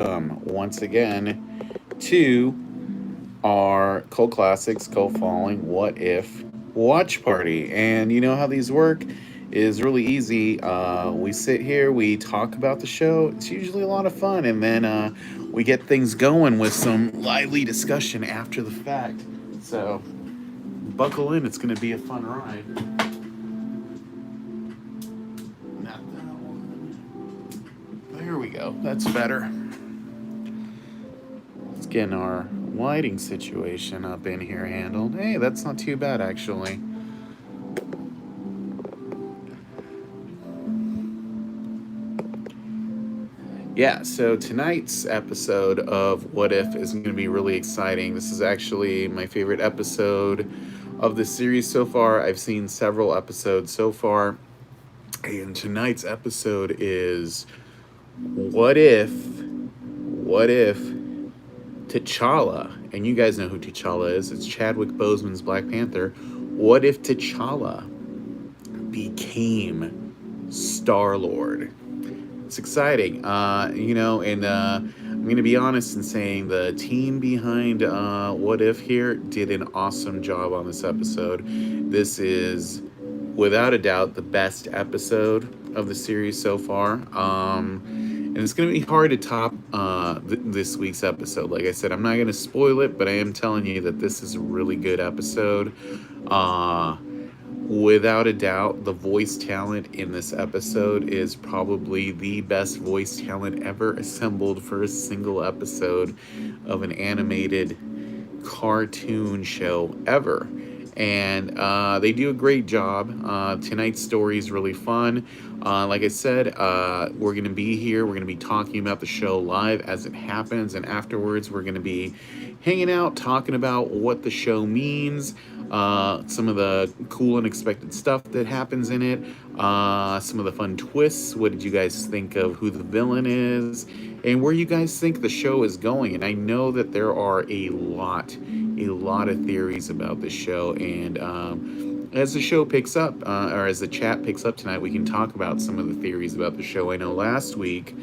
once again to our cult classics, cult following, what if watch party. And you know how these work is really easy. We sit here, we talk about the show. It's usually a lot of fun, and then we get things going with some lively discussion after the fact. So buckle in, it's going to be a fun ride. Not that one. There we go. That's better. Let's get our lighting situation up in here handled. Hey, that's not too bad actually. Yeah, so tonight's episode of What If is going to be really exciting. This is actually my favorite episode of the series so far. I've seen several episodes so far. And tonight's episode is what if T'Challa, and you guys know who T'Challa is, it's Chadwick Boseman's Black Panther. What if T'Challa became Star-Lord? It's exciting, and I'm going to be honest in saying the team behind What If here did an awesome job on this episode. This is, without a doubt, the best episode of the series so far. And it's going to be hard to top this week's episode. Like I said, I'm not going to spoil it, but I am telling you that this is a really good episode. Without a doubt, the voice talent in this episode is probably the best voice talent ever assembled for a single episode of an animated cartoon show ever. And they do a great job. Tonight's story is really fun. Like I said, we're going to be here. We're going to be talking about the show live as it happens. And afterwards, we're going to be hanging out, talking about what the show means, some of the cool, unexpected stuff that happens in it, some of the fun twists. What did you guys think of who the villain is, and where you guys think the show is going? And I know that there are a lot of theories about this show, and as the show picks up, or as the chat picks up tonight, we can talk about some of the theories about the show. I know last week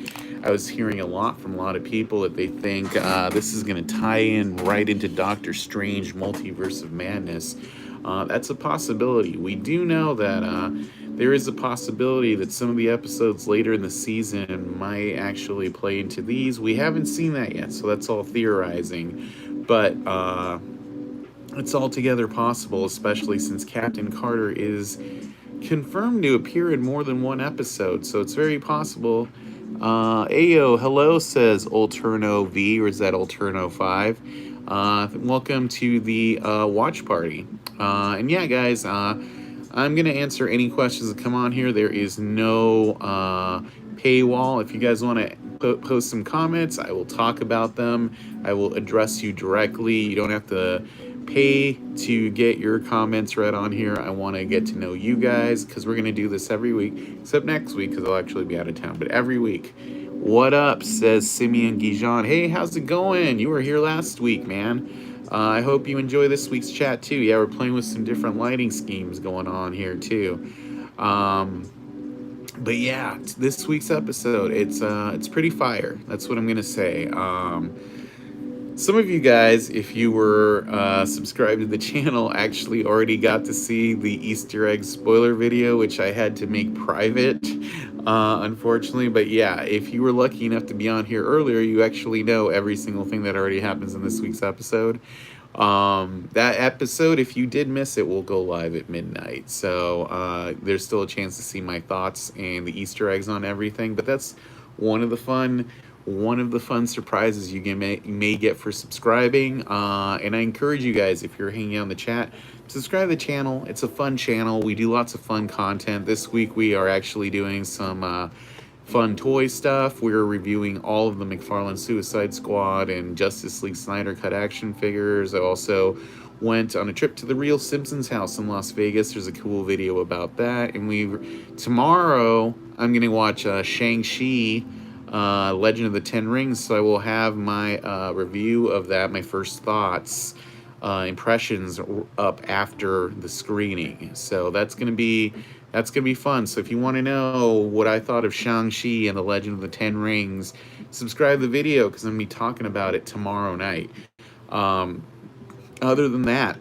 I was hearing a lot from a lot of people that they think this is going to tie in right into Doctor Strange Multiverse of Madness. That's a possibility. We do know that there is a possibility that some of the episodes later in the season might actually play into these. We haven't seen that yet, so that's all theorizing. But it's altogether possible, especially since Captain Carter is confirmed to appear in more than one episode, so it's very possible. Ayo, hello, says Alterno V, or is that Alterno 5? Welcome to the watch party. And yeah, guys, I'm going to answer any questions that come on here. There is no paywall. If you guys want to post some comments, I will talk about them. I will address you directly. You don't have to pay to get your comments read on here. I want to get to know you guys because we're going to do this every week, except next week because I'll actually be out of town, but every week. What up, says Simeon Gijon. Hey, how's it going? You were here last week, man. I hope you enjoy this week's chat too. Yeah, we're playing with some different lighting schemes going on here too. But yeah, this week's episode, it's pretty fire. That's what I'm gonna say. Some of you guys, if you were subscribed to the channel, actually already got to see the Easter egg spoiler video, which I had to make private, unfortunately. But yeah, if you were lucky enough to be on here earlier, you actually know every single thing that already happens in this week's episode. That episode, if you did miss it, will go live at midnight. So there's still a chance to see my thoughts and the Easter eggs on everything. But that's one of the fun surprises you may get for subscribing. And I encourage you guys, if you're hanging out in the chat, subscribe to the channel. It's a fun channel. We do lots of fun content. This week we are actually doing some fun toy stuff. We're reviewing all of the McFarlane Suicide Squad and Justice League Snyder Cut action figures. I also went on a trip to the real Simpsons house in Las Vegas. There's a cool video about that. And tomorrow I'm going to watch Shang-Chi, Legend of the Ten Rings, so I will have my review of that, my first thoughts, impressions up after the screening. So that's going to be That's going to be fun. So if you want to know what I thought of Shang-Chi and the Legend of the Ten Rings, subscribe to the video because I'm going to be talking about it tomorrow night. Um, Other than that,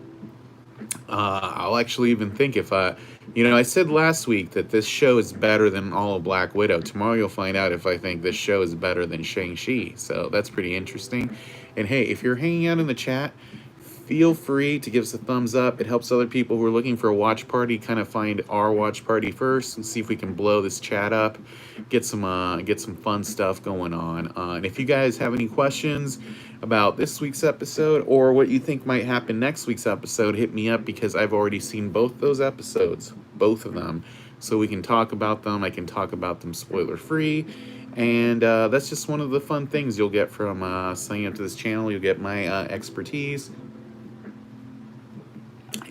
I'll actually even think if I said last week that this show is better than all of Black Widow. Tomorrow you'll find out if I think this show is better than Shang-Chi. So that's pretty interesting. And hey, if you're hanging out in the chat, feel free to give us a thumbs up. It helps other people who are looking for a watch party kind of find our watch party first and see if we can blow this chat up, get some fun stuff going on. And if you guys have any questions about this week's episode or what you think might happen next week's episode, hit me up because I've already seen both those episodes, both of them, so we can talk about them. I can talk about them spoiler free. And that's just one of the fun things you'll get from signing up to this channel. You'll get my expertise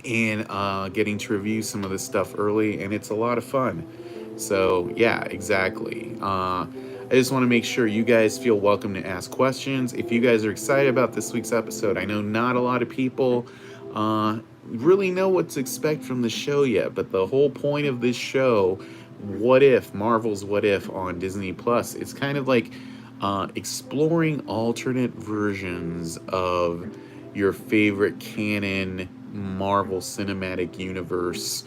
and getting to review some of this stuff early, and it's a lot of fun. So yeah, exactly. I just want to make sure you guys feel welcome to ask questions. If you guys are excited about this week's episode, I know not a lot of people really know what to expect from the show yet, but the whole point of this show, What If, Marvel's What If on Disney Plus, it's kind of like exploring alternate versions of your favorite canon Marvel Cinematic Universe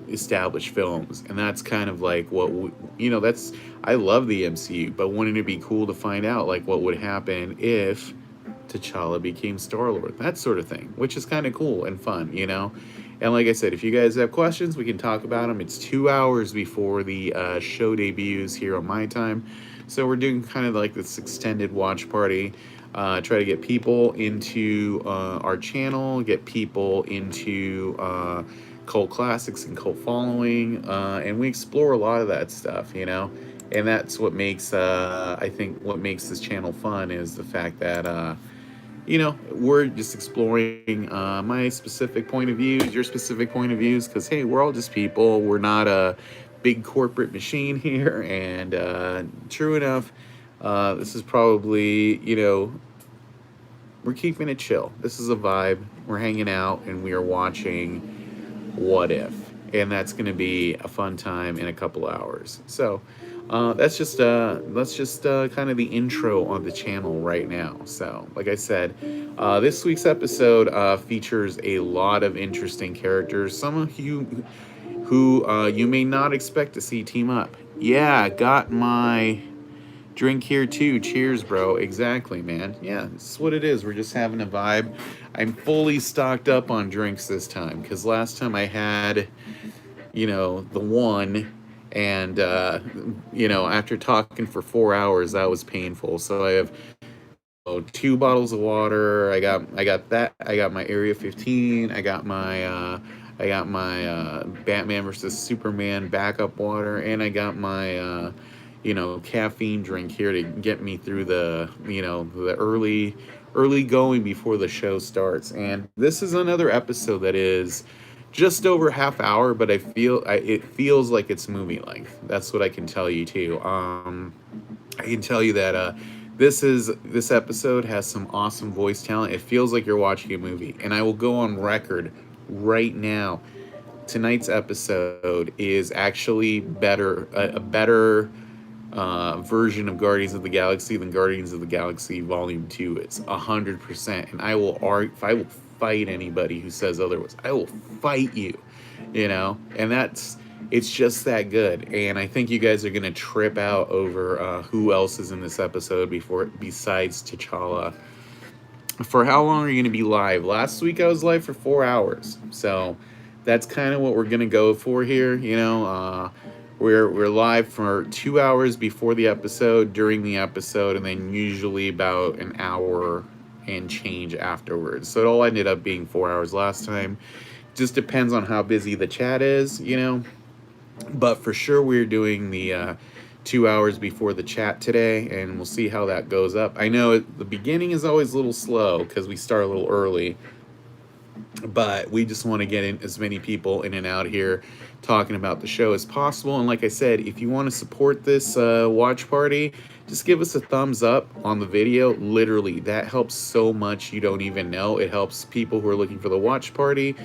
established films. And that's kind of like what that's, I love the MCU, but wouldn't it be cool to find out like what would happen if T'Challa became Star-Lord, that sort of thing, which is kind of cool and fun. And like I said, if you guys have questions, we can talk about them. It's 2 hours before the show debuts here on my time, so we're doing kind of like this extended watch party. Try to get people into our channel, get people into cult classics and cult following, and we explore a lot of that stuff, and that's what makes, I think, what makes this channel fun is the fact that, we're just exploring my specific point of views, your specific point of views, because, hey, we're all just people. We're not a big corporate machine here, and true enough, this is probably, we're keeping it chill. This is a vibe. We're hanging out, and we are watching What If, and that's going to be a fun time in a couple hours. So that's just kind of the intro on the channel right now. So like I said, this week's episode features a lot of interesting characters, some of you who you may not expect to see team up. Yeah, got my drink here too. Cheers, bro. Exactly, man. Yeah, this is what it is. We're just having a vibe. I'm fully stocked up on drinks this time because last time I had, the one, and after talking for 4 hours, that was painful. So I have 2 bottles of water. I got that. I got my Area 15. I got my Batman versus Superman backup water, and I got my caffeine drink here to get me through the early going before the show starts. And this is another episode that is just over half hour, but it feels like it's movie length. That's what I can tell you too. I can tell you that this episode has some awesome voice talent. It feels like you're watching a movie, and I will go on record right now. Tonight's episode is actually a better version of Guardians of the Galaxy than Guardians of the Galaxy Volume 2 is. 100%. And I will fight anybody who says otherwise. I will fight you, and it's just that good. And I think you guys are going to trip out over who else is in this episode besides T'Challa. For how long are you going to be live? Last week I was live for 4 hours. So that's kind of what we're going to go for here, We're live for 2 hours before the episode, during the episode, and then usually about an hour and change afterwards. So it all ended up being 4 hours last time. Just depends on how busy the chat is, But for sure we're doing the 2 hours before the chat today, and we'll see how that goes up. I know the beginning is always a little slow because we start a little early. But we just want to get in as many people in and out here talking about the show as possible. And like I said, if you want to support this watch party, just give us a thumbs up on the video. Literally, that helps so much you don't even know. It helps people who are looking for the watch party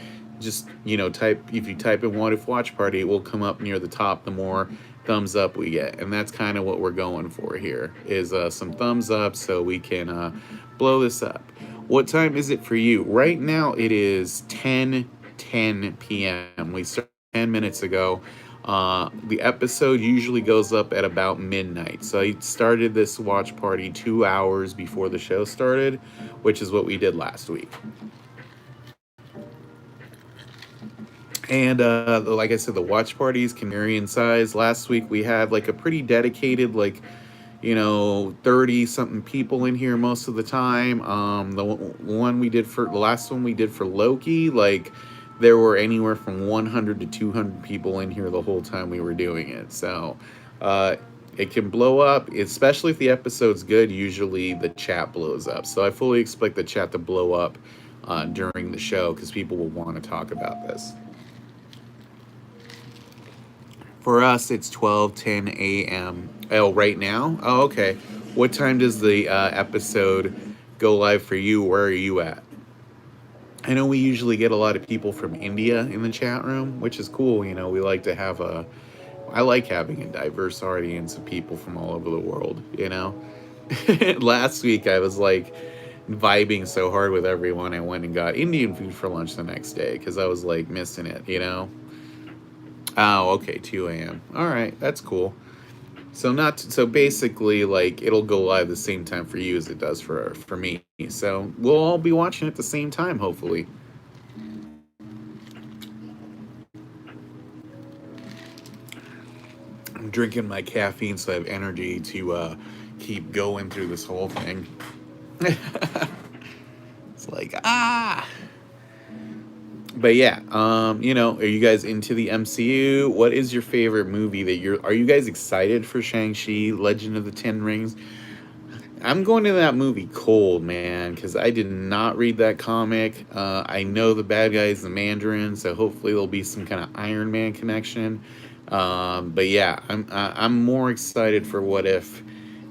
just, if you type in what if watch party, it will come up near the top the more thumbs up we get. And that's kind of what we're going for here, is some thumbs up so we can blow this up. What time is it for you? Right now it is 10:10 p.m. We started 10 minutes ago. The episode usually goes up at about midnight. So I started this watch party 2 hours before the show started, which is what we did last week. And like I said, the watch parties can vary in size. Last week we had like a pretty dedicated, 30 something people in here most of the time. The last one we did for Loki, like there were anywhere from 100 to 200 people in here the whole time we were doing it. So it can blow up, especially if the episode's good. Usually the chat blows up. So I fully expect the chat to blow up during the show, because people will want to talk about this. For us, it's 12:10 a.m. Oh, right now? Oh, okay. What time does the episode go live for you? Where are you at? I know we usually get a lot of people from India in the chat room, which is cool. We like to have I like having a diverse audience of people from all over the world, Last week I was like vibing so hard with everyone, I went and got Indian food for lunch the next day because I was like missing it, Oh, okay, 2 a.m. All right, that's cool. So basically, like, it'll go live the same time for you as it does for me. So we'll all be watching at the same time, hopefully. I'm drinking my caffeine so I have energy to keep going through this whole thing. It's like, But yeah, are you guys into the MCU? What is your favorite movie are you guys excited for Shang-Chi, Legend of the Ten Rings? I'm going to that movie cold, man, because I did not read that comic. I know the bad guy is the Mandarin, so hopefully there'll be some kind of Iron Man connection. But yeah, I'm more excited for What If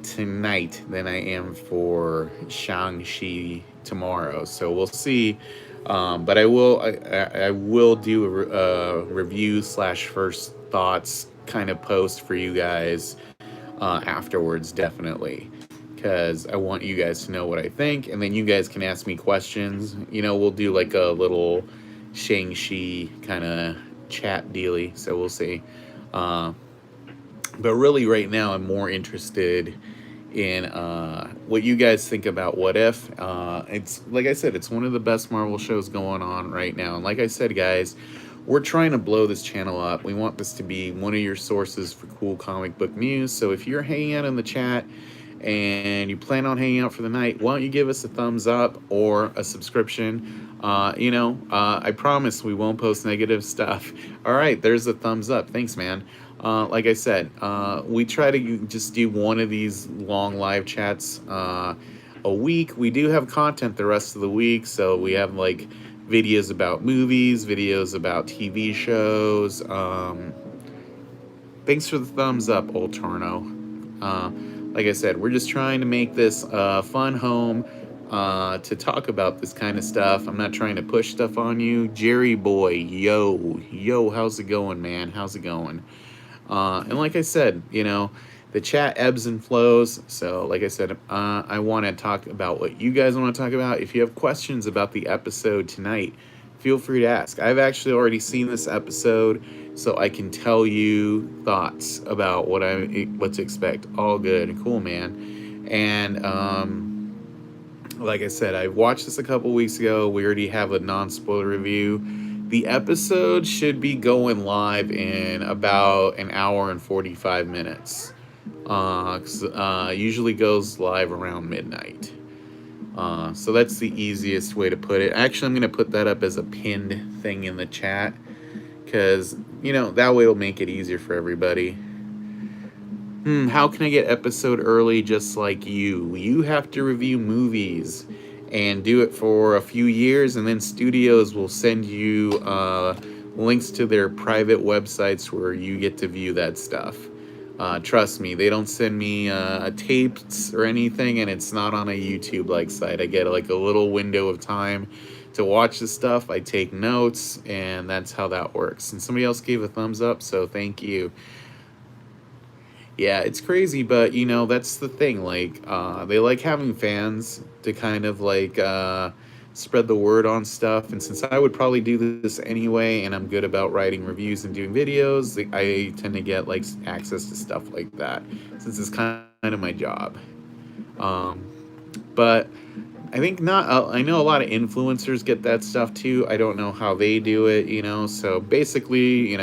tonight than I am for Shang-Chi tomorrow. So we'll see. But I will do a review / first thoughts kind of post for you guys afterwards, definitely, because I want you guys to know what I think, and then you guys can ask me questions. We'll do like a little Shang-Chi kind of chat dealy, so we'll see. But really right now I'm more interested in what you guys think about What If. It's, like I said, it's one of the best Marvel shows going on right now. And like I said, guys, we're trying to blow this channel up. We want this to be one of your sources for cool comic book news. So if you're hanging out in the chat and you plan on hanging out for the night, why don't you give us a thumbs up or a subscription? I promise we won't post negative stuff. All right, there's a thumbs up. Thanks, man. Like I said, we try to just do one of these long live chats a week. We do have content the rest of the week, so we have like videos about movies, videos about TV shows. Thanks for the thumbs up, Oltorno. Like I said, we're just trying to make this a fun home to talk about this kind of stuff. I'm not trying to push stuff on you. Jerry boy, yo, how's it going, man? How's it going? And like I said, the chat ebbs and flows. So like I said, I want to talk about what you guys want to talk about. If you have questions about the episode tonight, feel free to ask. I've actually already seen this episode, so I can tell you thoughts about what to expect. All good. Cool, man. And like I said, I watched this a couple weeks ago. We already have a non-spoiler review. The episode should be going live in about an hour and 45 minutes. Usually goes live around midnight. So that's the easiest way to put it. Actually, I'm going to put that up as a pinned thing in the chat, because, that way it'll make it easier for everybody. How can I get episode early just like you? You have to review movies and do it for a few years, and then studios will send you links to their private websites where you get to view that stuff. Trust me, they don't send me tapes or anything, and it's not on a YouTube-like site. I get like a little window of time to watch this stuff. I take notes, and that's how that works. And somebody else gave a thumbs up, so thank you. Yeah, it's crazy, but that's the thing. Like, they like having fans to kind of like spread the word on stuff. And since I would probably do this anyway, and I'm good about writing reviews and doing videos, like, I tend to get like access to stuff like that since it's kind of my job. But I think not. I know a lot of influencers get that stuff too. I don't know how they do it, So basically,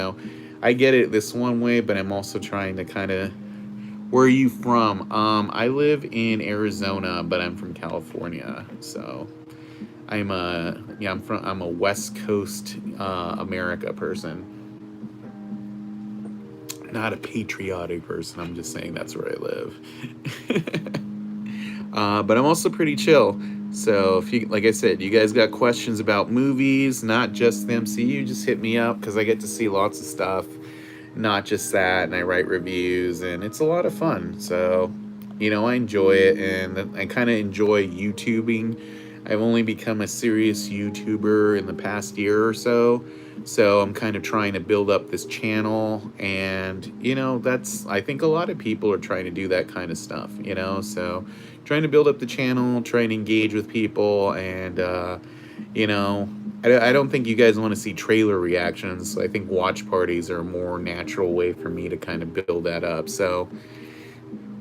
I get it this one way, but I'm also trying to kind of. Where are you from? I live in Arizona, but I'm from California. So I'm a West Coast America person, not a patriotic person. I'm just saying that's where I live. But I'm also pretty chill. So if you, like I said, you guys got questions about movies, not just the MCU, just hit me up because I get to see lots of stuff, not just that, and I write reviews, and it's a lot of fun. So, I enjoy it, and I kind of enjoy YouTubing. I've only become a serious YouTuber in the past year or so. So I'm kind of trying to build up this channel, and I think a lot of people are trying to do that kind of stuff, so trying to build up the channel, trying to engage with people, and I don't think you guys want to see trailer reactions. I think watch parties are a more natural way for me to kind of build that up. So,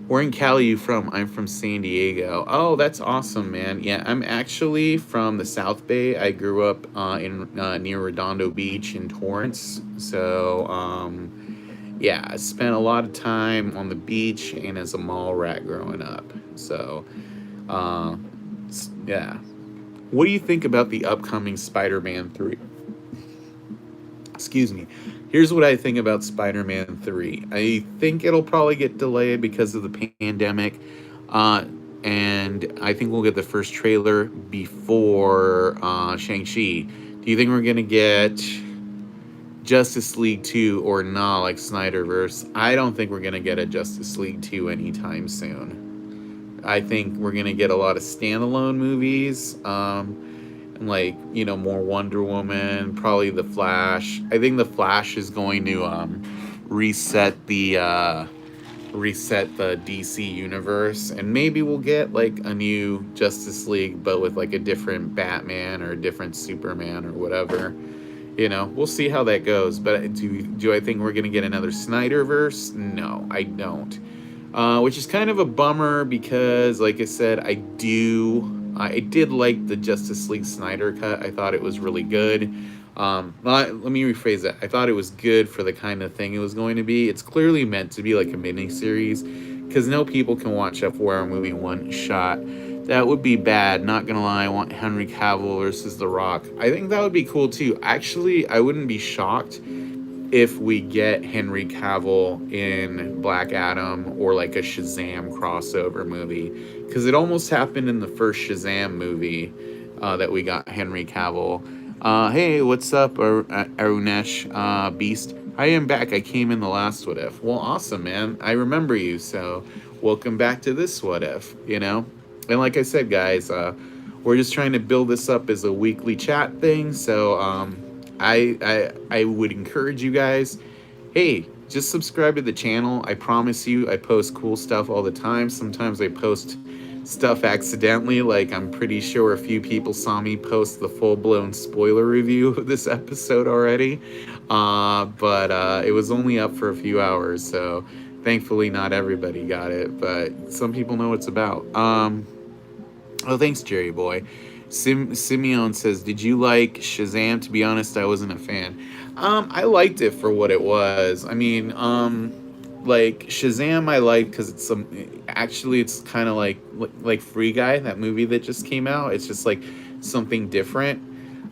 where in Cali you from? I'm from San Diego. Oh, that's awesome, man. Yeah, I'm actually from the South Bay. I grew up in near Redondo Beach in Torrance. So, yeah, I spent a lot of time on the beach and as a mall rat growing up. So, yeah. What do you think about the upcoming Spider-Man 3? Excuse me. Here's what I think about Spider-Man 3. I think it'll probably get delayed because of the pandemic. And I think we'll get the first trailer before Shang-Chi. Do you think we're going to get Justice League 2 or not, like Snyderverse? I don't think we're going to get a Justice League 2 anytime soon. I think we're going to get a lot of standalone movies. Like, more Wonder Woman, probably The Flash. I think The Flash is going to reset the DC universe, and maybe we'll get like a new Justice League, but with like a different Batman or a different Superman or whatever. We'll see how that goes. But do I think we're gonna get another Snyderverse? No, I don't. Which is kind of a bummer because, like I said, I did like the Justice League Snyder cut. I thought it was really good. Let me rephrase that. I thought it was good for the kind of thing it was going to be. It's clearly meant to be like a mini-series because no people can watch a 4-hour movie in one shot. That would be bad. Not gonna lie, I want Henry Cavill versus The Rock. I think that would be cool too. Actually, I wouldn't be shocked if we get Henry Cavill in Black Adam or like a Shazam crossover movie, because it almost happened in the first Shazam movie that we got Henry Cavill. Hey, what's up, Arunesh Beast? I am back. I came in the last What If. Well, awesome, man. I remember you, so welcome back to this What If, And like I said, guys, we're just trying to build this up as a weekly chat thing, so I would encourage you guys, hey, just subscribe to the channel. I promise you, I post cool stuff all the time. Sometimes I post stuff accidentally, like I'm pretty sure a few people saw me post the full-blown spoiler review of this episode already, but it was only up for a few hours, so thankfully not everybody got it, but some people know what it's about. Oh, thanks, Jerry Boy. Simeon says, did you like Shazam? To be honest, I wasn't a fan. I liked it for what it was. I mean, like Shazam I liked because it's it's kind of like Free Guy, that movie that just came out. It's just like something different.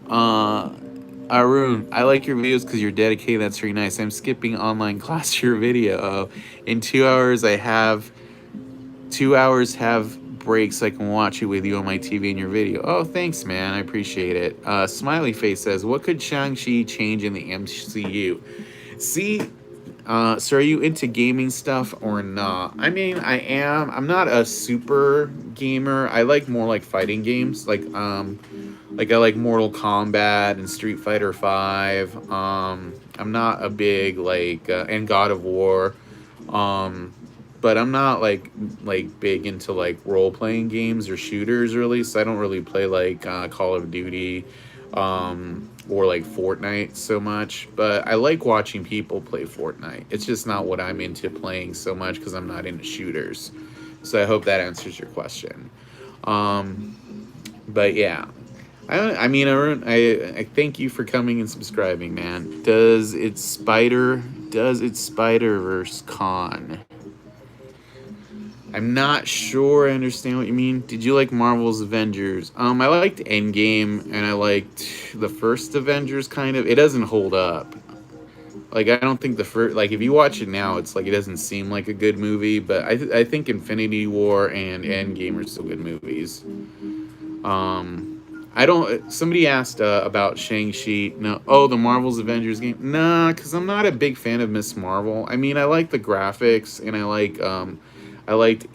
Arun, I like your videos because you're dedicated. That's very nice. I'm skipping online class to your video. In 2 hours, I have 2 hours have breaks. I can watch it with you on my TV and your video. Oh, thanks, man. I appreciate it. Smiley Face says, what could Shang-Chi change in the MCU? See, So are you into gaming stuff or not? I mean, I am. I'm not a super gamer. I like more like fighting games, like I like Mortal Kombat and Street Fighter 5. I'm not a big and God of War. Um, but I'm not like big into like role playing games or shooters really. So I don't really play like Call of Duty, or like Fortnite so much. But I like watching people play Fortnite. It's just not what I'm into playing so much because I'm not into shooters. So I hope that answers your question. But yeah, I mean, I thank you for coming and subscribing, man. Does it Spider Verse con? I'm not sure I understand what you mean. Did you like Marvel's Avengers? I liked Endgame and I liked the first Avengers kind of. It doesn't hold up. Like I don't think the first, like if you watch it now, it's like it doesn't seem like a good movie, but I think Infinity War and Endgame are still good movies. I don't. Somebody asked about Shang-Chi. No. Oh, the Marvel's Avengers game. Nah, because I'm not a big fan of Miss Marvel. I mean, I like the graphics and I liked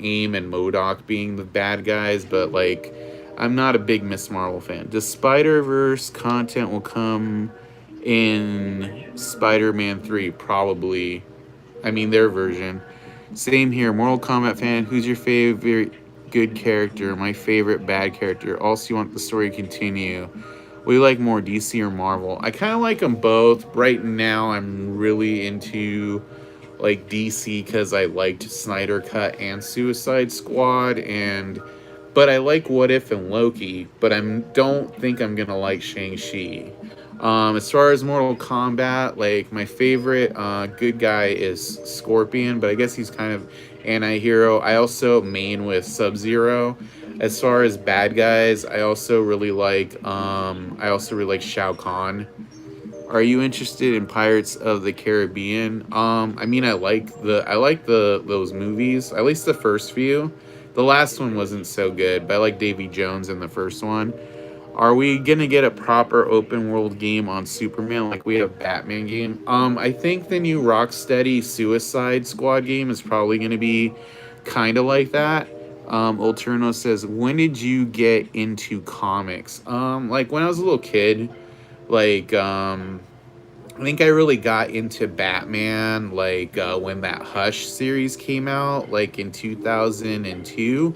AIM and MODOK being the bad guys, but like, I'm not a big Miss Marvel fan. The Spider Verse content will come in Spider-Man 3, probably. I mean, their version. Same here. Mortal Kombat fan. Who's your favorite good character? My favorite bad character. Also, you want the story to continue. We like more DC or Marvel. I kind of like them both. Right now, I'm really into like DC because I liked Snyder Cut and Suicide Squad, and but I like What If and Loki, but I don't think I'm gonna like Shang-Chi. As far as Mortal Kombat, like my favorite good guy is Scorpion, but I guess he's kind of anti-hero. I also main with Sub-Zero. As far as bad guys, I also really like Shao Kahn. Are you interested in Pirates of the Caribbean? I mean, I like the those movies. At least the first few. The last one wasn't so good, but I like Davy Jones in the first one. Are we gonna get a proper open world game on Superman like we have Batman game? I think the new Rocksteady Suicide Squad game is probably gonna be kind of like that. Ulterno says, when did you get into comics? Like when I was a little kid, like I think I really got into Batman when that Hush series came out, like in 2002,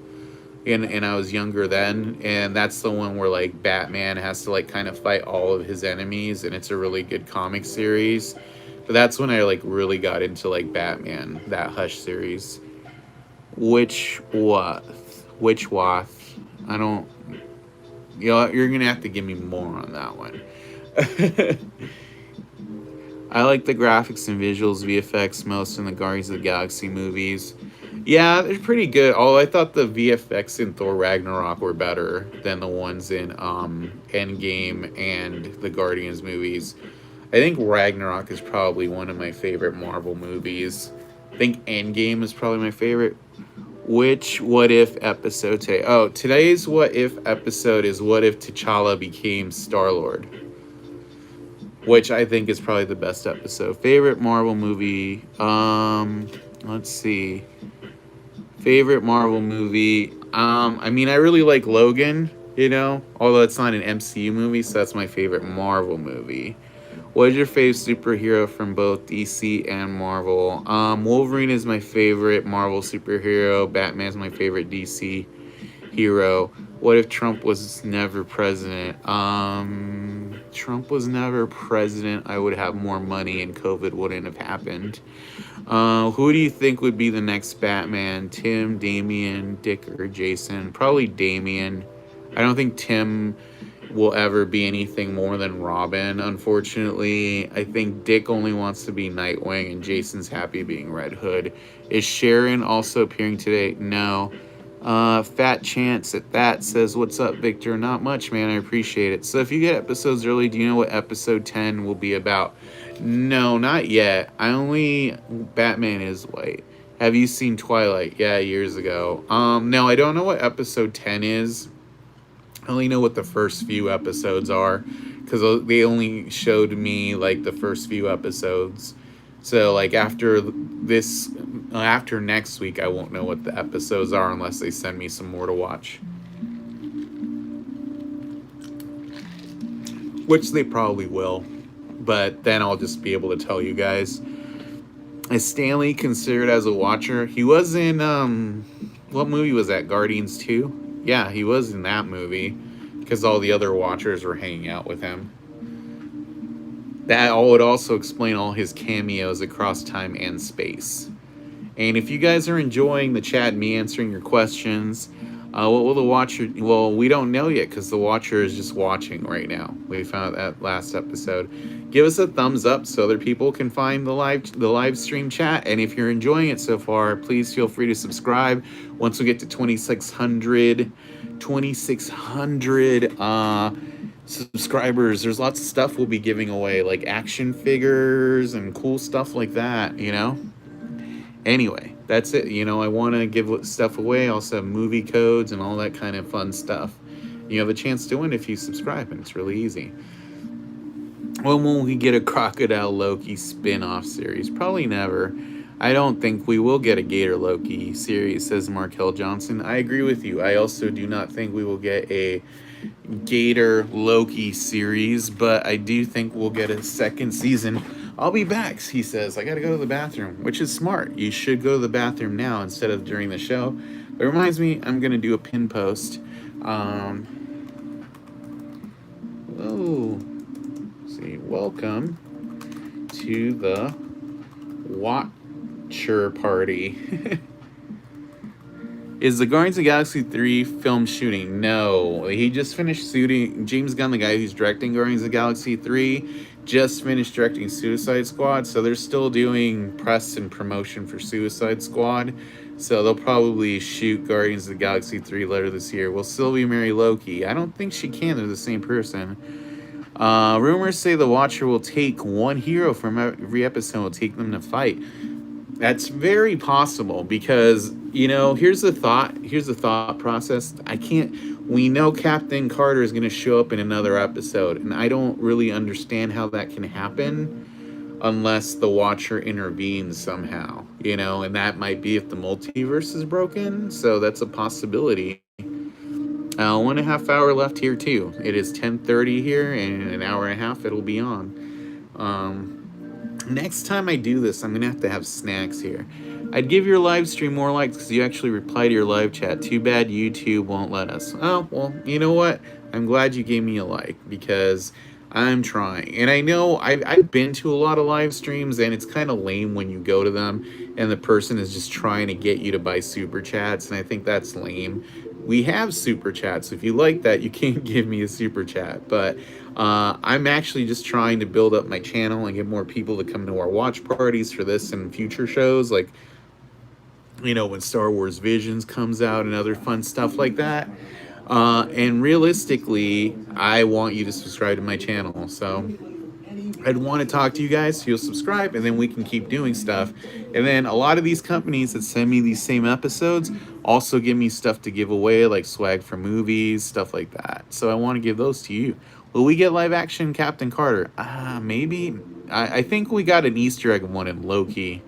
and I was younger then, and that's the one where like Batman has to like kind of fight all of his enemies, and it's a really good comic series. But that's when I like really got into like Batman, that Hush series. Which what? Which Wath? I don't. You're gonna have to give me more on that one. I like the graphics and visuals, VFX most in the Guardians of the Galaxy movies. Yeah, they're pretty good. Although I thought the VFX in Thor Ragnarok were better than the ones in Endgame and the Guardians movies. I think Ragnarok is probably one of my favorite Marvel movies. I think Endgame is probably my favorite. Which What If episode today? Oh, today's What If episode is what if T'Challa became Star-Lord, which I think is probably the best episode. Favorite Marvel movie? Let's see. Favorite Marvel movie? I mean, I really like Logan. Although it's not an MCU movie, so that's my favorite Marvel movie. What is your favorite superhero from both DC and Marvel? Wolverine is my favorite Marvel superhero. Batman is my favorite DC hero. What if Trump was never president? Trump was never president. I would have more money and COVID wouldn't have happened. Who do you think would be the next Batman? Tim, Damian, Dick, or Jason? Probably Damian. I don't think Tim will ever be anything more than Robin, unfortunately. I think Dick only wants to be Nightwing and Jason's happy being Red Hood. Is Sharon also appearing today? No. Fat Chance at that says, what's up, Victor? Not much, man. I appreciate it. So if you get episodes early, do you know what episode 10 will be about? No, not yet. Batman is white. Have you seen Twilight? Yeah, years ago. No, I don't know what episode 10 is. I only know what the first few episodes are because they only showed me like the first few episodes. So like after next week, I won't know what the episodes are unless they send me some more to watch, which they probably will. But then I'll just be able to tell you guys. Is Stanley considered as a watcher? He was in what movie was that? Guardians 2? Yeah, he was in that movie because all the other watchers were hanging out with him. That would also explain all his cameos across time and space. And if you guys are enjoying the chat and me answering your questions, what will the watcher? Well, we don't know yet because the watcher is just watching right now. We found that last episode. Give us a thumbs up so other people can find the live stream chat. And if you're enjoying it so far, please feel free to subscribe. Once we get to 2,600 subscribers, there's lots of stuff we'll be giving away, like action figures and cool stuff like that. Anyway, that's it. I want to give stuff away. I also have movie codes and all that kind of fun stuff. You have a chance to win if you subscribe, and it's really easy. When will we get a Crocodile Loki spin-off series? Probably never. I don't think we will get a Gator Loki series, says Markel Johnson. I agree with you. I also do not think we will get a Gator Loki series, but I do think we'll get a second season. I'll be back, he says. I gotta go to the bathroom, which is smart. You should go to the bathroom now instead of during the show. It reminds me, I'm gonna do a pin post. See, welcome to the Watcher Party. Is the Guardians of the Galaxy 3 film shooting? No. He just finished shooting. James Gunn, the guy who's directing Guardians of the Galaxy 3, just finished directing Suicide Squad. So they're still doing press and promotion for Suicide Squad. So they'll probably shoot Guardians of the Galaxy 3 later this year. Will Sylvie marry Loki? I don't think she can. They're the same person. Rumors say the Watcher will take one hero from every episode and will take them to fight. That's very possible because, here's the thought process. We know Captain Carter is going to show up in another episode, and I don't really understand how that can happen unless the Watcher intervenes somehow, and that might be if the multiverse is broken. So that's a possibility. 1.5 hour left here too. It is 10:30 here, and in an hour and a half it'll be on. Next time I do this, I'm going to have snacks here. I'd give your live stream more likes because you actually reply to your live chat. Too bad YouTube won't let us. Oh, well, you know what? I'm glad you gave me a like because I'm trying. And I know I've been to a lot of live streams, and it's kind of lame when you go to them and the person is just trying to get you to buy super chats, and I think that's lame. We have super chats. If you like that, you can give me a super chat. But I'm actually just trying to build up my channel and get more people to come to our watch parties for this and future shows. Like, when Star Wars Visions comes out and other fun stuff like that. And realistically, I want you to subscribe to my channel. So I'd want to talk to you guys, so you'll subscribe, and then we can keep doing stuff. And then a lot of these companies that send me these same episodes also give me stuff to give away, like swag for movies, stuff like that. So I want to give those to you. Will we get live action Captain Carter? Maybe. I think we got an Easter egg one in Loki.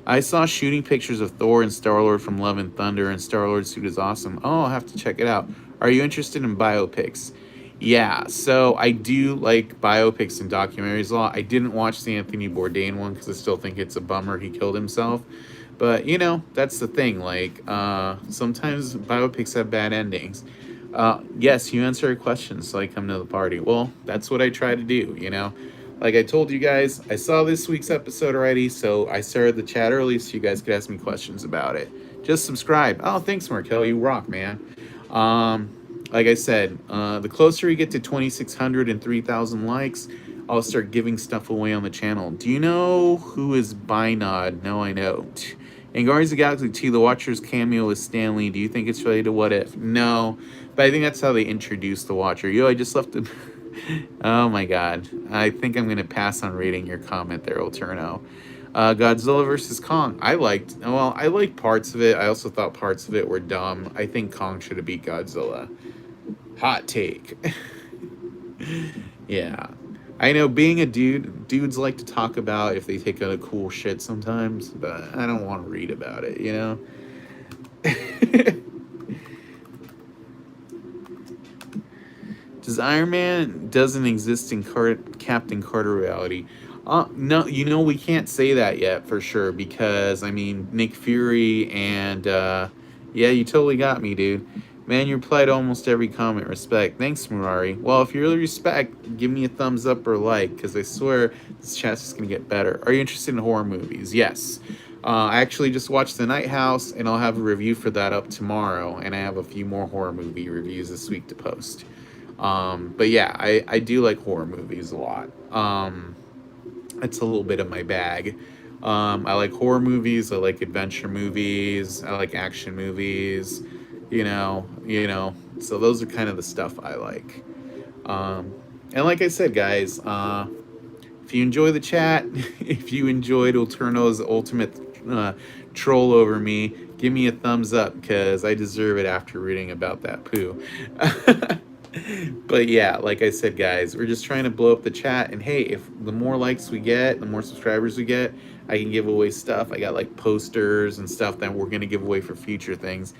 I saw shooting pictures of Thor and Star-Lord from Love and Thunder, and Star-Lord's suit is awesome. Oh, I'll have to check it out. Are you interested in biopics? Yeah, so I do like biopics and documentaries a lot. I didn't watch the Anthony Bourdain one because I still think it's a bummer he killed himself. But, that's the thing. Like, sometimes biopics have bad endings. Yes, you answer your questions, so I come to the party. Well, that's what I try to do, Like I told you guys, I saw this week's episode already, so I started the chat early so you guys could ask me questions about it. Just subscribe. Oh, thanks, Markel. You rock, man. Like I said, the closer we get to 2,600 and 3,000 likes, I'll start giving stuff away on the channel. Do you know who is Binod? No, I don't. In Guardians of the Galaxy 2, the Watcher's cameo is Stanley. Do you think it's related to What If? No, but I think that's how they introduced the Watcher. I just left him. Oh my god. I think I'm going to pass on reading your comment there, Oturno. Godzilla vs. Kong. I liked parts of it. I also thought parts of it were dumb. I think Kong should have beat Godzilla. Hot take. Yeah. I know being a dudes like to talk about if they take a cool shit sometimes, but I don't want to read about it, you know? Does Iron Man doesn't exist in Captain Carter reality? No, you know we can't say that yet for sure because I mean Nick Fury and yeah, you totally got me, dude. Man, you replied to almost every comment. Respect. Thanks, Murari. Well, if you really respect, give me a thumbs up or like, because I swear this chat's just gonna get better. Are you interested in horror movies? Yes. I actually just watched The Night House, and I'll have a review for that up tomorrow. And I have a few more horror movie reviews this week to post. But yeah, I do like horror movies a lot. It's a little bit of my bag. I like horror movies. I like adventure movies. I like action movies. So those are kind of the stuff I like. And like I said, guys, if you enjoy the chat, if you enjoyed Ulterno's ultimate troll over me, give me a thumbs up because I deserve it after reading about that poo. But yeah, like I said, guys, we're just trying to blow up the chat. And hey, if the more likes we get, the more subscribers we get, I can give away stuff. I got like posters and stuff that we're going to give away for future things.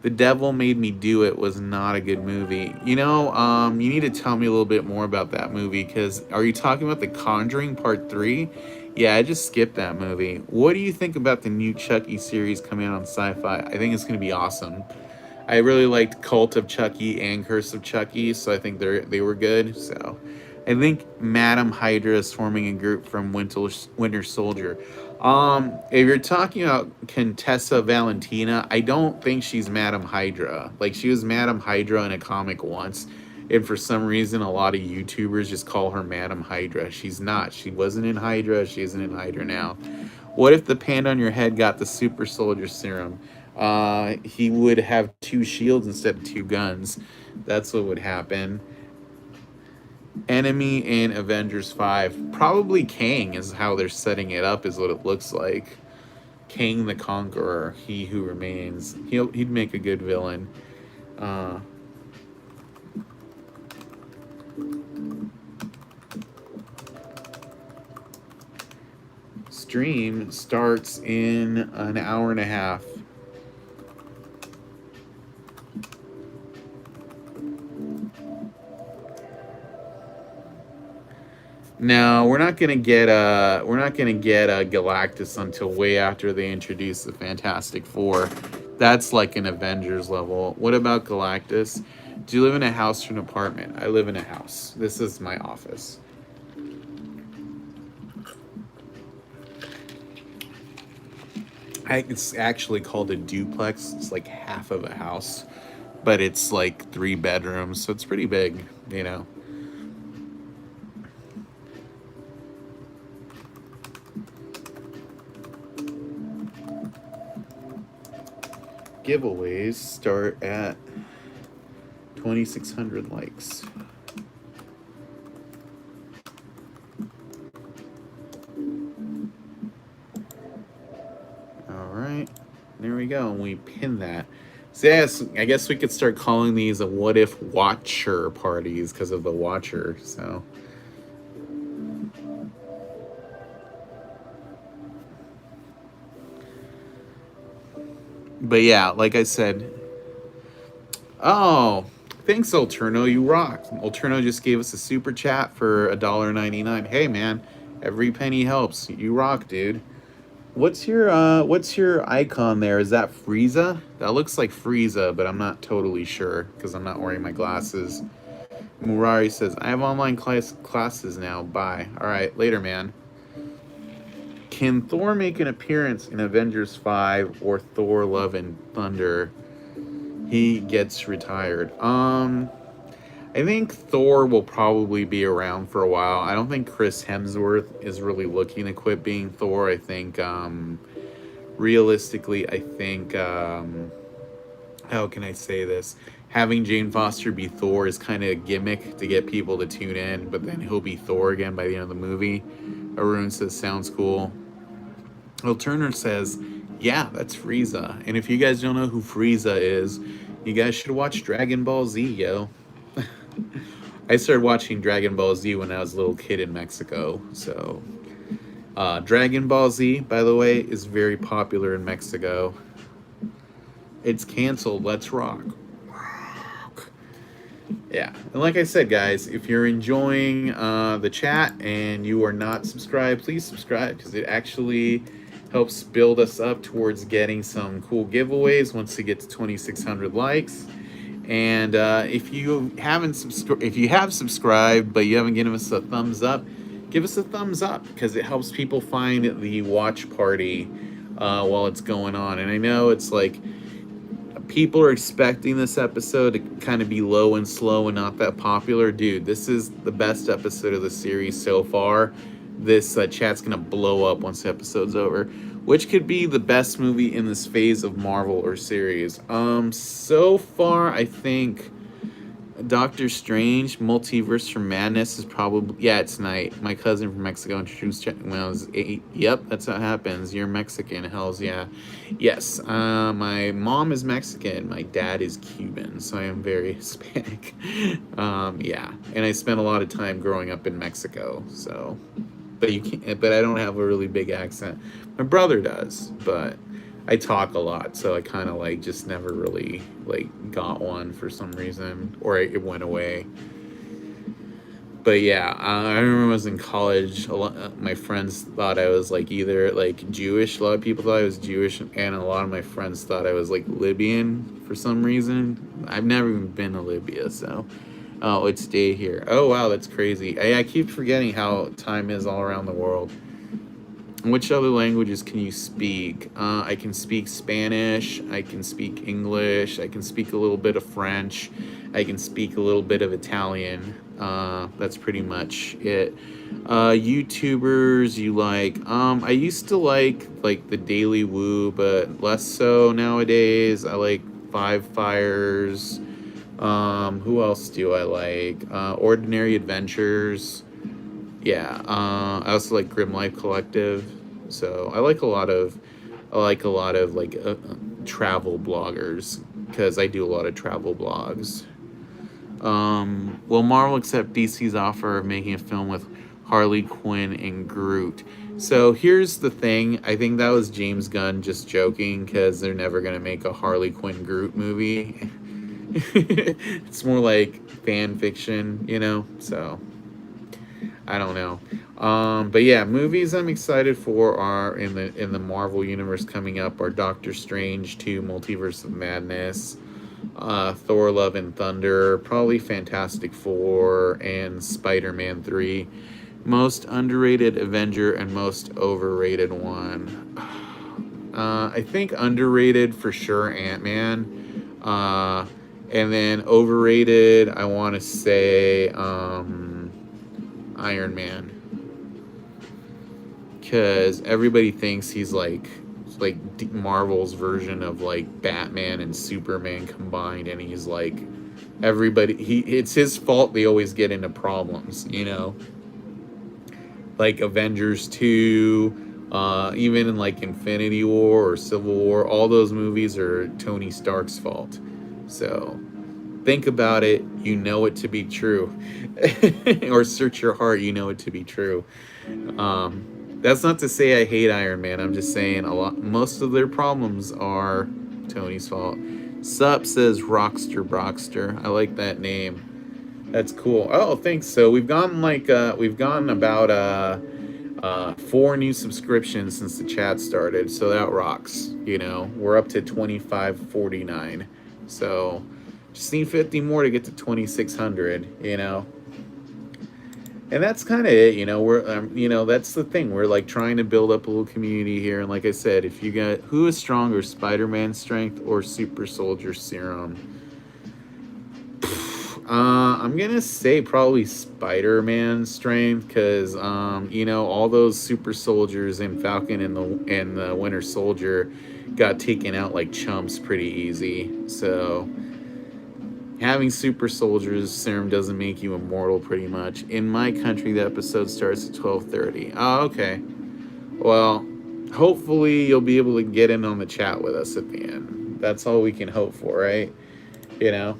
The Devil Made Me Do It was not a good movie. You need to tell me a little bit more about that movie because are you talking about The Conjuring Part 3? Yeah, I just skipped that movie. What do you think about the new Chucky series coming out on Sci-Fi? I think it's going to be awesome. I really liked Cult of Chucky and Curse of Chucky, so I think they were good. So, I think Madam Hydra is forming a group from Winter Soldier. If you're talking about Contessa Valentina, I don't think she's Madam Hydra. Like she was Madam Hydra in a comic once, and for some reason, a lot of YouTubers just call her Madam Hydra. She's not. She wasn't in Hydra. She isn't in Hydra now. What if the panda on your head got the super soldier serum? He would have two shields instead of two guns. That's what would happen. Enemy in Avengers 5. Probably Kang is how they're setting it up, is what it looks like. Kang the Conqueror, he who remains. He'd make a good villain. Stream starts in an hour and a half. No, we're not gonna get Galactus until way after they introduce the Fantastic Four. That's like an Avengers level. What about Galactus? Do you live in a house or an apartment? I live in a house. This is my office. It's actually called a duplex. It's like half of a house, but it's like 3 bedrooms, so it's pretty big, you know. Giveaways start at 2,600 likes. Alright, there we go, and we pin that. So yes, I guess we could start calling these a what if watcher parties because of the watcher, so. But yeah, like I said, oh, thanks, Alterno. You rock. Alterno just gave us a super chat for $1.99. Hey, man, every penny helps. You rock, dude. What's your icon there? Is that Frieza? That looks like Frieza, but I'm not totally sure because I'm not wearing my glasses. Murari says, I have online classes now. Bye. All right, later, man. Can Thor make an appearance in Avengers 5 or Thor Love and Thunder? He gets retired. I think Thor will probably be around for a while. I don't think Chris Hemsworth is really looking to quit being Thor. I think, realistically, how can I say this? Having Jane Foster be Thor is kind of a gimmick to get people to tune in, but then he'll be Thor again by the end of the movie. Arun says, sounds cool. Well, Turner says, yeah, that's Frieza. And if you guys don't know who Frieza is, you guys should watch Dragon Ball Z, yo. I started watching Dragon Ball Z when I was a little kid in Mexico. So, Dragon Ball Z, by the way, is very popular in Mexico. It's canceled. Let's rock. Yeah. And like I said, guys, if you're enjoying the chat and you are not subscribed, please subscribe because it actually helps build us up towards getting some cool giveaways once we get to 2,600 likes. And if you have subscribed but you haven't given us a thumbs up, give us a thumbs up because it helps people find the watch party while it's going on. And I know it's like people are expecting this episode to kind of be low and slow and not that popular. Dude, this is the best episode of the series so far. This chat's gonna blow up once the episode's over. Which could be the best movie in this phase of Marvel or series? So far, I think Doctor Strange, Multiverse for Madness is probably... Yeah, it's tonight. My cousin from Mexico introduced when I was 8. Yep, that's how it happens. You're Mexican. Hells yeah. Yes, my mom is Mexican. My dad is Cuban, so I am very Hispanic. Yeah, and I spent a lot of time growing up in Mexico, so... But you can't. But I don't have a really big accent. My brother does, but I talk a lot, so I kind of like just never really like got one for some reason, or it went away. But yeah, I remember when I was in college. A lot, my friends thought I was like either like Jewish. A lot of people thought I was Jewish, and a lot of my friends thought I was like Libyan for some reason. I've never even been to Libya, so. Oh, it's day here. Oh, wow, that's crazy. I keep forgetting how time is all around the world. Which other languages can you speak? I can speak Spanish. I can speak English. I can speak a little bit of French. I can speak a little bit of Italian. That's pretty much it. YouTubers you like? I used to like the Daily Woo, but less so nowadays. I like Five Fires. Who else do I like? Ordinary Adventures. Yeah. I also like Grim Life Collective. So I like a lot of like travel bloggers because I do a lot of travel blogs. Will Marvel accept DC's offer of making a film with Harley Quinn and Groot? So here's the thing. I think that was James Gunn just joking because they're never gonna make a Harley Quinn Groot movie. It's more like fan fiction, you know, so I don't know. But yeah, movies I'm excited for are in the Marvel universe coming up are Doctor Strange 2, Multiverse of Madness, Thor Love and Thunder, probably Fantastic Four, and Spider-Man 3. Most underrated Avenger and most overrated one. I think underrated for sure Ant-Man. And then overrated, I want to say Iron Man. Because everybody thinks he's like Marvel's version of like Batman and Superman combined, and he's like it's his fault they always get into problems, you know? Like Avengers 2, even in like Infinity War or Civil War, all those movies are Tony Stark's fault. So think about it, you know it to be true. Or search your heart, you know it to be true. That's not to say I hate Iron Man. I'm just saying most of their problems are Tony's fault. Sup says Rockster Brockster. I like that name. That's cool. Oh, thanks. So we've gotten about 4 new subscriptions since the chat started. So that rocks. You know, we're up to 2549. So just need 50 more to get to 2,600, you know. And that's kind of it, you know. We're, you know, that's the thing. We're like trying to build up a little community here. And like I said, if you got who is stronger, Spider-Man strength or Super Soldier serum? I'm gonna say probably Spider-Man strength because you know, all those super soldiers in Falcon and the Winter Soldier got taken out like chumps pretty easy. So having super soldiers serum doesn't make you immortal pretty much. In my country, the episode starts at 12:30. Oh, okay. Well, hopefully you'll be able to get in on the chat with us at the end. That's all we can hope for, right? You know?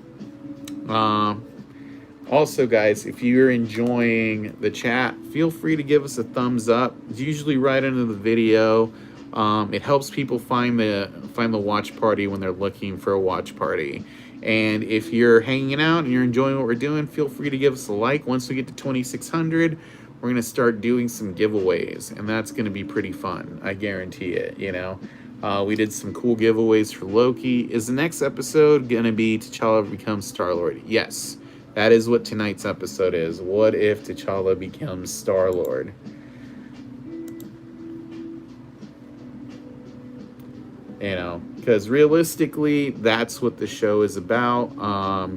Also, guys, if you're enjoying the chat, feel free to give us a thumbs up. It's usually right under the video. It helps people find the watch party when they're looking for a watch party. And if you're hanging out and you're enjoying what we're doing, feel free to give us a like. Once we get to 2,600, we're gonna start doing some giveaways, and that's gonna be pretty fun. I guarantee it. We did some cool giveaways for Loki. Is the next episode gonna be T'Challa becomes Star-Lord? Yes. That is what tonight's episode is. What if T'Challa becomes Star-Lord? Because realistically, that's what the show is about.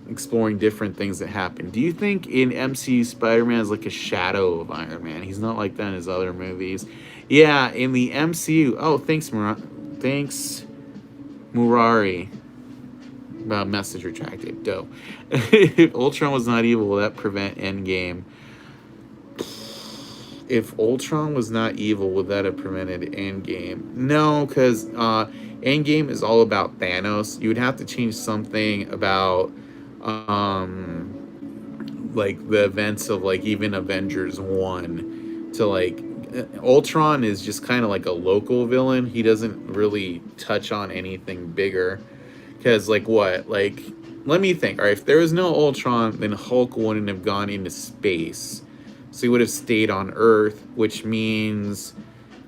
Exploring different things that happen. Do you think in MCU Spider-Man is like a shadow of Iron Man? He's not like that in his other movies. Yeah, in the MCU. Oh, thanks, Thanks, Murari. Message retracted. Dope. If Ultron was not evil, will that prevent Endgame? If Ultron was not evil, would that have prevented Endgame? No, because Endgame is all about Thanos. You would have to change something about like the events of like even Avengers 1 to like Ultron is just kind of like a local villain. He doesn't really touch on anything bigger. Because, like, what? Like, let me think. All right, if there was no Ultron, then Hulk wouldn't have gone into space. So he would have stayed on Earth, which means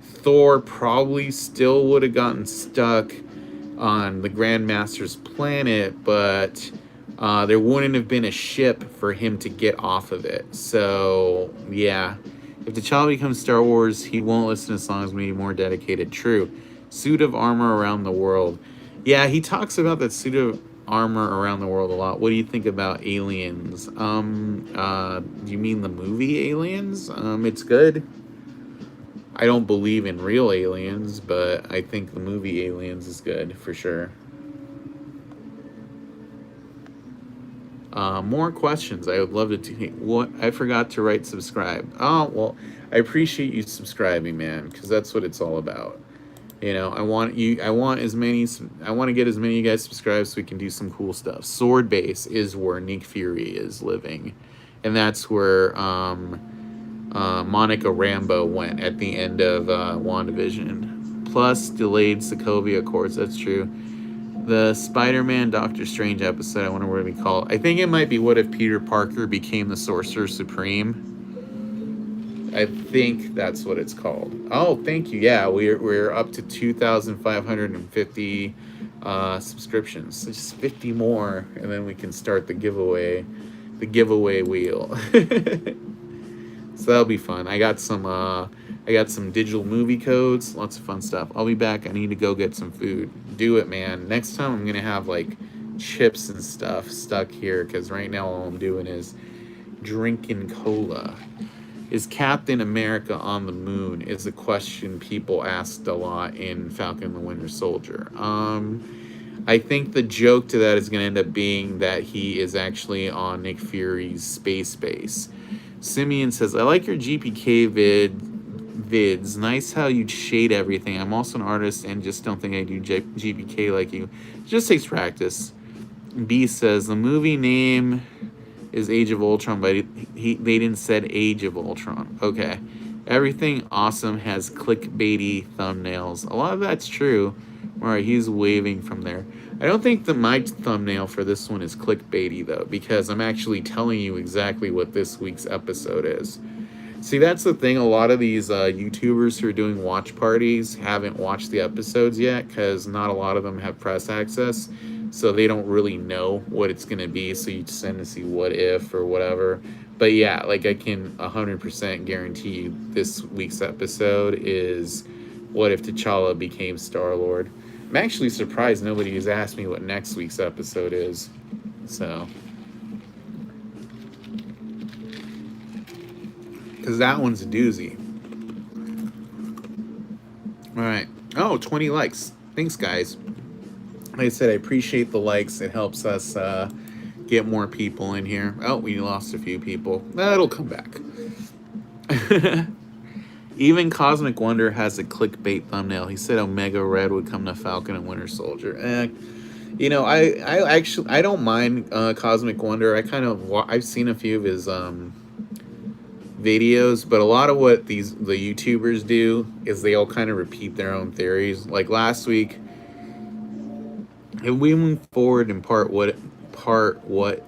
Thor probably still would have gotten stuck on the Grandmaster's planet, but there wouldn't have been a ship for him to get off of it. So, yeah. If T'Challa becomes Star Wars, he won't listen to songs, maybe more dedicated. True. Suit of armor around the world. Yeah, he talks about that suit of armor around the world a lot. What do you think about Aliens? Do you mean the movie Aliens? It's good. I don't believe in real aliens, but I think the movie Aliens is good for sure. More questions. I would love to take. What? I forgot to write subscribe. Oh, well, I appreciate you subscribing, man, because that's what it's all about. I want to get as many of you guys subscribed so we can do some cool stuff. Sword Base is where Nick Fury is living. And that's where Monica Rambeau went at the end of WandaVision. Plus delayed Sokovia Accords, that's true. The Spider-Man Doctor Strange episode, I wonder what it'd be called. I think it might be What If Peter Parker Became the Sorcerer Supreme? I think that's what it's called. Oh, thank you. Yeah, we're up to 2,550 subscriptions. So just 50 more, and then we can start the giveaway wheel. So that'll be fun. I got some digital movie codes, lots of fun stuff. I'll be back. I need to go get some food. Do it, man. Next time I'm gonna have like chips and stuff stuck here because right now all I'm doing is drinking cola. Is Captain America on the moon? Is a question people asked a lot in Falcon and the Winter Soldier. I think the joke to that is going to end up being that he is actually on Nick Fury's space base. Simeon says, I like your GPK vids. Nice how you shade everything. I'm also an artist and just don't think I do GPK like you. It just takes practice. B says, the movie name is Age of Ultron, but they didn't said Age of Ultron. Okay. Everything awesome has clickbaity thumbnails. A lot of that's true. Alright, he's waving from there. I don't think my thumbnail for this one is clickbaity, though, because I'm actually telling you exactly what this week's episode is. See, that's the thing. A lot of these YouTubers who are doing watch parties haven't watched the episodes yet because not a lot of them have press access. So they don't really know what it's going to be. So you just tend to see what if or whatever. But yeah, like I can 100% guarantee you this week's episode is what if T'Challa became Star-Lord. I'm actually surprised nobody has asked me what next week's episode is. So. Because that one's a doozy. Alright. Oh, 20 likes. Thanks, guys. Like I said, I appreciate the likes. It helps us get more people in here. Oh, we lost a few people. That'll come back. Even Cosmic Wonder has a clickbait thumbnail. He said Omega Red would come to Falcon and Winter Soldier. I don't mind Cosmic Wonder. I've seen a few of his videos, but a lot of what the YouTubers do is they all kind of repeat their own theories. Like last week, if we move forward in part what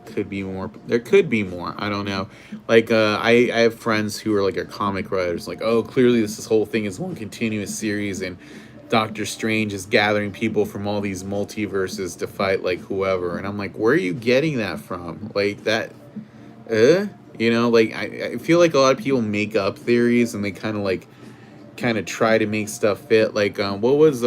could be more, there could be more, I don't know. Like I have friends who are like are comic writers, like, oh, clearly this whole thing is one continuous series, and Doctor Strange is gathering people from all these multiverses to fight like whoever, and I'm like, where are you getting that from? Like that, uh like I feel like a lot of people make up theories, and they kind of try to make stuff fit. Like, what was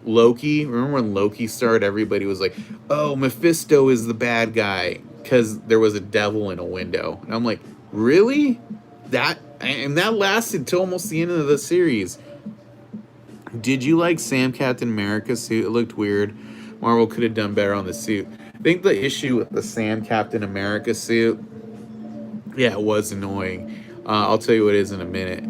Loki? Remember when Loki started? Everybody was like, "Oh, Mephisto is the bad guy," because there was a devil in a window. And I'm like, really? That lasted till almost the end of the series. Did you like Sam Captain America's suit? It looked weird. Marvel could have done better on the suit. I think the issue with the Sam Captain America suit, yeah, it was annoying. I'll tell you what it is in a minute.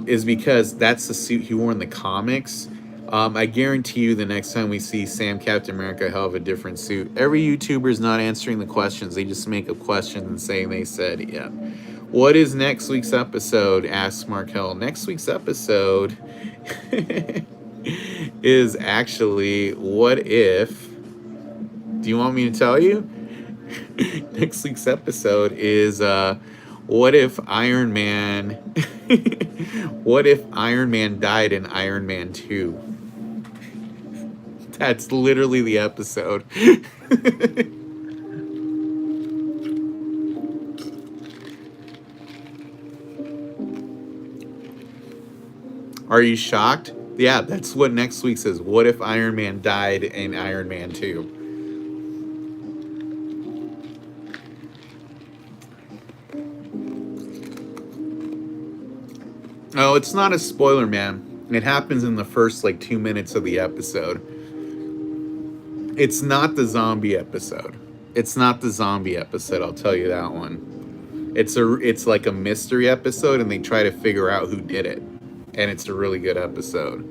Is because that's the suit he wore in the comics. I guarantee you, the next time we see Sam Captain America, he'll have a different suit. Every YouTuber is not answering the questions; they just make up questions and saying they said, "Yeah." What is next week's episode? Asks Markel. Next week's episode is actually what if. Do you want me to tell you? Next week's episode is what if Iron Man what if Iron Man died in Iron Man 2? That's literally the episode. Are you shocked? Yeah, that's what next week says. What if Iron Man died in Iron Man 2? Oh, it's not a spoiler, man. It happens in the first like 2 minutes of the episode. It's not the zombie episode. It's not the zombie episode, I'll tell you that one. It's like a mystery episode, and they try to figure out who did it. And it's a really good episode.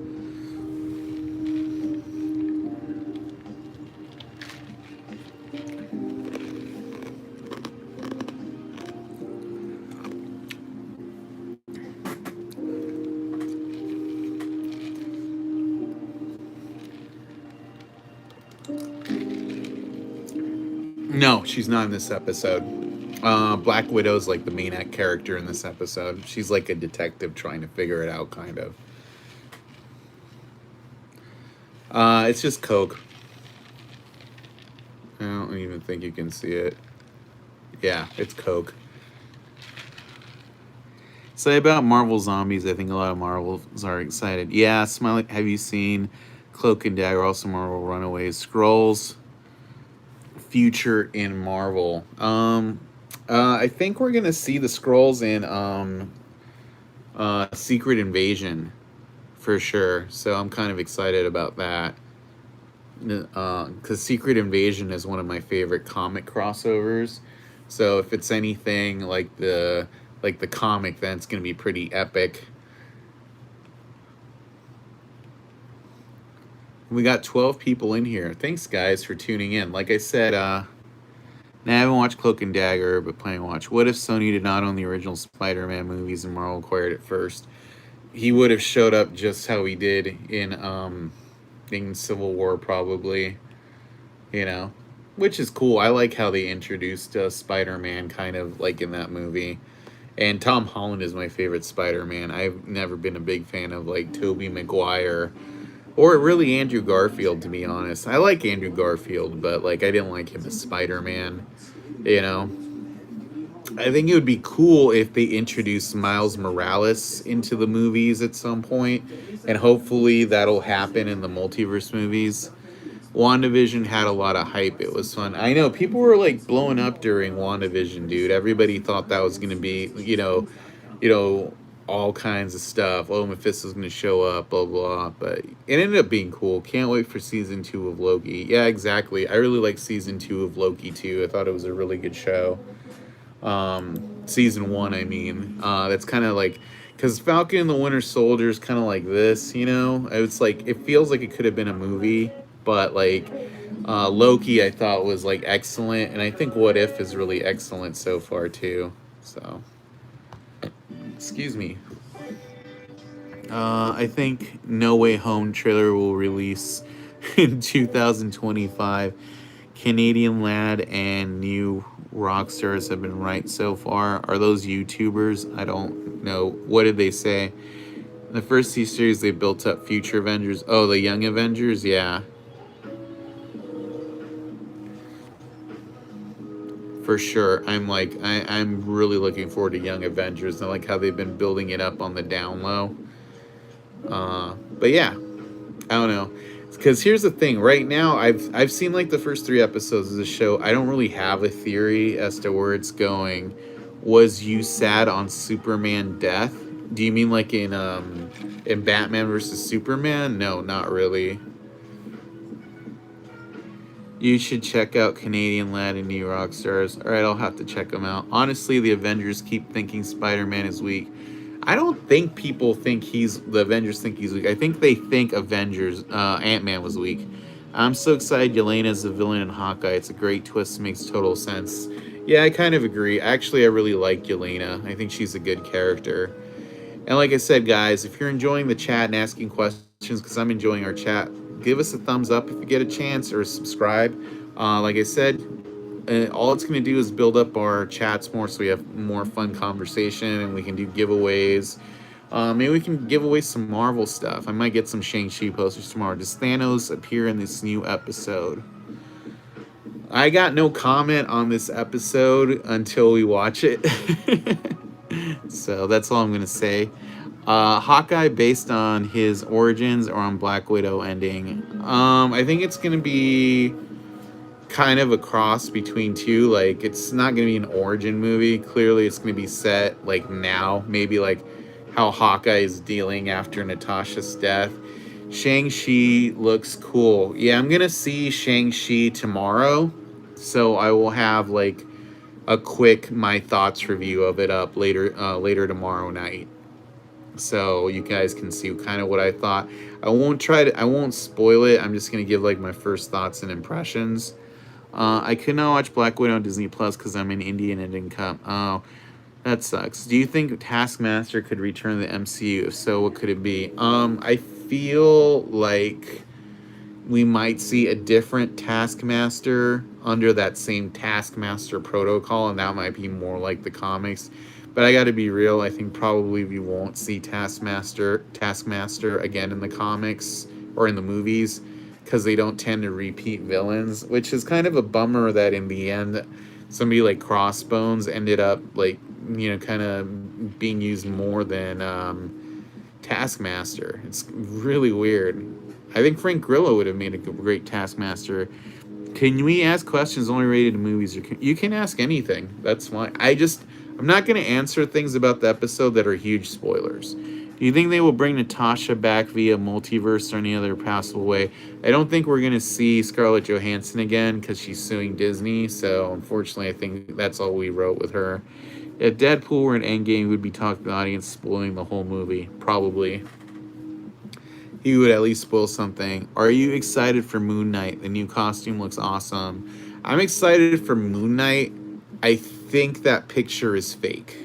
No, she's not in this episode. Black Widow's like the main character in this episode. She's like a detective trying to figure it out, kind of. It's just Coke. I don't even think you can see it. Yeah, it's Coke. Say about Marvel Zombies, I think a lot of Marvels are excited. Yeah, Smiley, have you seen Cloak and Dagger? Also Marvel Runaways. Scrolls. Future in Marvel. I think we're gonna see the Scrolls in Secret Invasion for sure. So I'm kind of excited about that. Because Secret Invasion is one of my favorite comic crossovers. So if it's anything like the comic, then it's gonna be pretty epic. We got 12 people in here. Thanks, guys, for tuning in. Like I said, now I haven't watched Cloak and Dagger, but plan to watch. What if Sony did not own the original Spider-Man movies and Marvel acquired it first? He would have showed up just how he did in Civil War, probably. Which is cool. I like how they introduced Spider-Man kind of like in that movie. And Tom Holland is my favorite Spider-Man. I've never been a big fan of like Tobey Maguire or really Andrew Garfield, to be honest. I like Andrew Garfield, but like I didn't like him as Spider-Man. I think it would be cool if they introduced Miles Morales into the movies at some point, and hopefully that'll happen in the multiverse movies. WandaVision had a lot of hype. It was fun. I know people were like blowing up during WandaVision, dude. Everybody thought that was gonna be, all kinds of stuff. Oh, Mephisto's gonna show up, blah blah. But it ended up being cool. Can't wait for season 2 of Loki. Yeah, exactly. I really like season 2 of Loki too. I thought it was a really good show. Season 1, I mean. That's kind of like, because Falcon and the Winter Soldier is kind of like this, It's like, it feels like it could have been a movie, but like Loki, I thought was like excellent, and I think What If is really excellent so far too. So, excuse me. I think No Way Home trailer will release in 2025. Canadian Lad and new rock stars have been right so far. Are those YouTubers? I don't know. What did they say? In the first two series, they built up future Avengers. Oh, the Young Avengers? Yeah, for sure. I'm really looking forward to Young Avengers. I like how they've been building it up on the down low. But yeah, I don't know. Because here's the thing. Right now, I've seen like the first three episodes of the show. I don't really have a theory as to where it's going. Was you sad on Superman death? Do you mean like in Batman versus Superman? No, not really. You should check out Canadian Lad and New Rock Stars. All right, I'll have to check them out. Honestly, the Avengers keep thinking Spider-Man is weak. I don't think people think the Avengers think he's weak. I think they think Ant-Man was weak. I'm so excited Yelena's the villain in Hawkeye. It's a great twist, makes total sense. Yeah, I kind of agree. Actually, I really like Yelena. I think she's a good character. And like I said, guys, if you're enjoying the chat and asking questions, because I'm enjoying our chat, give us a thumbs up if you get a chance, or subscribe. Like I said, all it's going to do is build up our chats more, so we have more fun conversation, and we can do giveaways. Maybe we can give away some Marvel stuff. I might get some Shang-Chi posters tomorrow. Does Thanos appear in this new episode? I got no comment on this episode until we watch it. So that's all I'm going to say. Hawkeye based on his origins or on Black Widow ending? I think it's going to be kind of a cross between two. Like, it's not going to be an origin movie. Clearly, it's going to be set like now. Maybe like how Hawkeye is dealing after Natasha's death. Shang-Chi looks cool. Yeah, I'm going to see Shang-Chi tomorrow. So I will have like a quick my thoughts review of it up later tomorrow night, so you guys can see kind of what I thought. I won't spoil it. I'm just gonna give like my first thoughts and impressions. I could not watch Black Widow on Disney Plus because I'm in India and it didn't come. Oh, that sucks. Do you think Taskmaster could return to the MCU? If so, what could it be? I feel like we might see a different Taskmaster under that same Taskmaster protocol, and that might be more like the comics. But I got to be real. I think probably we won't see Taskmaster again in the comics or in the movies, because they don't tend to repeat villains, which is kind of a bummer that in the end somebody like Crossbones ended up like, kind of being used more than Taskmaster. It's really weird. I think Frank Grillo would have made a great Taskmaster. Can we ask questions only related to movies? Or you can ask anything. That's fine. I'm not going to answer things about the episode that are huge spoilers. Do you think they will bring Natasha back via multiverse or any other possible way? I don't think we're going to see Scarlett Johansson again because she's suing Disney. So unfortunately, I think that's all we wrote with her. If Deadpool were an Endgame, we'd be talking to the audience spoiling the whole movie. Probably. He would at least spoil something. Are you excited for Moon Knight? The new costume looks awesome. I'm excited for Moon Knight. I think that picture is fake,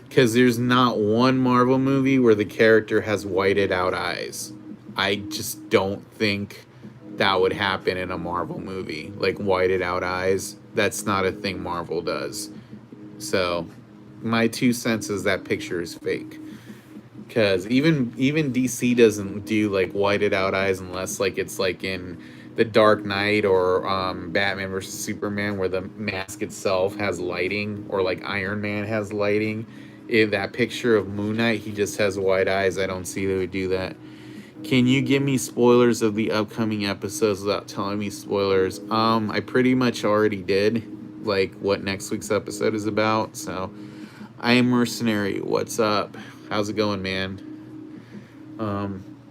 because there's not one Marvel movie where the character has whited out eyes. I just don't think that would happen in a Marvel movie. Like, whited out eyes. That's not a thing Marvel does. So, my 2 cents is that picture is fake. Because even DC doesn't do like whited out eyes unless like it's like in the Dark Knight or Batman versus Superman, where the mask itself has lighting, or like Iron Man has lighting. In that picture of Moon Knight, he just has white eyes. I don't see they would do that. Can you give me spoilers of the upcoming episodes without telling me spoilers? I pretty much already did, like what next week's episode is about. So, I am Mercenary. What's up? How's it going, man?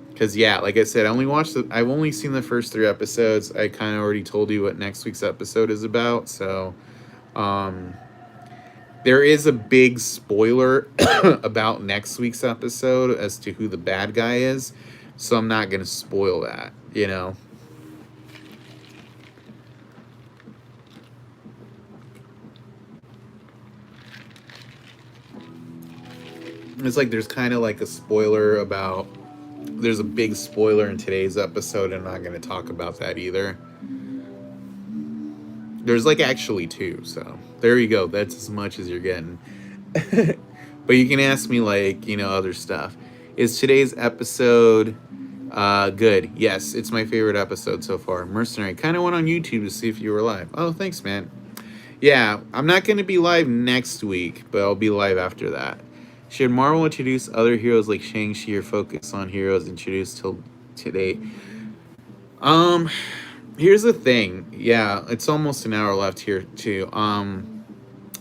Because yeah, like I said, I've only seen the first 3 episodes. I kind of already told you what next week's episode is about. So, there is a big spoiler about next week's episode as to who the bad guy is. So I'm not going to spoil that, It's like there's kind of like a spoiler about. There's a big spoiler in today's episode, and I'm not going to talk about that either. There's like actually two, so there you go. That's as much as you're getting. But you can ask me like, other stuff. Is today's episode good? Yes, it's my favorite episode so far. Mercenary. Kind of went on YouTube to see if you were live. Oh, thanks, man. Yeah, I'm not going to be live next week, but I'll be live after that. Should Marvel introduce other heroes like Shang-Chi or focus on heroes introduced till today? Um, Here's the thing. Yeah, it's almost an hour left here too. I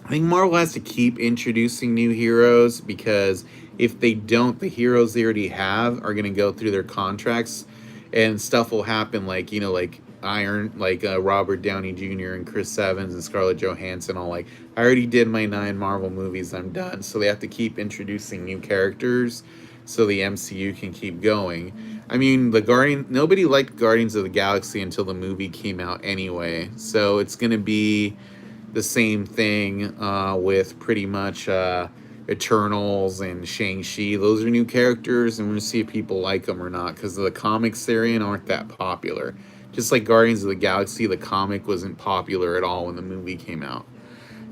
think Marvel has to keep introducing new heroes because if they don't, the heroes they already have are going to go through their contracts and stuff will happen like, like Robert Downey Jr. and Chris Evans and Scarlett Johansson all like, I already did my 9 Marvel movies, I'm done. So they have to keep introducing new characters so the MCU can keep going. I mean, nobody liked Guardians of the Galaxy until the movie came out anyway. So it's going to be the same thing with pretty much Eternals and Shang-Chi. Those are new characters, and we're going to see if people like them or not, because the comics they're in aren't that popular. Just like Guardians of the Galaxy, the comic wasn't popular at all when the movie came out.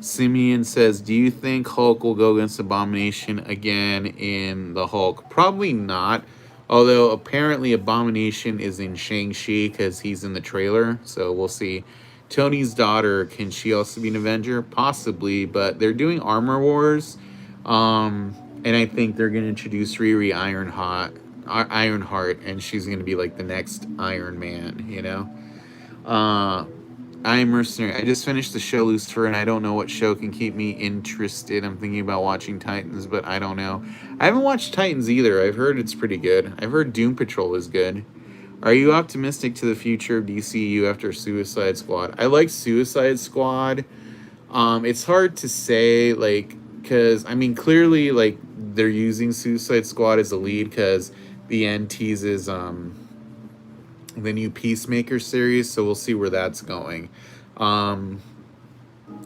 Simeon says, do you think Hulk will go against Abomination again in the Hulk? Probably not. Although apparently Abomination is in Shang-Chi because he's in the trailer. So we'll see. Tony's daughter, can she also be an Avenger? Possibly, but they're doing Armor Wars. And I think they're going to introduce Riri Ironheart, and she's going to be like the next Iron Man, I am Mercenary. I just finished the show Lucifer, and I don't know what show can keep me interested. I'm thinking about watching Titans, but I don't know. I haven't watched Titans either. I've heard it's pretty good. I've heard Doom Patrol is good. Are you optimistic to the future of DCU after Suicide Squad? I like Suicide Squad. It's hard to say, because, clearly, they're using Suicide Squad as a lead because the end teases, the new Peacemaker series, so we'll see where that's going. And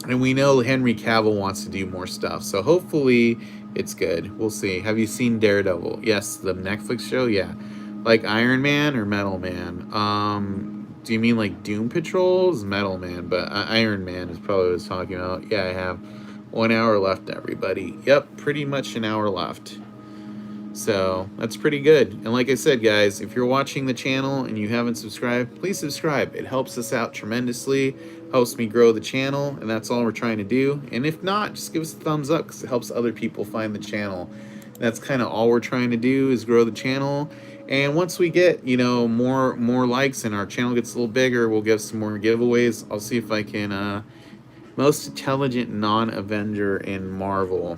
we know Henry Cavill wants to do more stuff, so hopefully it's good. We'll see. Have you seen Daredevil? Yes, the Netflix show? Yeah. Like Iron Man or Metal Man? Do you mean like Doom Patrol? Is Metal Man, but Iron Man is probably what I was talking about. Yeah, I have 1 hour left, everybody. Yep, pretty much an hour left. So that's pretty good. And like I said, guys, if you're watching the channel and you haven't subscribed, please subscribe. It helps us out tremendously, helps me grow the channel, and that's all we're trying to do. And if not, just give us a thumbs up because it helps other people find the channel. That's kind of all we're trying to do is grow the channel. And once we get, more likes and our channel gets a little bigger, we'll give some more giveaways. I'll see if I can most intelligent non-Avenger in Marvel.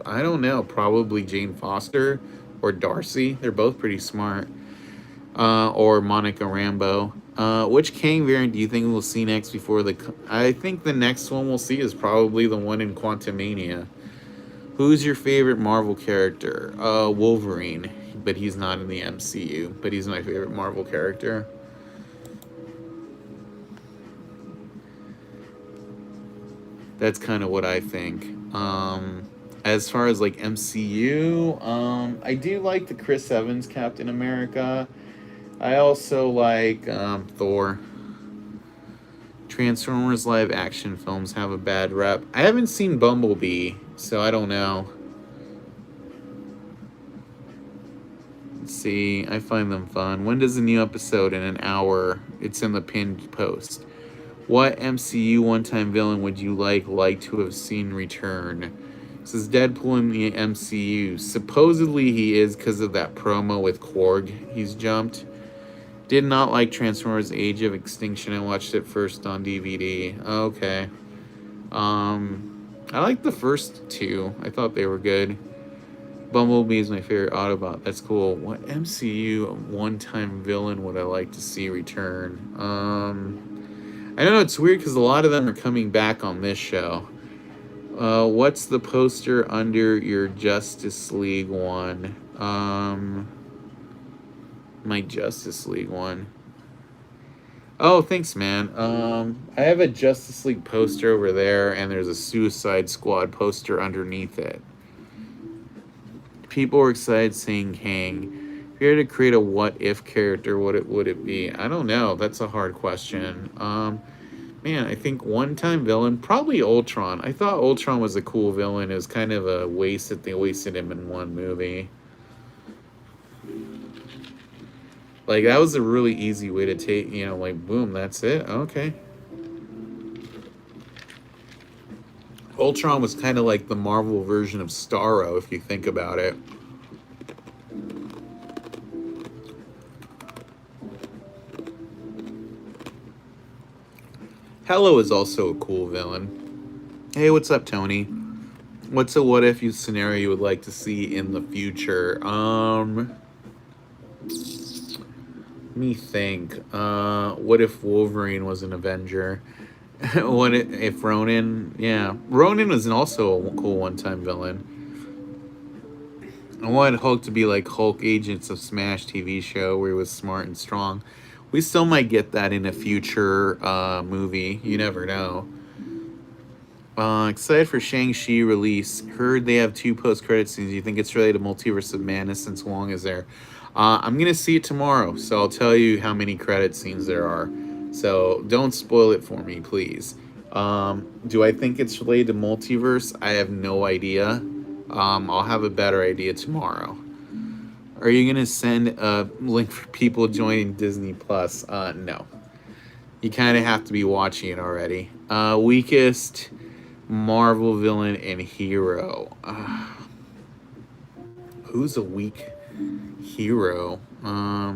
I don't know. Probably Jane Foster or Darcy. They're both pretty smart. Or Monica Rambeau. Which Kang variant do you think we'll see next before I think the next one we'll see is probably the one in Quantumania. Who's your favorite Marvel character? Wolverine. But he's not in the MCU. But he's my favorite Marvel character. That's kind of what I think. As far as like MCU, I do like the Chris Evans Captain America. I also like Thor. Transformers live action films have a bad rep. I haven't seen Bumblebee, so I don't know. Let's see, I find them fun. When does a new episode? In an hour. It's in the pinned post. What MCU one-time villain would you like to have seen return? This is Deadpool in the MCU. Supposedly he is because of that promo with Korg. He's jumped. Did not like Transformers Age of Extinction. I watched it first on DVD. Okay. I liked the first two. I thought they were good. Bumblebee is my favorite Autobot. That's cool. What MCU one-time villain would I like to see return? I don't know. It's weird because a lot of them are coming back on this show. What's the poster under your Justice League one? My Justice League one. Oh, thanks, man. I have a Justice League poster over there, and there's a Suicide Squad poster underneath it. People were excited seeing Kang. If you had to create a what if character, what would it be? I don't know. That's a hard question. Man, I think one time villain, probably Ultron. I thought Ultron was a cool villain. It was kind of a waste that they wasted him in one movie. Like, that was a really easy way to take, like, boom, that's it. Okay. Ultron was kind of like the Marvel version of Starro, if you think about it. Hello is also a cool villain. Hey, what's up, Tony? What's a what if you scenario you would like to see in the future? Let me think. What if Wolverine was an Avenger? What if Ronan? Yeah, Ronan was also a cool one-time villain. I wanted Hulk to be like Hulk Agents of Smash TV show where he was smart and strong. We still might get that in a future movie. You never know. Excited for Shang-Chi release. Heard they have 2 post-credit scenes. You think it's related to Multiverse of Madness since Wong is there? I'm going to see it tomorrow, so I'll tell you how many credit scenes there are. So don't spoil it for me, please. Do I think it's related to Multiverse? I have no idea. I'll have a better idea tomorrow. Are you going to send a link for people joining Disney Plus? No. You kind of have to be watching it already. Weakest Marvel villain and hero. Who's a weak hero? I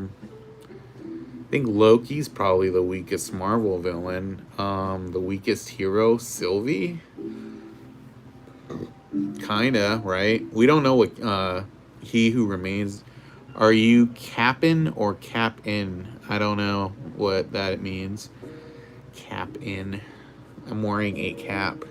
think Loki's probably the weakest Marvel villain. The weakest hero, Sylvie? Kinda, right? We don't know what He Who Remains. Are you Cap'n or Cap-in? I don't know what that means. Cap-in. I'm wearing a cap.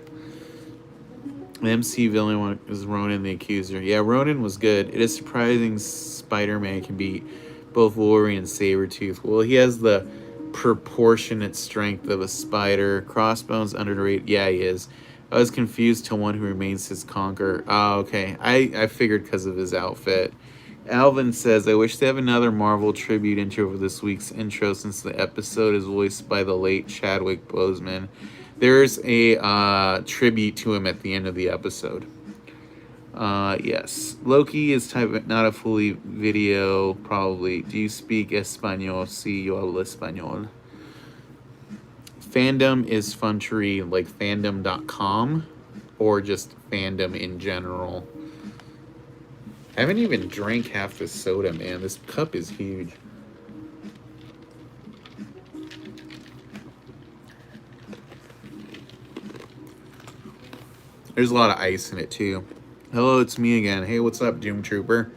The MCU villain is Ronan the Accuser. Yeah, Ronan was good. It is surprising Spider-Man can beat both Wolverine and Sabretooth. Well, he has the proportionate strength of a spider. Crossbones underrated. Yeah, he is. I was confused to one who remains his conqueror. Oh, okay. I figured because of his outfit. Alvin says, I wish they have another Marvel tribute intro for this week's intro since the episode is voiced by the late Chadwick Boseman. There's a tribute to him at the end of the episode. Yes. Loki is not a fully video, probably. Do you speak Espanol? Si, yo hablo español. Fandom is fun to read, like fandom.com, or just fandom in general. I haven't even drank half this soda, man. This cup is huge. There's a lot of ice in it, too. Hello, it's me again. Hey, what's up, Doom Trooper?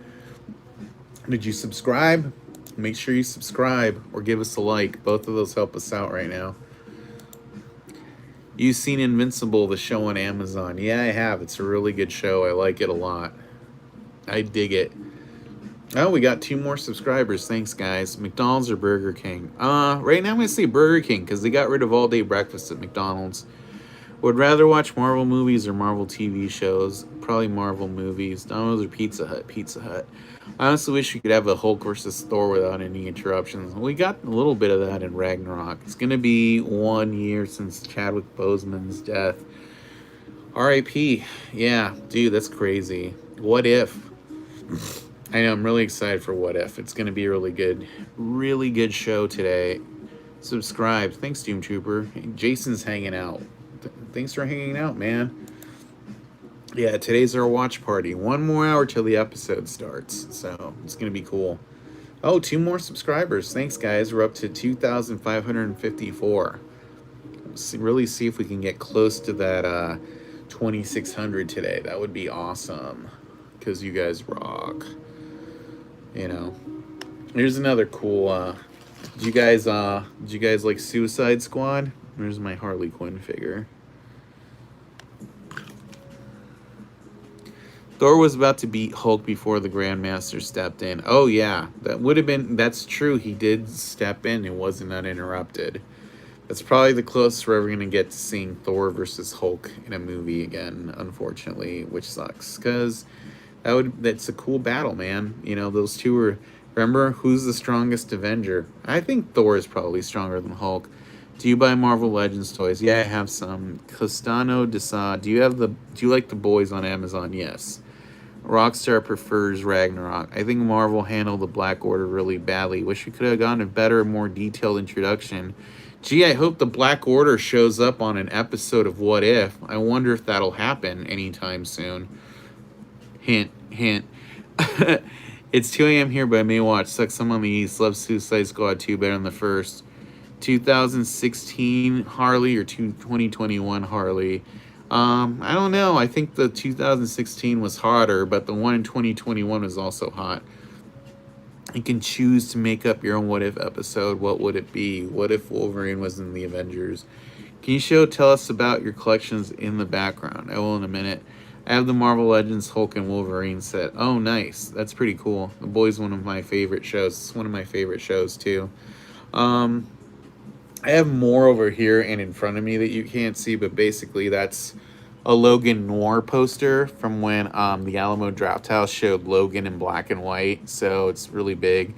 Did you subscribe? Make sure you subscribe or give us a like. Both of those help us out right now. You've seen Invincible, the show on Amazon. Yeah, I have. It's a really good show. I like it a lot. I dig it. Oh, we got 2 more subscribers. Thanks, guys. McDonald's or Burger King? Right now I'm going to say Burger King because they got rid of all-day breakfast at McDonald's. Would rather watch Marvel movies or Marvel TV shows? Probably Marvel movies. Domino's or Pizza Hut? Pizza Hut. I honestly wish we could have a Hulk versus Thor without any interruptions. We got a little bit of that in Ragnarok. It's going to be 1 year since Chadwick Boseman's death. R.I.P. Yeah, dude, that's crazy. What if? I know, I'm really excited for What If. It's going to be a really good show today. Subscribe. Thanks, Doom Trooper. Jason's hanging out. Thanks for hanging out, man. Yeah, today's our watch party. 1 more hour till the episode starts. So, it's going to be cool. Oh, 2 more subscribers. Thanks, guys. We're up to 2,554. Let's really see if we can get close to that 2,600 today. That would be awesome. Because you guys rock. You know. Here's another cool... Did you guys like Suicide Squad? There's my Harley Quinn figure. Thor was about to beat Hulk before the Grandmaster stepped in. Oh, yeah. That's true. He did step in. It wasn't uninterrupted. That's probably the closest we're ever going to get to seeing Thor versus Hulk in a movie again, unfortunately, which sucks. Because That's a cool battle, man. You know, those two are. Remember, who's the strongest Avenger? I think Thor is probably stronger than Hulk. Do you buy Marvel Legends toys? Yeah, I have some. Costano Desa. Do you like the boys on Amazon? Yes. Rockstar prefers Ragnarok. I think Marvel handled the Black Order really badly. Wish we could have gotten a better, more detailed introduction. Gee, I hope the Black Order shows up on an episode of What If. I wonder if that'll happen anytime soon. Hint, hint. It's 2 a.m. here, but I may watch. Sucks some on the East. Love Suicide Squad 2 better than the first. 2016 Harley or 2021 Harley. I don't know. I think the 2016 was hotter, but the one in 2021 was also hot. You can choose to make up your own What If episode. What would it be? What if Wolverine was in the Avengers? Can you tell us about your collections in the background? I will in a minute. I have the Marvel Legends Hulk and Wolverine set. Oh, nice. That's pretty cool. The Boys one of my favorite shows. It's one of my favorite shows, too. I have more over here and in front of me that you can't see, but basically that's a Logan Noir poster from when the Alamo Drafthouse showed Logan in black and white, so it's really big.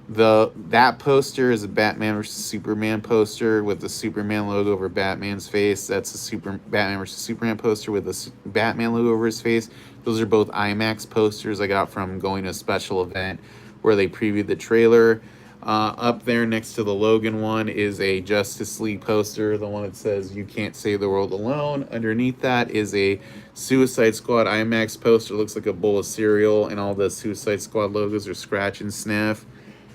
That poster is a Batman vs Superman poster with the Superman logo over Batman's face. That's a Batman vs Superman poster with the Batman logo over his face. Those are both IMAX posters I got from going to a special event where they previewed the trailer. Up there next to the Logan one is a Justice League poster, the one that says "You can't save the world alone." Underneath that is a Suicide Squad IMAX poster. It looks like a bowl of cereal, and all the Suicide Squad logos are scratch and sniff.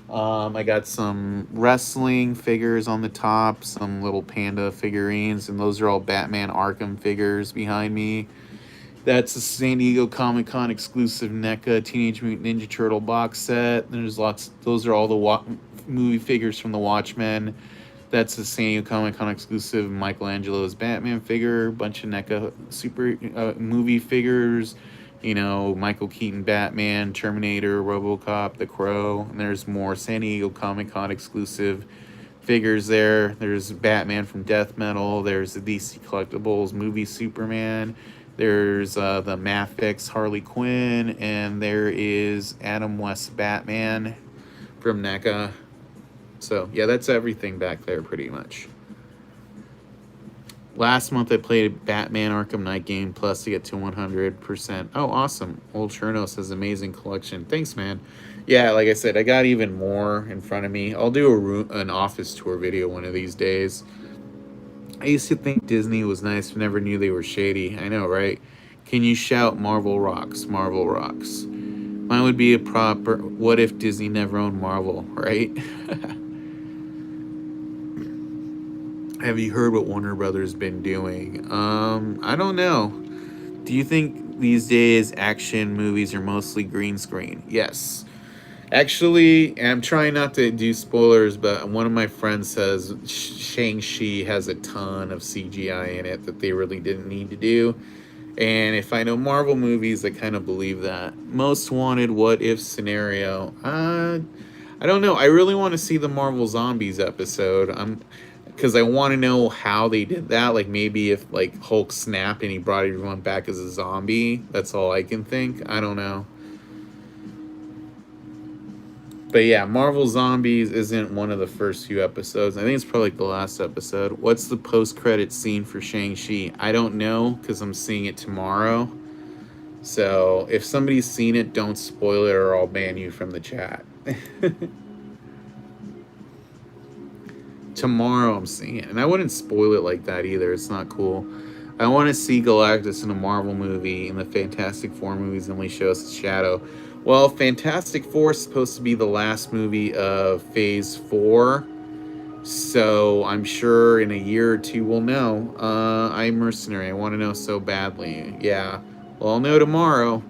I got some wrestling figures on the top, some little panda figurines, and those are all Batman Arkham figures behind me. That's a San Diego Comic-Con exclusive NECA Teenage Mutant Ninja Turtle box set. There's lots. Those are all the movie figures from the Watchmen. That's a San Diego Comic-Con exclusive Michelangelo's Batman figure. Bunch of NECA super movie figures. You know, Michael Keaton Batman, Terminator, RoboCop, The Crow. And there's more San Diego Comic-Con exclusive figures there. There's Batman from Death Metal. There's the DC Collectibles movie Superman. There's the Mafex Harley Quinn. And there is Adam West Batman from NECA. So, yeah, that's everything back there pretty much. Last month I played Batman Arkham Knight game plus to get to 100%. Oh, awesome. Old Chernos has amazing collection. Thanks, man. Yeah, like I said, I got even more in front of me. I'll do an office tour video one of these days. I used to think Disney was nice, but never knew they were shady. I know, right? Can you shout Marvel rocks? Marvel rocks. Mine would be a proper, what if Disney never owned Marvel, right? Have you heard what Warner Brothers been doing? I don't know. Do you think these days action movies are mostly green screen? Yes. Actually, I'm trying not to do spoilers, but one of my friends says Shang-Chi has a ton of CGI in it that they really didn't need to do. And if I know Marvel movies, I kind of believe that. Most wanted what if scenario? I don't know. I really want to see the Marvel Zombies episode. Because I want to know how they did that. Like, maybe if, like, Hulk snapped and he brought everyone back as a zombie. That's all I can think. I don't know. But yeah, Marvel Zombies isn't one of the first few episodes. I think it's probably like the last episode. What's the post-credit scene for Shang-Chi? I don't know, because I'm seeing it tomorrow. So, if somebody's seen it, don't spoil it or I'll ban you from the chat. Tomorrow I'm seeing it. And I wouldn't spoil it like that either. It's not cool. I want to see Galactus in a Marvel movie, in the Fantastic Four movies, and only show us his shadow. Well, Fantastic Four is supposed to be the last movie of Phase 4. So I'm sure in a year or two we'll know. I'm Mercenary. I want to know so badly. Yeah. Well, I'll know tomorrow.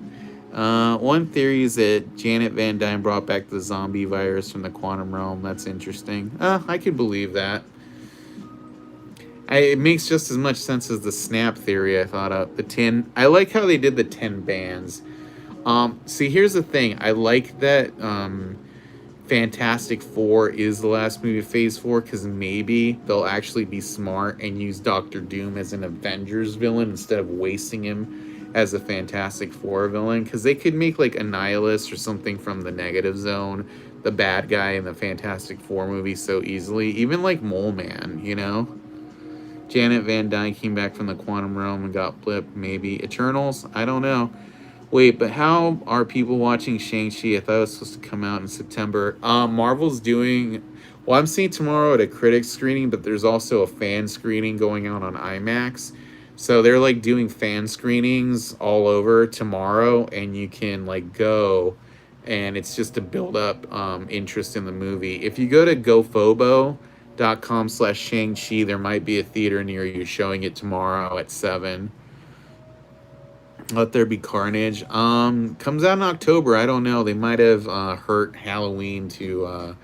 One theory is that Janet Van Dyne brought back the zombie virus from the quantum realm. That's interesting. I could believe that. It makes just as much sense as the snap theory I thought of. I like how they did the 10 bands. See, here's the thing. I like that Fantastic Four is the last movie of Phase 4 because maybe they'll actually be smart and use Doctor Doom as an Avengers villain instead of wasting him as a Fantastic Four villain, because they could make like Annihilus or something from the Negative Zone, the bad guy in the Fantastic Four movie, so easily. Even like Mole Man, you know? Janet Van Dyne came back from the quantum realm and got blipped. Maybe Eternals? I don't know. Wait, but how are people watching Shang-Chi? I thought it was supposed to come out in September. Marvel's doing... Well, I'm seeing tomorrow at a critic screening, but there's also a fan screening going on IMAX. So they're like doing fan screenings all over tomorrow, and you can like go, and it's just to build up interest in the movie. If you go to gofobo.com/Shang-Chi, there might be a theater near you showing it tomorrow at 7. Let There Be Carnage. Comes out in October. I don't know. They might have hurt Halloween to.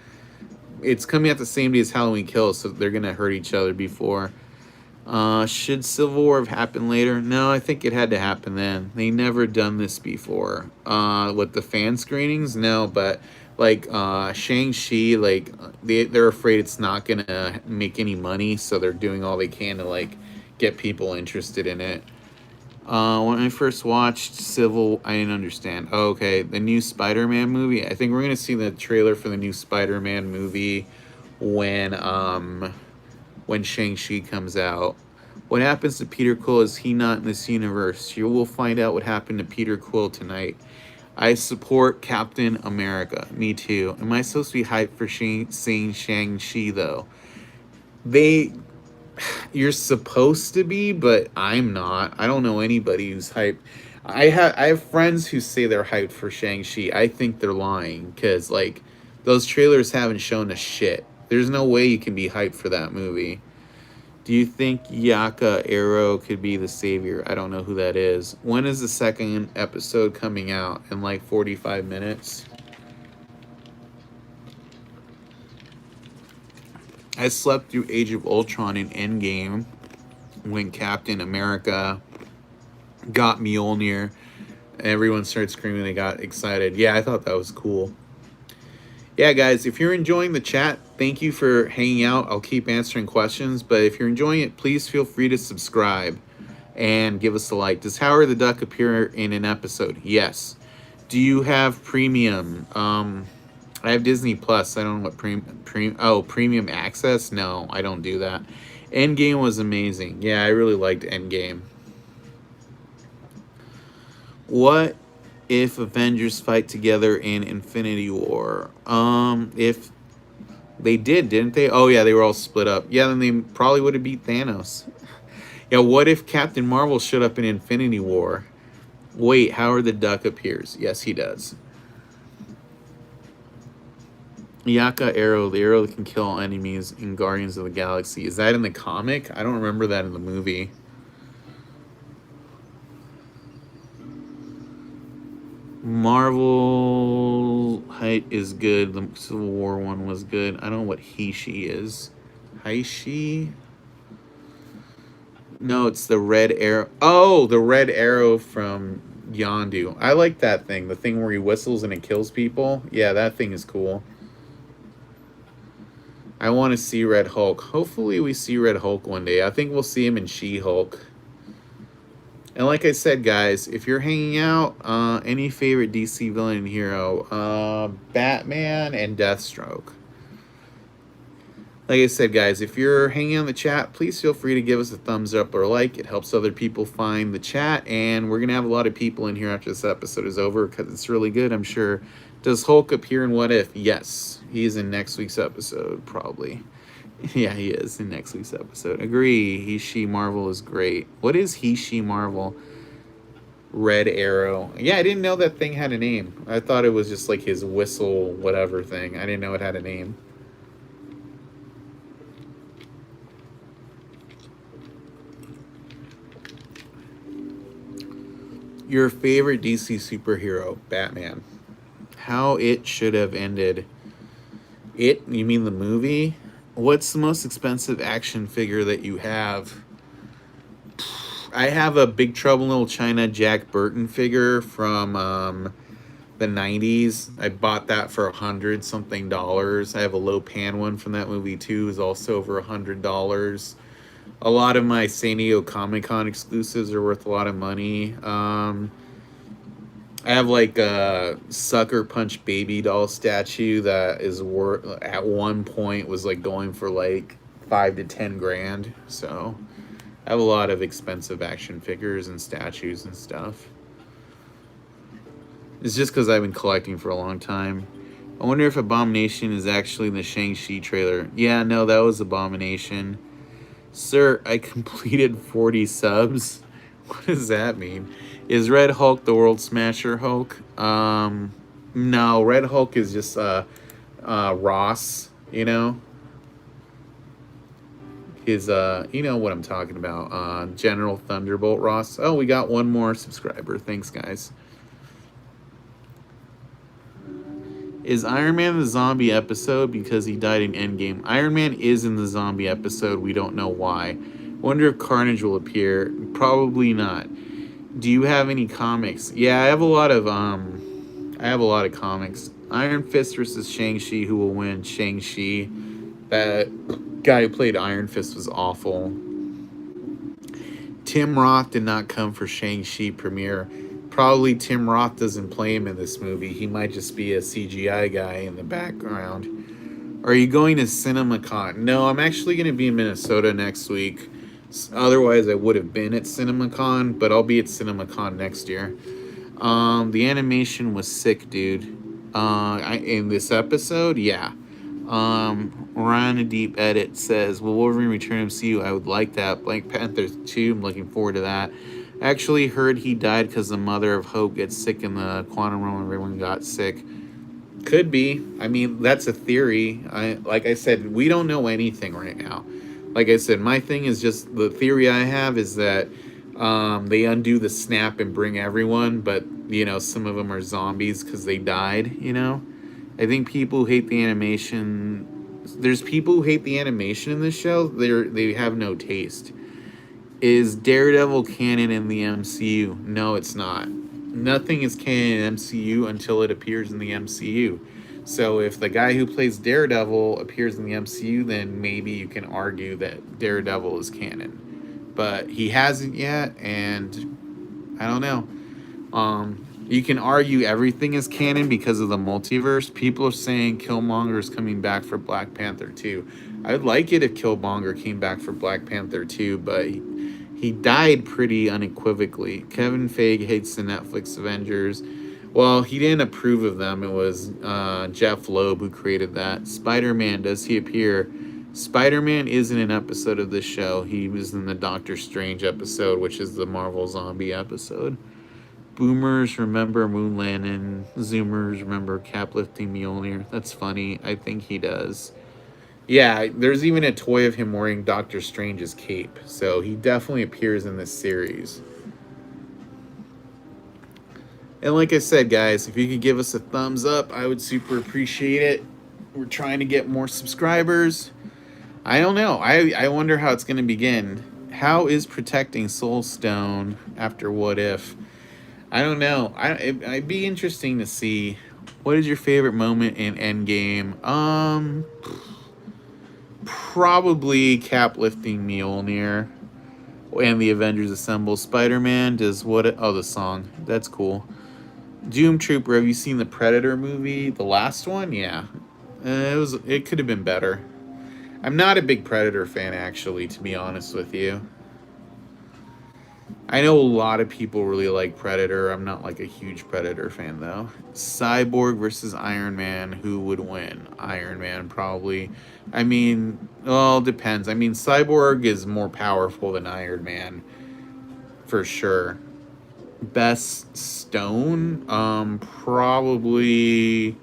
It's coming out the same day as Halloween Kills, so they're gonna hurt each other before. Should Civil War have happened later? No, I think it had to happen then. They never done this before. With the fan screenings, no, but like Shang-Chi, like they're afraid it's not gonna make any money, so they're doing all they can to like get people interested in it. When I first watched Civil, I didn't understand. Oh, okay, the new Spider-Man movie. I think we're gonna see the trailer for the new Spider-Man movie when Shang-Chi comes out. What happens to Peter Quill? Is he not in this universe? You will find out what happened to Peter Quill tonight. I support Captain America. Me too. Am I supposed to be hyped for seeing Shang-Chi though? You're supposed to be, but I'm not. I don't know anybody who's hyped. I have friends who say they're hyped for Shang-Chi. I think they're lying, because like those trailers haven't shown us shit. There's no way you can be hyped for that movie. Do you think Yaka Arrow could be the savior? I don't know who that is. When is the second episode coming out? In like 45 minutes? I slept through Age of Ultron and Endgame when Captain America got Mjolnir. Everyone started screaming. They got excited. Yeah, I thought that was cool. Yeah, guys, if you're enjoying the chat, thank you for hanging out. I'll keep answering questions. But if you're enjoying it, please feel free to subscribe and give us a like. Does Howard the Duck appear in an episode? Yes. Do you have premium? I have Disney Plus. I don't know what premium access? No, I don't do that. Endgame was amazing. Yeah, I really liked Endgame. What if Avengers fight together in Infinity War? If they didn't they? Oh yeah, they were all split up. Yeah, then they probably would have beat Thanos. Yeah, what if Captain Marvel showed up in Infinity War? Wait, Howard the Duck appears. Yes, he does. Yaka Arrow, the arrow that can kill enemies in Guardians of the Galaxy. Is that in the comic? I don't remember that in the movie. Marvel height is good. The Civil War one was good. I don't know what he/she is. Heishi? No, it's the red arrow. Oh, the red arrow from Yondu. I like that thing. The thing where he whistles and it kills people. Yeah, that thing is cool. I want to see Red Hulk. Hopefully we see Red Hulk one day. I think we'll see him in She-Hulk. And like I said, guys, if you're hanging out, any favorite DC villain and hero? Batman and Deathstroke. Like I said, guys, if you're hanging out in the chat, please feel free to give us a thumbs up or a like. It helps other people find the chat. And we're going to have a lot of people in here after this episode is over because it's really good, I'm sure. Does Hulk appear in What If? Yes. He's in next week's episode, probably. Yeah, he is in next week's episode. Agree. He/she Marvel is great. What is he/she Marvel? Red Arrow. Yeah, I didn't know that thing had a name. I thought it was just like his whistle whatever thing. I didn't know it had a name. Your favorite DC superhero? Batman. How it should have ended. It? You mean the movie? What's the most expensive action figure that you have? I have a Big Trouble in Little China Jack Burton figure from the 90s. I bought that for $100 something. I have a Lo Pan one from that movie too. Is also over $100. A lot of my San Diego Comic Con exclusives are worth a lot of money. I have like a Sucker Punch baby doll statue that is worth, at one point was like going for like 5 to 10 grand. So I have a lot of expensive action figures and statues and stuff. It's just because I've been collecting for a long time. I wonder if Abomination is actually in the Shang-Chi trailer. Yeah, no, that was Abomination. Sir, I completed 40 subs. What does that mean? Is Red Hulk the World Smasher Hulk? No, Red Hulk is just Ross, you know? His you know what I'm talking about. General Thunderbolt Ross. Oh, we got one more subscriber. Thanks, guys. Is Iron Man the zombie episode because he died in Endgame? Iron Man is in the zombie episode. We don't know why. Wonder if Carnage will appear. Probably not. Do you have any comics? Yeah, I have a lot of comics. Iron Fist versus Shang-Chi. Who will win? Shang-Chi. That guy who played Iron Fist was awful. Tim Roth did not come for Shang-Chi premiere. Probably Tim Roth doesn't play him in this movie. He might just be a CGI guy in the background. Are you going to CinemaCon? No, I'm actually going to be in Minnesota next week. Otherwise, I would have been at CinemaCon, but I'll be at CinemaCon next year. The animation was sick, dude. In this episode, yeah. Ryan a Deep Edit says, will Wolverine return MCU? I would like that. Black Panther 2, I'm looking forward to that. Actually heard he died because the mother of Hope gets sick in the quantum realm and everyone got sick. Could be. I mean, that's a theory. Like I said, we don't know anything right now. Like I said, my thing is just the theory I have is that they undo the snap and bring everyone, but, you know, some of them are zombies because they died, you know? I think people who hate the animation... There's people who hate the animation in this show. They have no taste. Is Daredevil canon in the MCU? No, it's not. Nothing is canon in MCU until it appears in the MCU. So if the guy who plays Daredevil appears in the MCU, then maybe you can argue that Daredevil is canon. But he hasn't yet, and I don't know. You can argue everything is canon because of the multiverse. People are saying Killmonger is coming back for Black Panther 2. I'd like it if Killmonger came back for Black Panther 2, but he died pretty unequivocally. Kevin Feige hates the Netflix Avengers. Well, he didn't approve of them. It was Jeff Loeb who created that. Spider-Man, does he appear? Spider-Man is in an episode of this show. He was in the Doctor Strange episode, which is the Marvel Zombie episode. Boomers remember Moon Landing. Zoomers remember Caplifting Mjolnir. That's funny. I think he does. Yeah, there's even a toy of him wearing Doctor Strange's cape. So he definitely appears in this series. And like I said, guys, if you could give us a thumbs up, I would super appreciate it. We're trying to get more subscribers. I don't know. I wonder how it's going to begin. How is protecting Soul Stone after What If? I don't know. It'd be interesting to see. What is your favorite moment in Endgame? Probably Cap lifting Mjolnir and the Avengers Assemble. Spider-Man does what? Oh, the song. That's cool. Doom Trooper. Have you seen the Predator movie? The last one? Yeah. It could have been better. I'm not a big Predator fan, actually, to be honest with you. I know a lot of people really like Predator. I'm not like a huge Predator fan, though. Cyborg versus Iron Man. Who would win? Iron Man, probably. I mean, well, it depends. I mean, Cyborg is more powerful than Iron Man, for sure. Best stone? Probably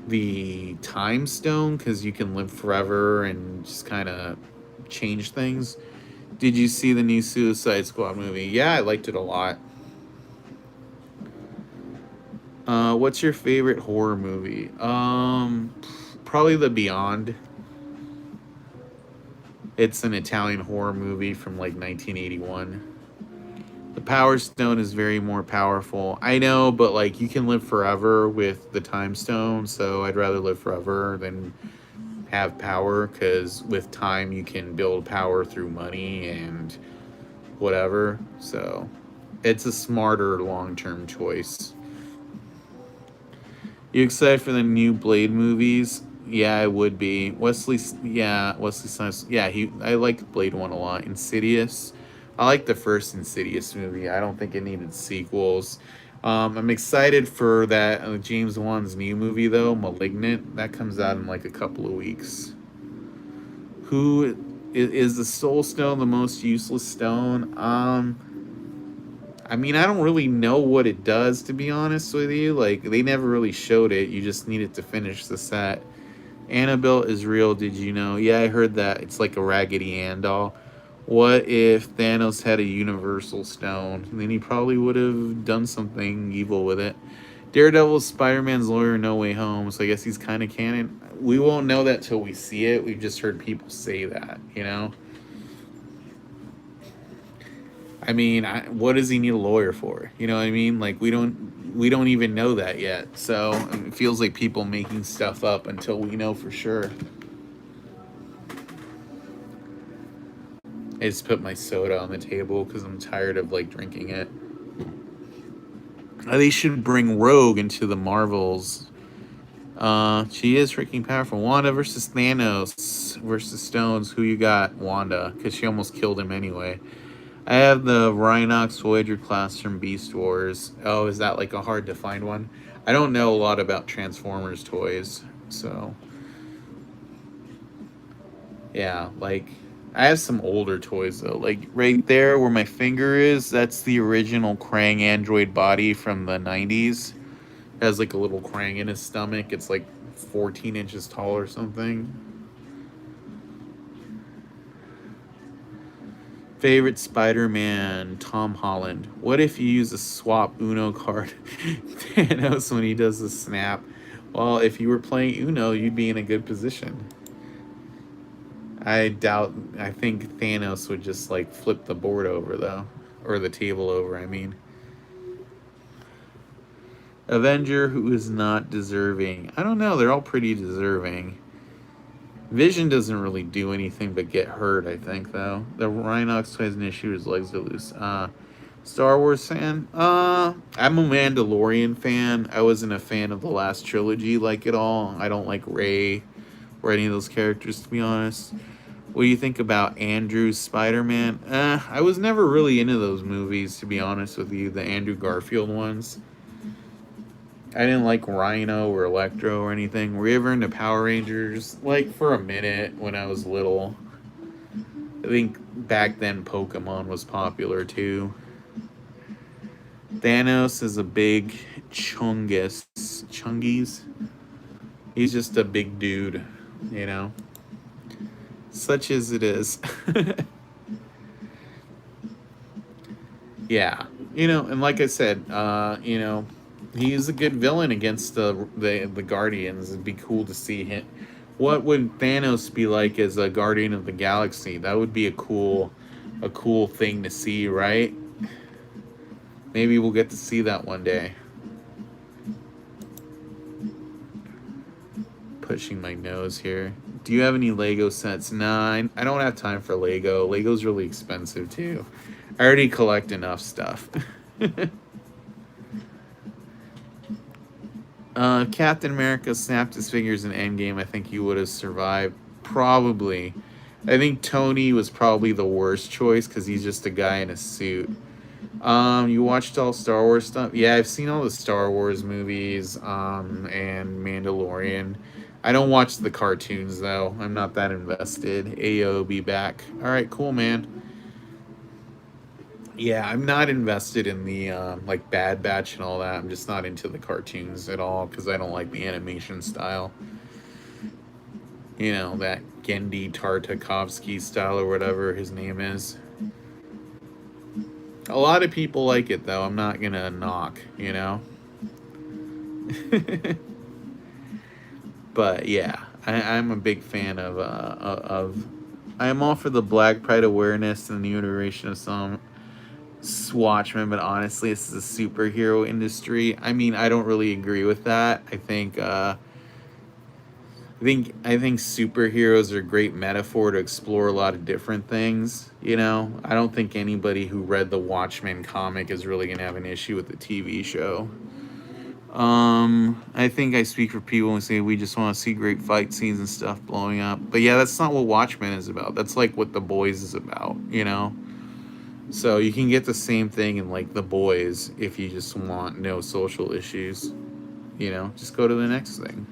the Time Stone, because you can live forever and just kind of change things. Did you see the new Suicide Squad movie? Yeah, I liked it a lot. What's your favorite horror movie? Probably The Beyond. It's an Italian horror movie from like 1981. The Power Stone is very more powerful. I know, but like you can live forever with the Time Stone, so I'd rather live forever than have power, because with time you can build power through money and whatever. So it's a smarter long-term choice. You excited for the new Blade movies? Yeah, I would be. Wesley Snipes. Yeah, I liked Blade One a lot. Insidious. I like the first Insidious movie. I don't think it needed sequels. I'm excited for that James Wan's new movie though, *Malignant*. That comes out in like a couple of weeks. Who is the Soul Stone the most useless stone? I mean, I don't really know what it does, to be honest with you. Like, they never really showed it. You just need it to finish the set. Annabelle is real, did you know? Yeah, I heard that. It's like a Raggedy Ann doll. What if Thanos had a universal stone? Then he probably would have done something evil with it. Daredevil's Spider-Man's lawyer, No Way Home, so I guess he's kind of canon. We won't know that till we see it. We've just heard people say that, you know? I mean, what does he need a lawyer for? You know what I mean? Like we don't even know that yet. So it feels like people making stuff up until we know for sure. I just put my soda on the table because I'm tired of like drinking it. They should bring Rogue into the Marvels. She is freaking powerful. Wanda versus Thanos versus Stones. Who you got? Wanda, because she almost killed him anyway. I have the Rhinox Voyager class from Beast Wars. Oh, is that like a hard to find one? I don't know a lot about Transformers toys, so yeah, like I have some older toys though. Like right there where my finger is, that's the original Krang android body from the 90s. It has like a little Krang in his stomach. It's like 14 inches tall or something. Favorite Spider-Man, Tom Holland. What if you use a swap Uno card Thanos when he does the snap? Well, if you were playing Uno, you'd be in a good position. I think Thanos would just like flip the board over though. Or the table over, I mean. Avenger who is not deserving. I don't know, they're all pretty deserving. Vision doesn't really do anything but get hurt, I think, though. The Rhinox has an issue, his legs are loose. Star Wars fan? I'm a Mandalorian fan. I wasn't a fan of the last trilogy like at all. I don't like Rey or any of those characters, to be honest. What do you think about Andrew's Spider-Man? I was never really into those movies, to be honest with you. The Andrew Garfield ones. I didn't like Rhino or Electro or anything. Were you ever into Power Rangers? Like, for a minute when I was little. I think back then Pokemon was popular, too. Thanos is a big chungus. Chungies? He's just a big dude, you know? Such as it is. Yeah. You know, and like I said, you know, he's a good villain against the Guardians. It'd be cool to see him. What would Thanos be like as a Guardian of the Galaxy? That would be a cool thing to see, right? Maybe we'll get to see that one day. Pushing my nose here. Do you have any Lego sets? Nah, I don't have time for Lego. Lego's really expensive too. I already collect enough stuff. Captain America snapped his fingers in Endgame. I think he would have survived. Probably. I think Tony was probably the worst choice because he's just a guy in a suit. You watched all Star Wars stuff? Yeah, I've seen all the Star Wars movies, and Mandalorian. I don't watch the cartoons though. I'm not that invested. Ayo, be back. All right, cool, man. Yeah, I'm not invested in the like Bad Batch and all that. I'm just not into the cartoons at all because I don't like the animation style. You know, that Gendy Tartakovsky style or whatever his name is. A lot of people like it though. I'm not gonna knock, you know. But yeah, I'm a big fan of. I'm all for the Black Pride awareness and the new iteration of some Watchmen, but honestly, this is a superhero industry. I mean, I don't really agree with that. I think I think superheroes are a great metaphor to explore a lot of different things. I don't think anybody who read the Watchmen comic is really gonna have an issue with the TV show. I think I speak for people and say we just want to see great fight scenes and stuff blowing up. But yeah, that's not what Watchmen is about. That's like what The Boys is about. So you can get the same thing in like The Boys if you just want no social issues. Just go to the next thing.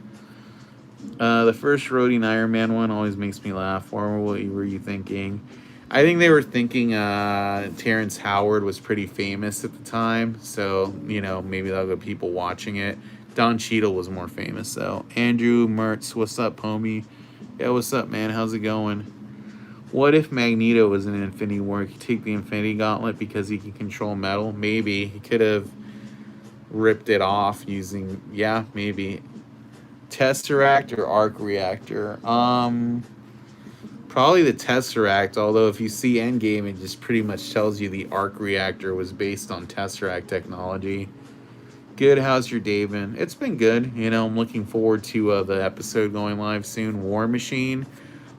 The first Rhodey Iron Man one always makes me laugh. What were you thinking? I think they were thinking Terrence Howard was pretty famous at the time, so maybe that'll get people watching it. Don Cheadle was more famous though. Andrew Mertz, what's up, homie? Yeah, what's up, man? How's it going? What if Magneto was in Infinity War? He could take the Infinity Gauntlet because he can control metal. Maybe he could have ripped it off using. Yeah, maybe. Tesseract or arc reactor? Probably the Tesseract, although if you see Endgame, it just pretty much tells you the arc reactor was based on Tesseract technology. Good, how's your day been? It's been good. I'm looking forward to the episode going live soon. War Machine.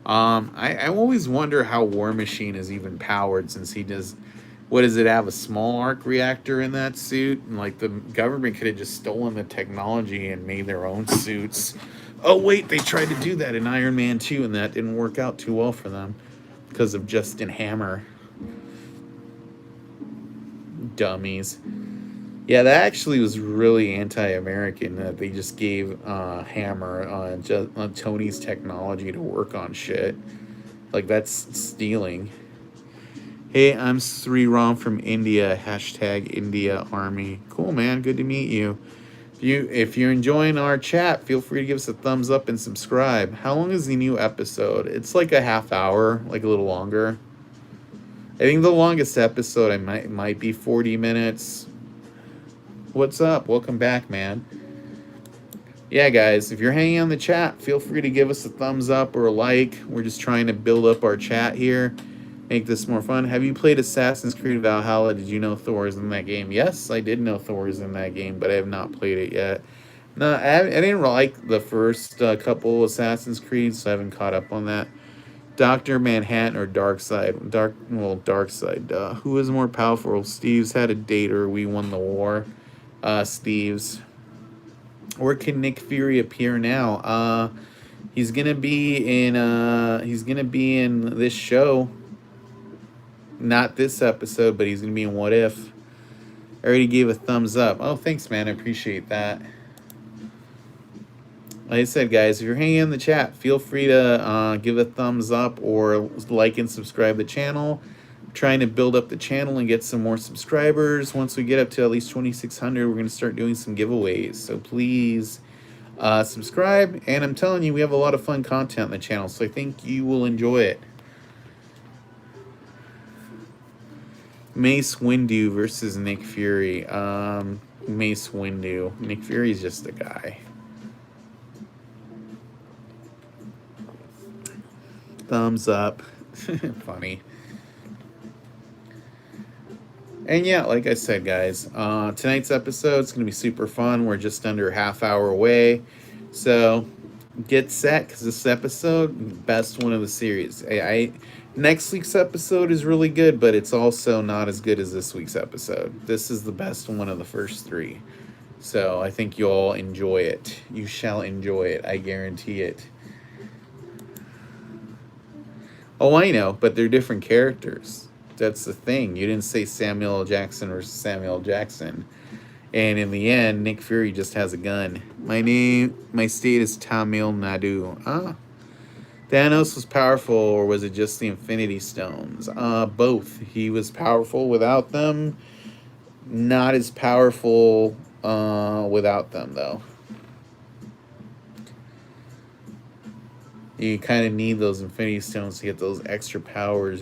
I always wonder how War Machine is even powered since he does. What does it have? A small arc reactor in that suit? And like the government could have just stolen the technology and made their own suits. Oh wait, they tried to do that in Iron Man 2 and that didn't work out too well for them because of Justin Hammer. Dummies. Yeah, that actually was really anti-American that they just gave Hammer on Tony's technology to work on shit. Like that's stealing. Hey, I'm Sri Ram from India. Hashtag India Army. Cool, man. Good to meet you. If you're enjoying our chat, feel free to give us a thumbs up and subscribe. How long is the new episode? It's like a half hour, like a little longer. I think the longest episode I might be 40 minutes. What's up? Welcome back, man. Yeah, guys, if you're hanging on the chat, feel free to give us a thumbs up or a like. We're just trying to build up our chat here. Make this more fun. Have you played Assassin's Creed Valhalla? Did you know Thor is in that game? Yes, I did know Thor is in that game, but I have not played it yet. No, I didn't like the first couple Assassin's Creed, so I haven't caught up on that. Dr. Manhattan or Darkseid? Darkseid. Who is more powerful? Steve's had a date or we won the war? Steve's. Where can Nick Fury appear now? He's gonna be in this show. Not this episode, but he's going to be in What If. I already gave a thumbs up. Oh, thanks, man. I appreciate that. Like I said, guys, if you're hanging in the chat, feel free to give a thumbs up or like and subscribe the channel. I'm trying to build up the channel and get some more subscribers. Once we get up to at least 2,600, we're going to start doing some giveaways. So please subscribe. And I'm telling you, we have a lot of fun content on the channel, so I think you will enjoy it. Mace Windu versus Nick Fury. Mace Windu. Nick Fury's just a guy. Thumbs up. Funny. And yeah, like I said, guys, tonight's episode is going to be super fun. We're just under a half hour away. So get set because this episode, best one of the series. Next week's episode is really good, but it's also not as good as this week's episode. This is the best one of the first three. So I think you'll enjoy it. You shall enjoy it. I guarantee it. Oh, I know, but they're different characters. That's the thing. You didn't say Samuel L. Jackson versus Samuel L. Jackson. And in the end, Nick Fury just has a gun. My state is Tamil Nadu. Ah. Thanos was powerful, or was it just the Infinity Stones? Both. He was powerful without them. Not as powerful without them, though. You kind of need those Infinity Stones to get those extra powers,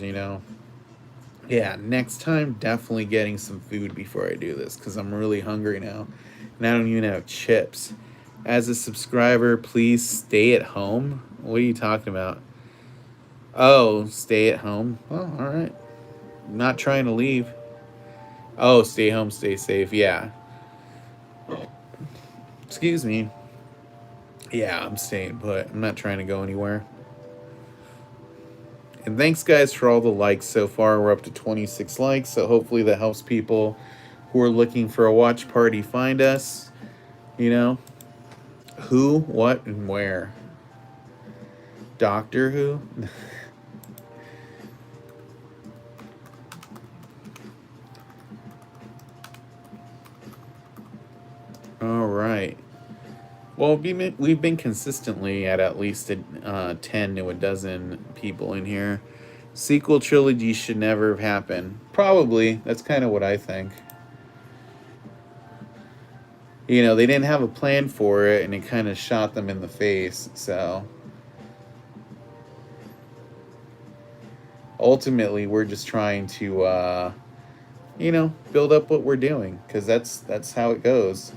Yeah, next time, definitely getting some food before I do this, because I'm really hungry now. And I don't even have chips. As a subscriber, please stay at home. What are you talking about? Oh, stay at home. Oh, all right. Not trying to leave. Oh, stay home, stay safe. Yeah. Excuse me. Yeah, I'm staying put. I'm not trying to go anywhere. And thanks, guys, for all the likes so far. We're up to 26 likes, so hopefully that helps people who are looking for a watch party find us. You know, who, what, and where. Doctor Who? All right. Well, we've been consistently at least 10 to a dozen people in here. Sequel trilogy should never have happened. Probably. That's kind of what I think. You know, they didn't have a plan for it, and it kind of shot them in the face. So ultimately, we're just trying to, build up what we're doing, because that's how it goes.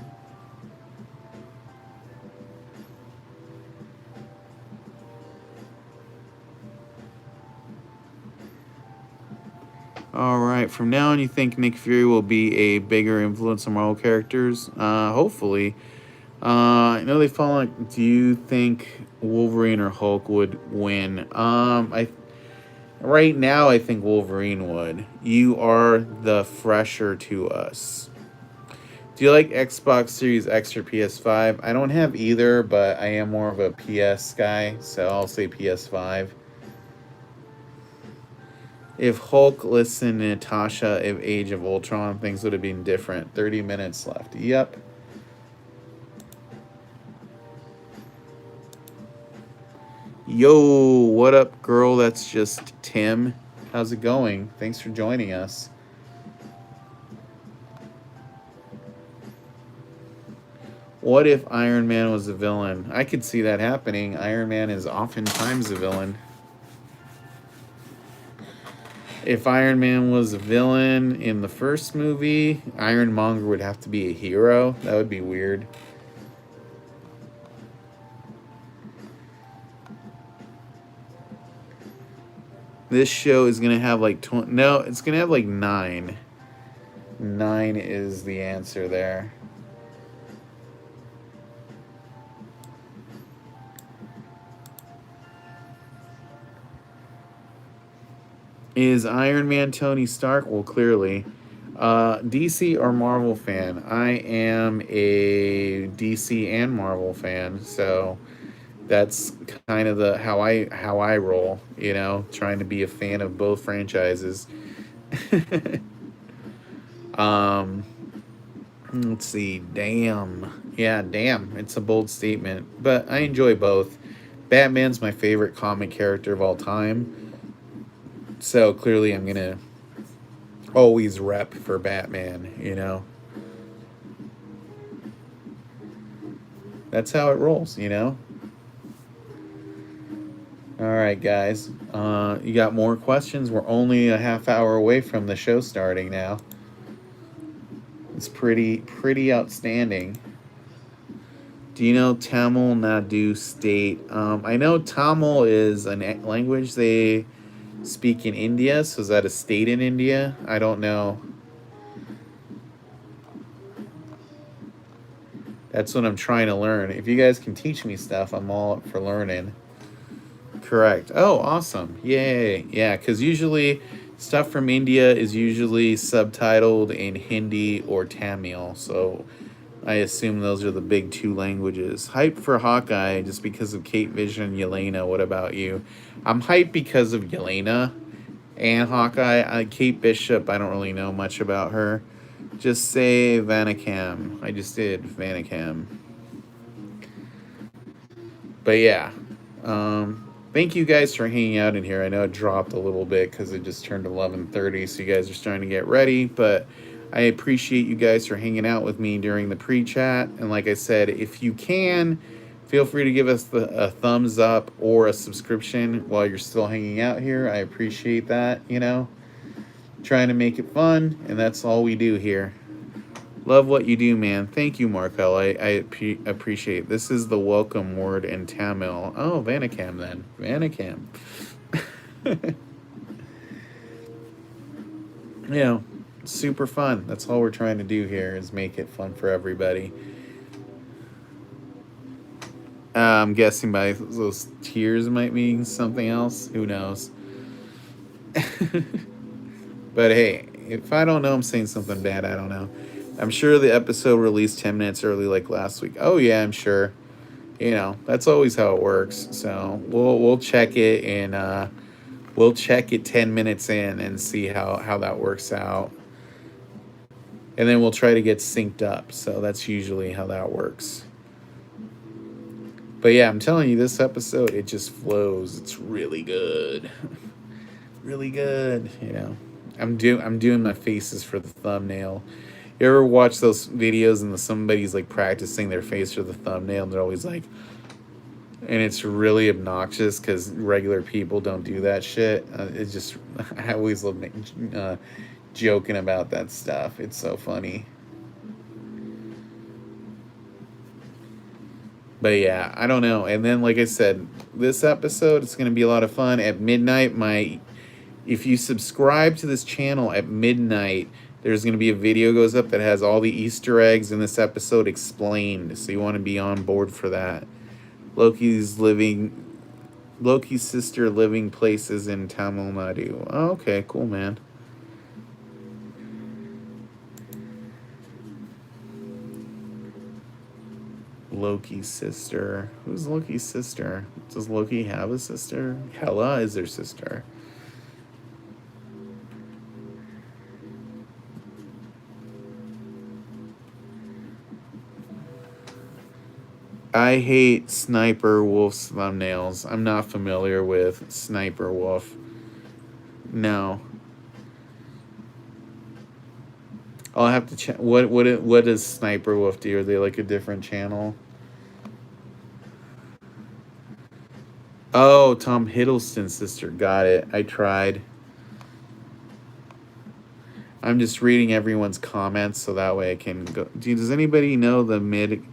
All right. From now on, you think Nick Fury will be a bigger influence on Marvel characters? Hopefully. I know they fall. Like, do you think Wolverine or Hulk would win? I right now I think Wolverine would. You are the fresher to us. Do you like Xbox Series X or PS5? I don't have either, but I am more of a PS guy, so I'll say PS5. If Hulk listened to Natasha of Age of Ultron, things would have been different. 30 minutes left. Yep. Yo, what up, girl? That's just Tim. How's it going? Thanks for joining us. What if Iron Man was a villain? I could see that happening. Iron Man is oftentimes a villain. If Iron Man was a villain in the first movie, Ironmonger would have to be a hero. That would be weird. This show is going to have like 20. No, it's going to have like 9. 9 is the answer there. Is Iron Man Tony Stark? Well, clearly. DC or Marvel fan? I am a DC and Marvel fan, so that's kind of the how I roll. Trying to be a fan of both franchises. um, let's see. Damn, yeah, damn. It's a bold statement, but I enjoy both. Batman's my favorite comic character of all time, so clearly I'm gonna always rep for Batman. That's how it rolls. All right, guys. You got more questions? We're only a half hour away from the show starting now. It's pretty outstanding. Do you know Tamil Nadu state? I know Tamil is a language they speak in India. So is that a state in India? I don't know. That's what I'm trying to learn. If you guys can teach me stuff, I'm all up for learning. Correct. Oh, awesome. Yay. Yeah, because usually stuff from India is usually subtitled in Hindi or Tamil. So I assume those are the big two languages. Hype for Hawkeye just because of Kate Vision and Yelena. What about you? I'm hyped because of Yelena and Hawkeye. Kate Bishop, I don't really know much about her. Just say Vanacam. I just did Vanacam. But yeah. Thank you guys for hanging out in here. I know it dropped a little bit because it just turned 11:30, so you guys are starting to get ready. But I appreciate you guys for hanging out with me during the pre-chat. And like I said, if you can, feel free to give us a thumbs up or a subscription while you're still hanging out here. I appreciate that, Trying to make it fun, and that's all we do here. Love what you do, man. Thank you, Markel. I appreciate it. This is the welcome word in Tamil. Oh, Vanacam then. Vanacam. Super fun. That's all we're trying to do here is make it fun for everybody. I'm guessing by those tears might mean something else. Who knows? But hey, if I don't know I'm saying something bad, I don't know. I'm sure the episode released 10 minutes early like last week. Oh yeah, I'm sure. You know, that's always how it works. So we'll check it and we'll check it 10 minutes in and see how that works out. And then we'll try to get synced up. So that's usually how that works. But yeah, I'm telling you, this episode, it just flows. It's really good. Really good, you know. I'm doing my faces for the thumbnail. You ever watch those videos and somebody's like practicing their face for the thumbnail and they're always like, and it's really obnoxious because regular people don't do that shit. It's just, I always love joking about that stuff. It's so funny. But yeah, I don't know. And then, like I said, this episode it's going to be a lot of fun. At midnight, if you subscribe to this channel at midnight, there's going to be a video goes up that has all the Easter eggs in this episode explained. So you want to be on board for that. Loki's sister living places in Tamil Nadu. Oh, okay, cool, man. Loki's sister. Who's Loki's sister? Does Loki have a sister? Hela is her sister. I hate Sniper Wolf's thumbnails. I'm not familiar with Sniper Wolf. No. I'll have to check. What does Sniper Wolf do? Are they like a different channel? Oh, Tom Hiddleston's sister. Got it. I tried. I'm just reading everyone's comments so that way I can go. Does anybody know the mid?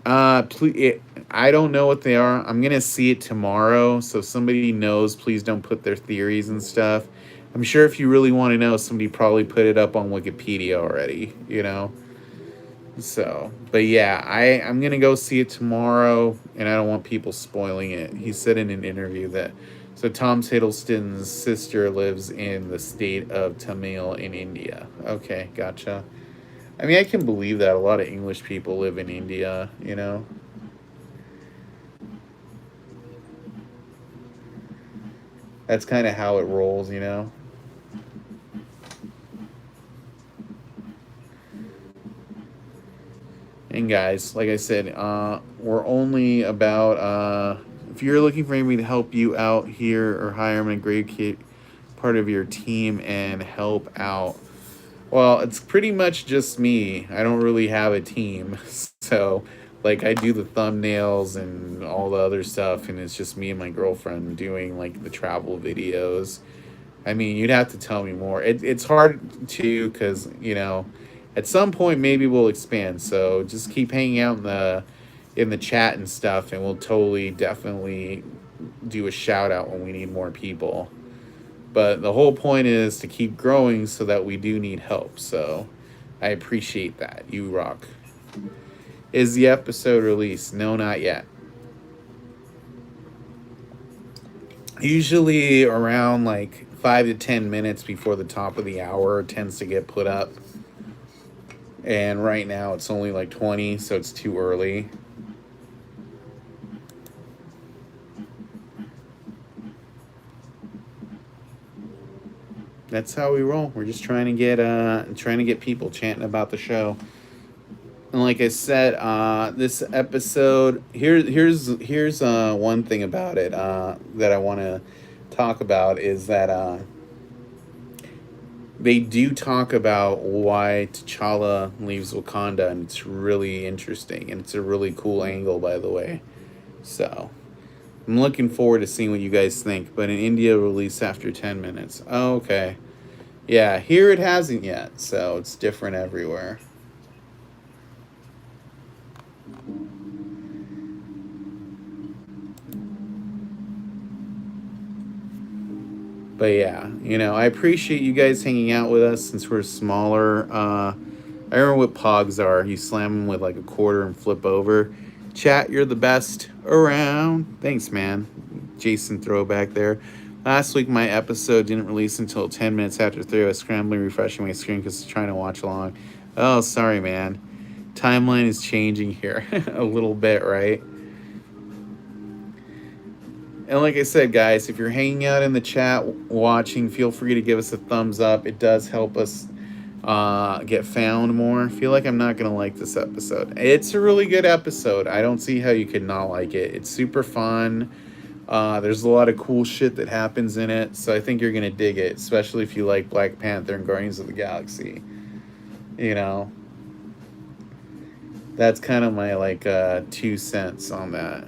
Please. I don't know what they are. I'm gonna see it tomorrow. So if somebody knows, please don't put their theories and stuff. I'm sure if you really want to know, somebody probably put it up on Wikipedia already. You know. So, but yeah, I'm gonna go see it tomorrow, and I don't want people spoiling it. He said in an interview that so Tom Hiddleston's sister lives in the state of Tamil in India. Okay, gotcha. I mean, I can believe that a lot of English people live in India. You know, that's kind of how it rolls. You know. And guys, like I said, we're only about. If you're looking for anybody to help you out here or hire, I'm a great part of your team and help out. Well, it's pretty much just me. I don't really have a team, so like I do the thumbnails and all the other stuff, and it's just me and my girlfriend doing like the travel videos. I mean, you'd have to tell me more. It's hard to because you know at some point maybe we'll expand. So just keep hanging out in the chat and stuff, and we'll totally definitely do a shout out when we need more people. But the whole point is to keep growing so that we do need help. So I appreciate that. You rock. Is the episode released? No, not yet. Usually around like 5 to 10 minutes before the top of the hour tends to get put up. And right now it's only like 20, so it's too early. That's how we roll. We're just trying to get people chanting about the show. And like I said, this episode here's one thing about it that I want to talk about is that they do talk about why T'Challa leaves Wakanda, and it's really interesting, and it's a really cool angle, by the way. So I'm looking forward to seeing what you guys think. But in India, release after 10 minutes. Oh, okay. Yeah, here it hasn't yet, so it's different everywhere. But yeah, you know, I appreciate you guys hanging out with us since we're smaller. I remember what pogs are. You slam them with like a quarter and flip over. Chat, you're the best around. Thanks, man. Jason throwback there. Last week, my episode didn't release until 10 minutes after 3. I was scrambling, refreshing my screen because I was trying to watch along. Oh, sorry, man. Timeline is changing here a little bit, right? And like I said, guys, if you're hanging out in the chat watching, feel free to give us a thumbs up. It does help us get found more. I feel like I'm not going to like this episode. It's a really good episode. I don't see how you could not like it. It's super fun. There's a lot of cool shit that happens in it, so I think you're going to dig it, especially if you like Black Panther and Guardians of the Galaxy. You know, that's kind of my, like, 2 cents on that.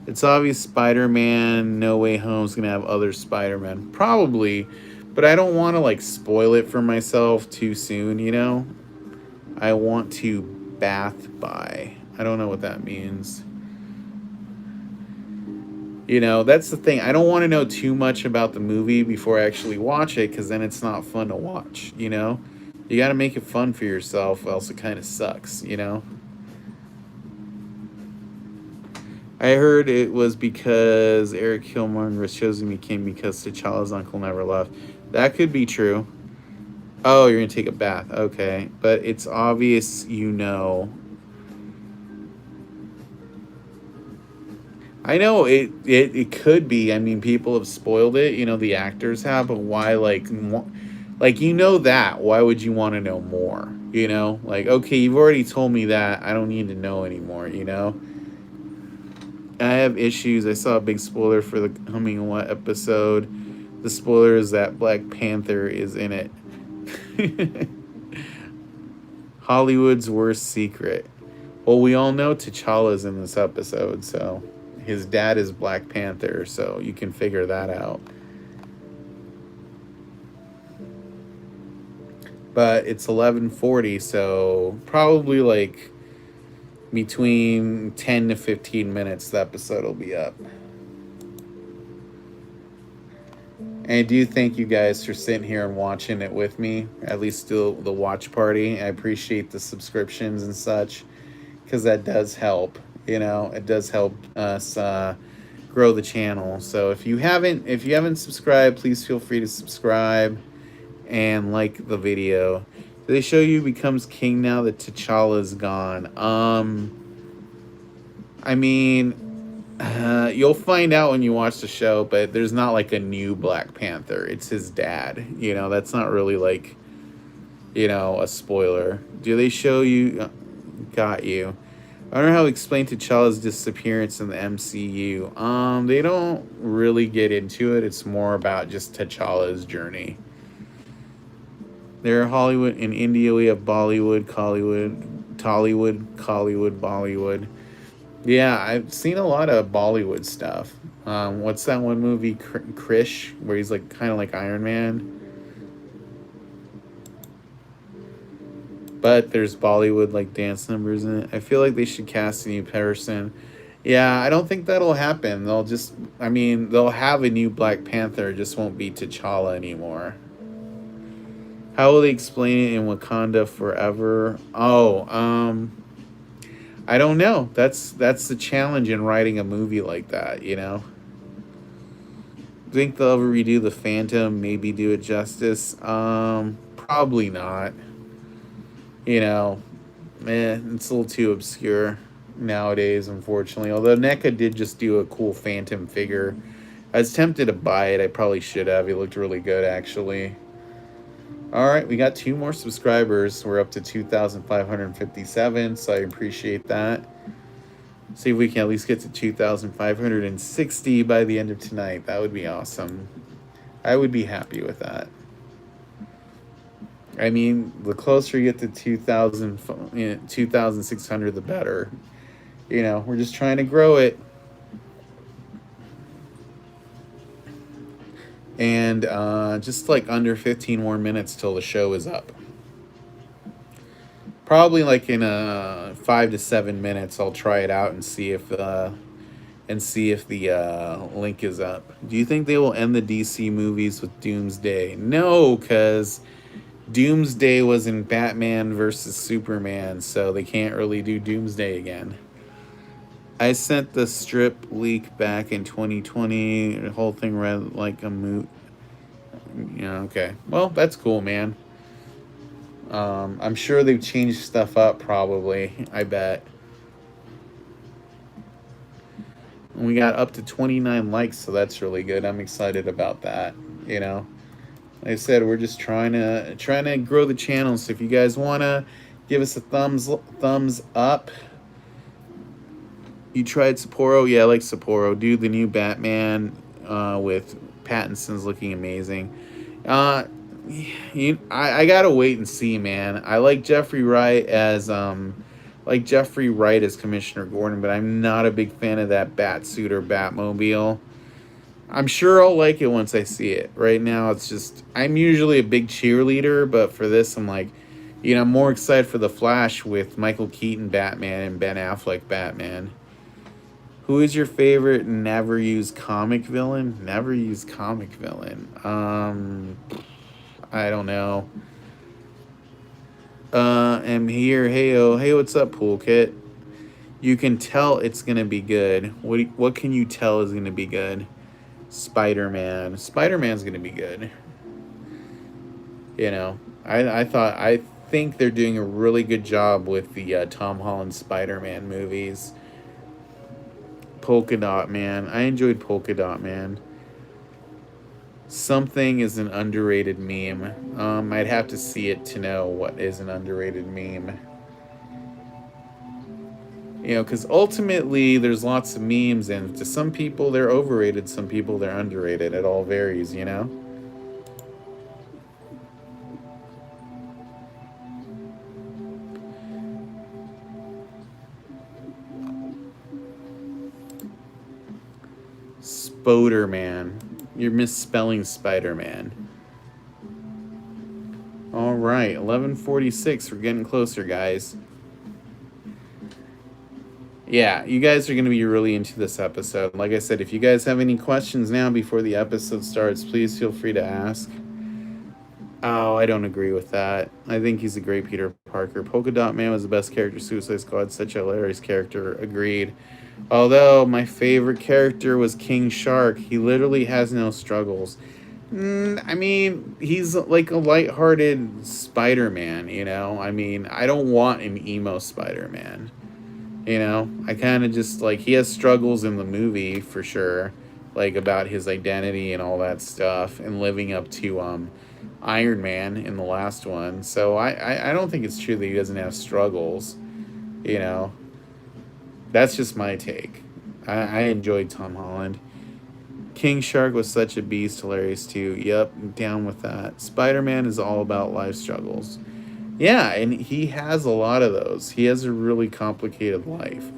It's obvious Spider-Man No Way Home's going to have other Spider-Man. Probably, but I don't want to, like, spoil it for myself too soon, you know? I want to bath by. I don't know what that means. You know, that's the thing. I don't want to know too much about the movie before I actually watch it, because then it's not fun to watch, you know? You got to make it fun for yourself, else it kind of sucks, you know? I heard it was because Eric Killmonger was chosen became because T'Challa's uncle never left. That could be true. Oh, you're going to take a bath. Okay. But it's obvious you know. I know it could be. I mean, people have spoiled it. You know, the actors have. But why, like, you know that. Why would you want to know more? You know? Like, okay, you've already told me that. I don't need to know anymore, you know? I have issues. I saw a big spoiler for the coming episode. The spoiler is that Black Panther is in it. Hollywood's worst secret. Well, we all know T'Challa's in this episode, so his dad is Black Panther, so you can figure that out. But it's 11:40, so probably like between 10 to 15 minutes the episode will be up. And I do thank you guys for sitting here and watching it with me, at least still the watch party. I appreciate the subscriptions and such, because that does help. You know, it does help us grow the channel. So if you haven't subscribed, please feel free to subscribe and like the video. They show you becomes king now that T'Challa's gone. I mean, you'll find out when you watch the show, but there's not like a new Black Panther. It's his dad. You know, that's not really like, you know, a spoiler. Do they show you? Got you. I wonder how to explain T'Challa's disappearance in the MCU. They don't really get into it. It's more about just T'Challa's journey. There are Hollywood. In India, we have Bollywood, Tollywood, Bollywood. Yeah, I've seen a lot of Bollywood stuff. What's that one movie, Krish, where he's like kind of like Iron Man? But there's Bollywood like dance numbers in it. I feel like they should cast a new person. Yeah, I don't think that'll happen. They'll have a new Black Panther. It just won't be T'Challa anymore. How will they explain it in Wakanda Forever? I don't know. That's the challenge in writing a movie like that, you know? Think they'll ever redo the Phantom, maybe do it justice? Probably not. You know, it's a little too obscure nowadays, unfortunately. Although NECA did just do a cool Phantom figure. I was tempted to buy it. I probably should have. It looked really good, actually. Alright, we got 2 more subscribers. We're up to 2,557, so I appreciate that. See if we can at least get to 2,560 by the end of tonight. That would be awesome. I would be happy with that. I mean, the closer you get to 2,600, the better. You know, we're just trying to grow it. And just like under 15 more minutes till the show is up. Probably like in 5 to 7 minutes, I'll try it out and see if the link is up. Do you think they will end the DC movies with Doomsday? No, because Doomsday was in Batman versus Superman, so they can't really do Doomsday again. I sent the strip leak back in 2020. The whole thing read like a moot. Yeah, okay. Well, that's cool, man. I'm sure they've changed stuff up, probably. I bet. We got up to 29 likes, so that's really good. I'm excited about that. You know, like I said, we're just trying to grow the channel. So if you guys wanna give us a thumbs up, you tried Sapporo? Yeah, I like Sapporo. Dude, the new Batman with Pattinson's looking amazing. Uh, I gotta wait and see, man. I like Jeffrey Wright as Commissioner Gordon, but I'm not a big fan of that bat suit or Batmobile. I'm sure I'll like it once I see it. Right now, it's just I'm usually a big cheerleader, but for this, I'm like, I'm more excited for the Flash with Michael Keaton Batman and Ben Affleck Batman. Who is your favorite never used comic villain? Never used comic villain. I don't know. Am here. Hey, what's up, Pool Kit? You can tell it's gonna be good. What can you tell is gonna be good? Spider-Man. Spider-Man's gonna be good. I think they're doing a really good job with the Tom Holland Spider-Man movies. Polka Dot Man. I enjoyed Polka Dot Man. Something is an underrated meme. I'd have to see it to know what is an underrated meme. Because ultimately there's lots of memes, and to some people they're overrated, some people they're underrated. It all varies. Spoderman. You're misspelling Spider-Man. All right, 11:46. We're getting closer, guys. Yeah, you guys are going to be really into this episode. Like I said, if you guys have any questions now before the episode starts, please feel free to ask. Oh, I don't agree with that. I think he's a great Peter Parker. Polka Dot Man was the best character. Suicide Squad, such a hilarious character. Agreed. Although my favorite character was King Shark. He literally has no struggles. I mean, he's like a lighthearted Spider-Man, I mean, I don't want an emo Spider-Man. I kind of just like he has struggles in the movie for sure, like about his identity and all that stuff, and living up to Iron Man in the last one. So I don't think it's true that he doesn't have struggles. That's just my take. I enjoyed Tom Holland. King Shark was such a beast, hilarious too. Yep, down with that. Spider-Man is all about life struggles. Yeah, and he has a lot of those. He has a really complicated life.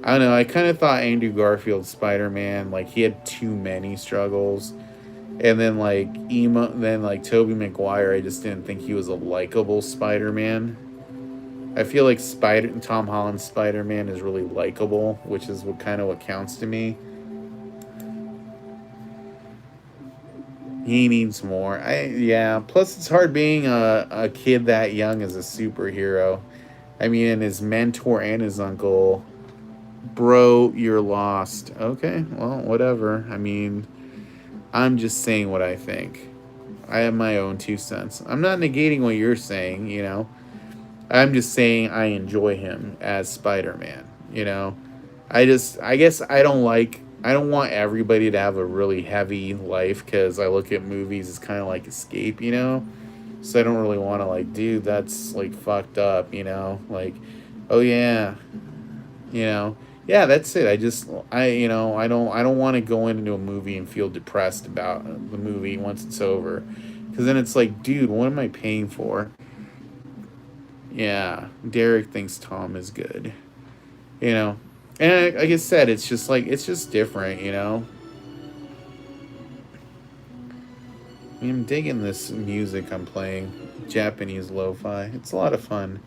I don't know, I kind of thought Andrew Garfield's Spider-Man, like, he had too many struggles. And then, like, Tobey Maguire, I just didn't think he was a likable Spider-Man. I feel like Tom Holland's Spider-Man is really likable, which is what counts to me. He needs more. Plus it's hard being a kid that young as a superhero. I mean, and his mentor and his uncle, bro, you're lost. Okay, well, whatever. I mean, I'm just saying what I think. I have my own 2 cents. I'm not negating what you're saying. I'm just saying I enjoy him as Spider-Man. I guess I don't want everybody to have a really heavy life, because I look at movies as kind of like escape, so I don't really want to like, dude, that's like fucked up, like, oh yeah, yeah, that's it. I don't want to go into a movie and feel depressed about the movie once it's over, because then it's like, dude, what am I paying for? Yeah, Derek thinks Tom is good, and like I said, it's just different, I'm digging this music I'm playing, Japanese lo-fi. It's a lot of fun.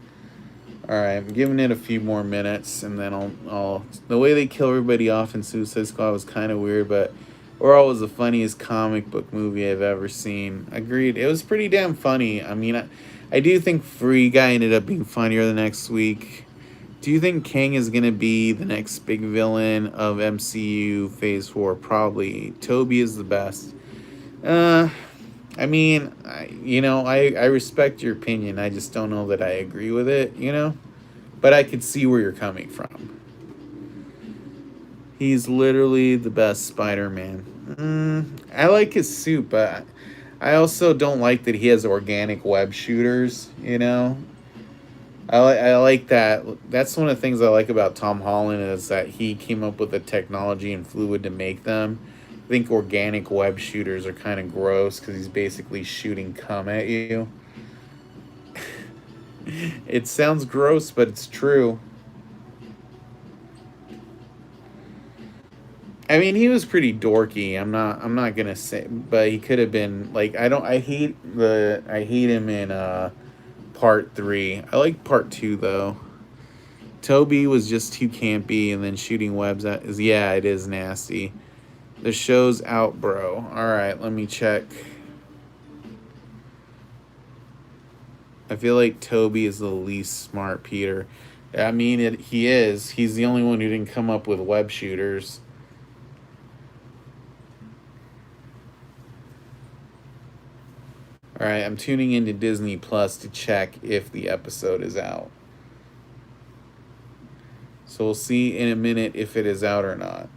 All right, I'm giving it a few more minutes, and then I'll. The way they kill everybody off in Suicide Squad was kind of weird, but overall, it was the funniest comic book movie I've ever seen. Agreed. It was pretty damn funny. I mean, I do think Free Guy ended up being funnier the next week. Do you think Kang is going to be the next big villain of MCU Phase 4? Probably. Toby is the best. Uh, I mean, I respect your opinion. I just don't know that I agree with it, But I could see where you're coming from. He's literally the best Spider-Man. I like his suit, but I also don't like that he has organic web shooters. I like that. That's one of the things I like about Tom Holland is that he came up with the technology and fluid to make them. I think organic web shooters are kind of gross because he's basically shooting cum at you. It sounds gross, but it's true. I mean, he was pretty dorky. I'm not gonna say, but he could have been like. I hate him in part 3. I like part 2 though. Toby was just too campy, and then shooting webs at is yeah, it is nasty. The show's out, bro. All right, let me check. I feel like Toby is the least smart Peter. I mean, he is. He's the only one who didn't come up with web shooters. All right, I'm tuning into Disney Plus to check if the episode is out. So we'll see in a minute if it is out or not.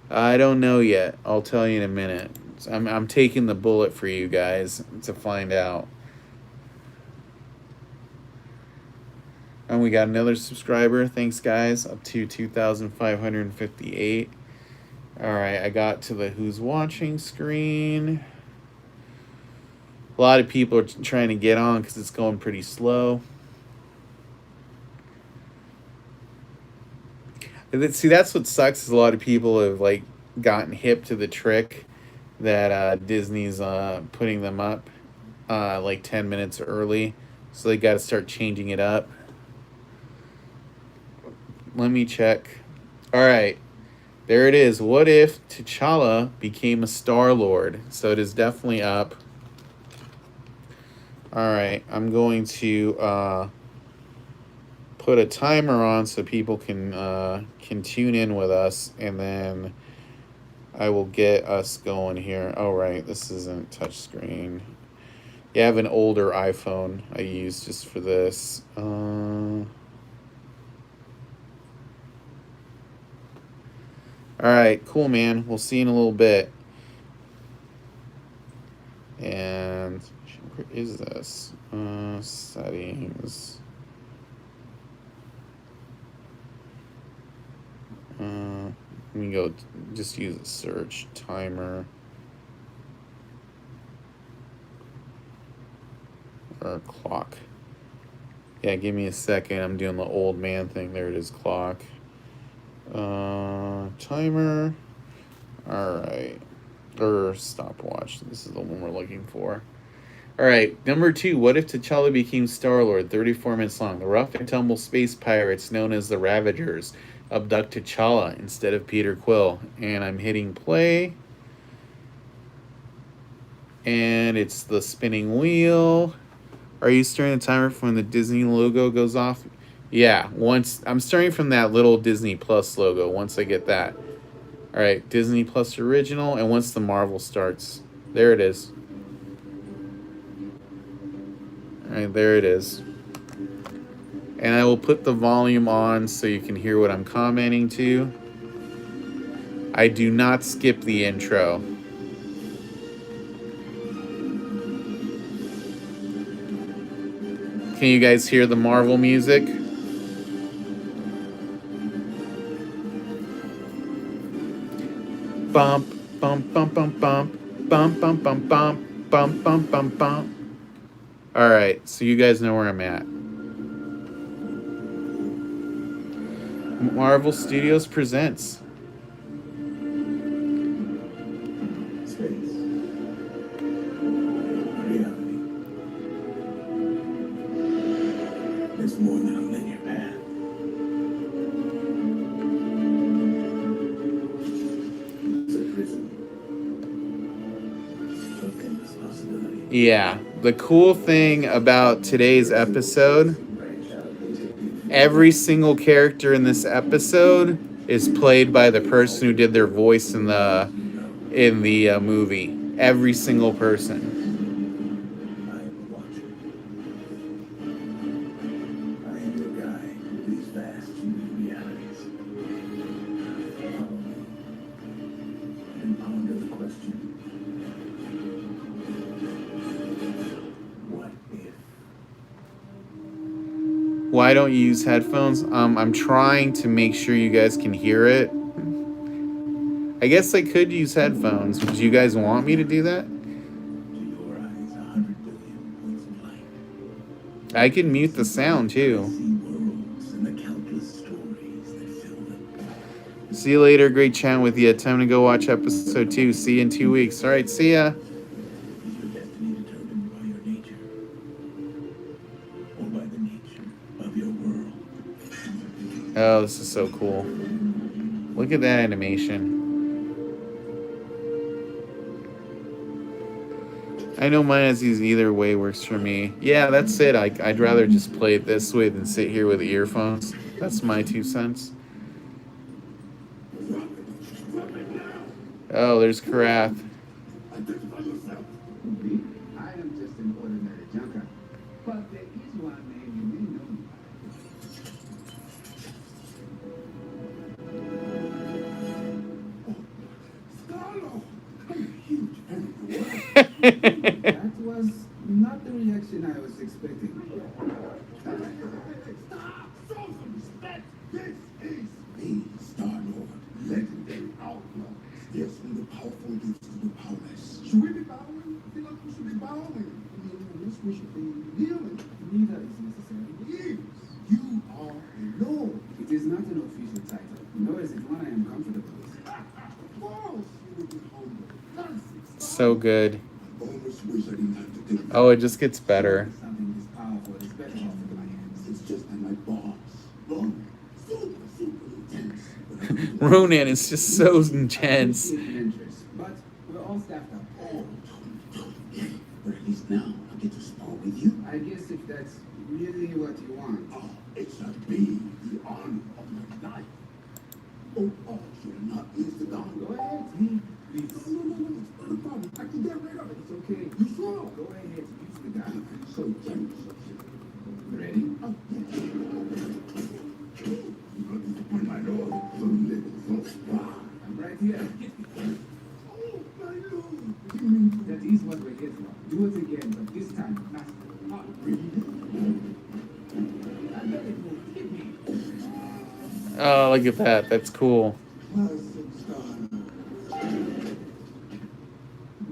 I don't know yet. I'll tell you in a minute. I'm taking the bullet for you guys to find out. And we got another subscriber. Thanks, guys. Up to 2,558. All right, I got to the who's watching screen. A lot of people are trying to get on because it's going pretty slow. See, that's what sucks is a lot of people have like gotten hip to the trick that Disney's putting them up like 10 minutes early. So they got to start changing it up. Let me check. All right. There it is. What if T'Challa became a Star-Lord? So it is definitely up. All right. I'm going to put a timer on so people can tune in with us, and then I will get us going here. Oh, right. This isn't touchscreen. Yeah, I have an older iPhone I use just for this. All right, cool, man. We'll see you in a little bit. And where is this? Settings. Let me go. Just use a search timer. Or clock. Yeah, give me a second. I'm doing the old man thing. There it is, clock. Timer. Alright. Or stopwatch. This is the one we're looking for. Alright, number 2. What if T'Challa became Star-Lord? 34 minutes long. The rough and tumble space pirates known as the Ravagers abduct T'Challa instead of Peter Quill. And I'm hitting play. And it's the spinning wheel. Are you starting the timer from when the Disney logo goes off? Yeah, once I'm starting from that little Disney Plus logo. Once I get that. All right, Disney Plus original, and once the Marvel starts, there it is. All right, there it is. And I will put the volume on so you can hear what I'm commenting to. I do not skip the intro. Can you guys hear the Marvel music? Bump, bump, bump, bump, bump, bump, bump, bump, bump, bump, bump, bump, bump. All right, so you guys know where I'm at. Marvel Studios presents. Space. Reality. It's more than a linear path. It's a prism of endless possibility. Yeah, The cool thing about today's episode, every single character in this episode is played by the person who did their voice in the movie. Every single person. I am a watcher. I am your guide through these vast realities. Follow me and ponder the question. What if? Why don't you use headphones? I'm trying to make sure you guys can hear it. I guess I could use headphones. Would you guys want me to do that? To your eyes, 100 billion points of light. I can mute the sound I too. see worlds and the countless stories that fill them. See you later. Great chatting with you. Time to go watch episode 2. See you in 2 weeks. All right, see ya. Is your destiny determined by your nature or by the nature of your world? Oh, this is so cool. Look at that animation. I know mine as either way works for me. Yeah, that's it. I'd rather just play it this way than sit here with earphones. That's my 2 cents. Oh, there's Karath. I am just an ordinary junker, but there is one name you may know me by. Scarlo! I'm a huge fan of your work. That was not the reaction I was expecting. Stop! Show some respect! This is me, Star-Lord, legendary outlaw. Yes, from the powerful use to the powerless. Should we be bowing? I feel like we should be bowing. Yes, we should be kneeling. Neither is necessary. Yes, you are alone. It is not an official title, nor is it one I am comfortable with. Of course, you will be humble. So good. Almost wish I didn't have to take Oh, it just gets better. something this powerful is better off in my hands. It's just that my boss, super intense. Ronan is just so intense. But we're all staffed up. Oh, but at least now I get to spar with you. I guess if that's really what you want. Oh, it shall be the honor of my life. Oh, should I not use the gun? Go ahead, please. No, it's not a problem. I can get rid of it. It's okay. You sure? Go ahead, use the gun. I'm so generous of you. Ready? Oh, yes. Upon my lord, so little, so strong. I'm right here. Oh, my lord. That is what we're here for. Do it again, but this time, not really. I let it move. Hit me. Oh, look at that. That's cool.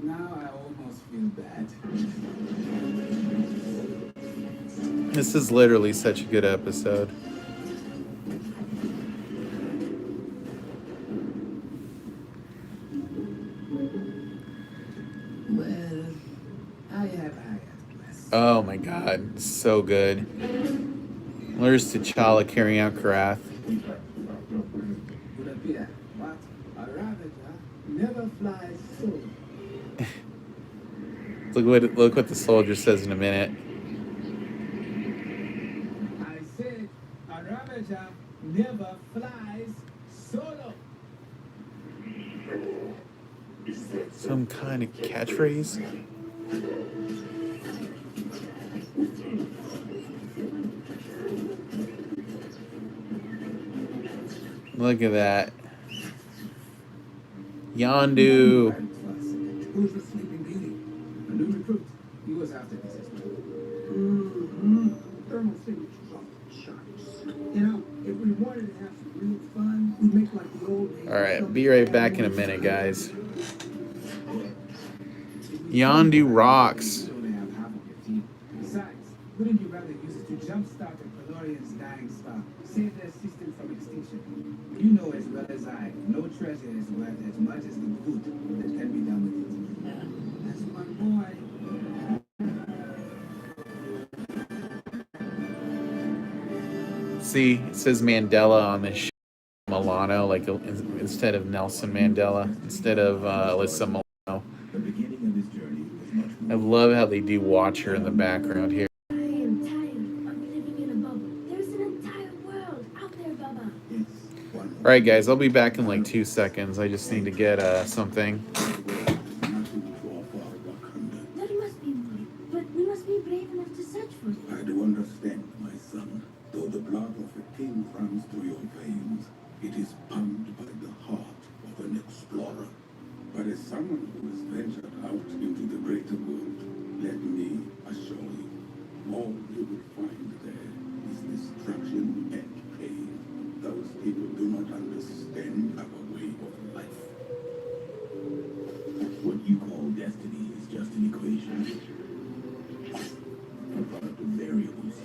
Now I almost feel bad. This is literally such a good episode. Well, I have blessed. Oh my god. So good. Where's T'Challa carrying out Karath? Would appear, but a ravager never flies solo. Look what the soldier says in a minute. I said a ravager never flies solo. Some kind of catchphrase? Look at that. Yondu. Who's the sleeping beauty? A new recruit. He was after this as well. Thermal signatures off the charts. You know, if we wanted to have some real fun, we'd make like the old days. Alright, be right back in a minute, guys. Yondu rocks. You only have half of your team. Besides, wouldn't you rather use it to jumpstart the Valorian's dying star, save their system from extinction? You know as well as I, no treasure is worth as much as the good that can be done with it. That's my boy. See, it says Mandela on this show. Milano, like instead of Nelson Mandela, instead of Alyssa Milano. The beginning of his journey was much more I love how they do Watcher in the background here. I am tired of living in a bubble. There's an entire world out there, Baba. It's one All right, guys, I'll be back in like 2 seconds. I just need to get something. nothing to offer Wakanda. That must be why. But we must be brave enough to search for it. I do understand, my son. Though the blood of a king runs through your veins, it is pumped by the heart of an explorer. But as someone who has ventured out into the greater world, let me assure you, all you will find there is destruction and pain. Those people do not understand our way of life. What you call destiny is just an equation. A product of variables.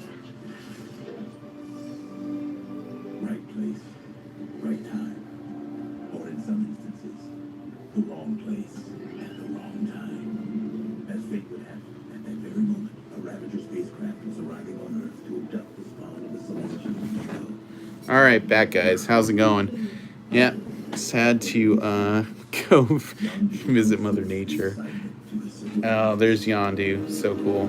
Right place, right time. Or in some instances, the wrong place at the wrong time. As fate would have it, at that very moment, a Ravager spacecraft was arriving on Earth to abduct the spawn of the celestial ego. All right, back, guys. How's it going? Yeah, sad to go visit Mother Nature. Oh, there's Yondu. So cool.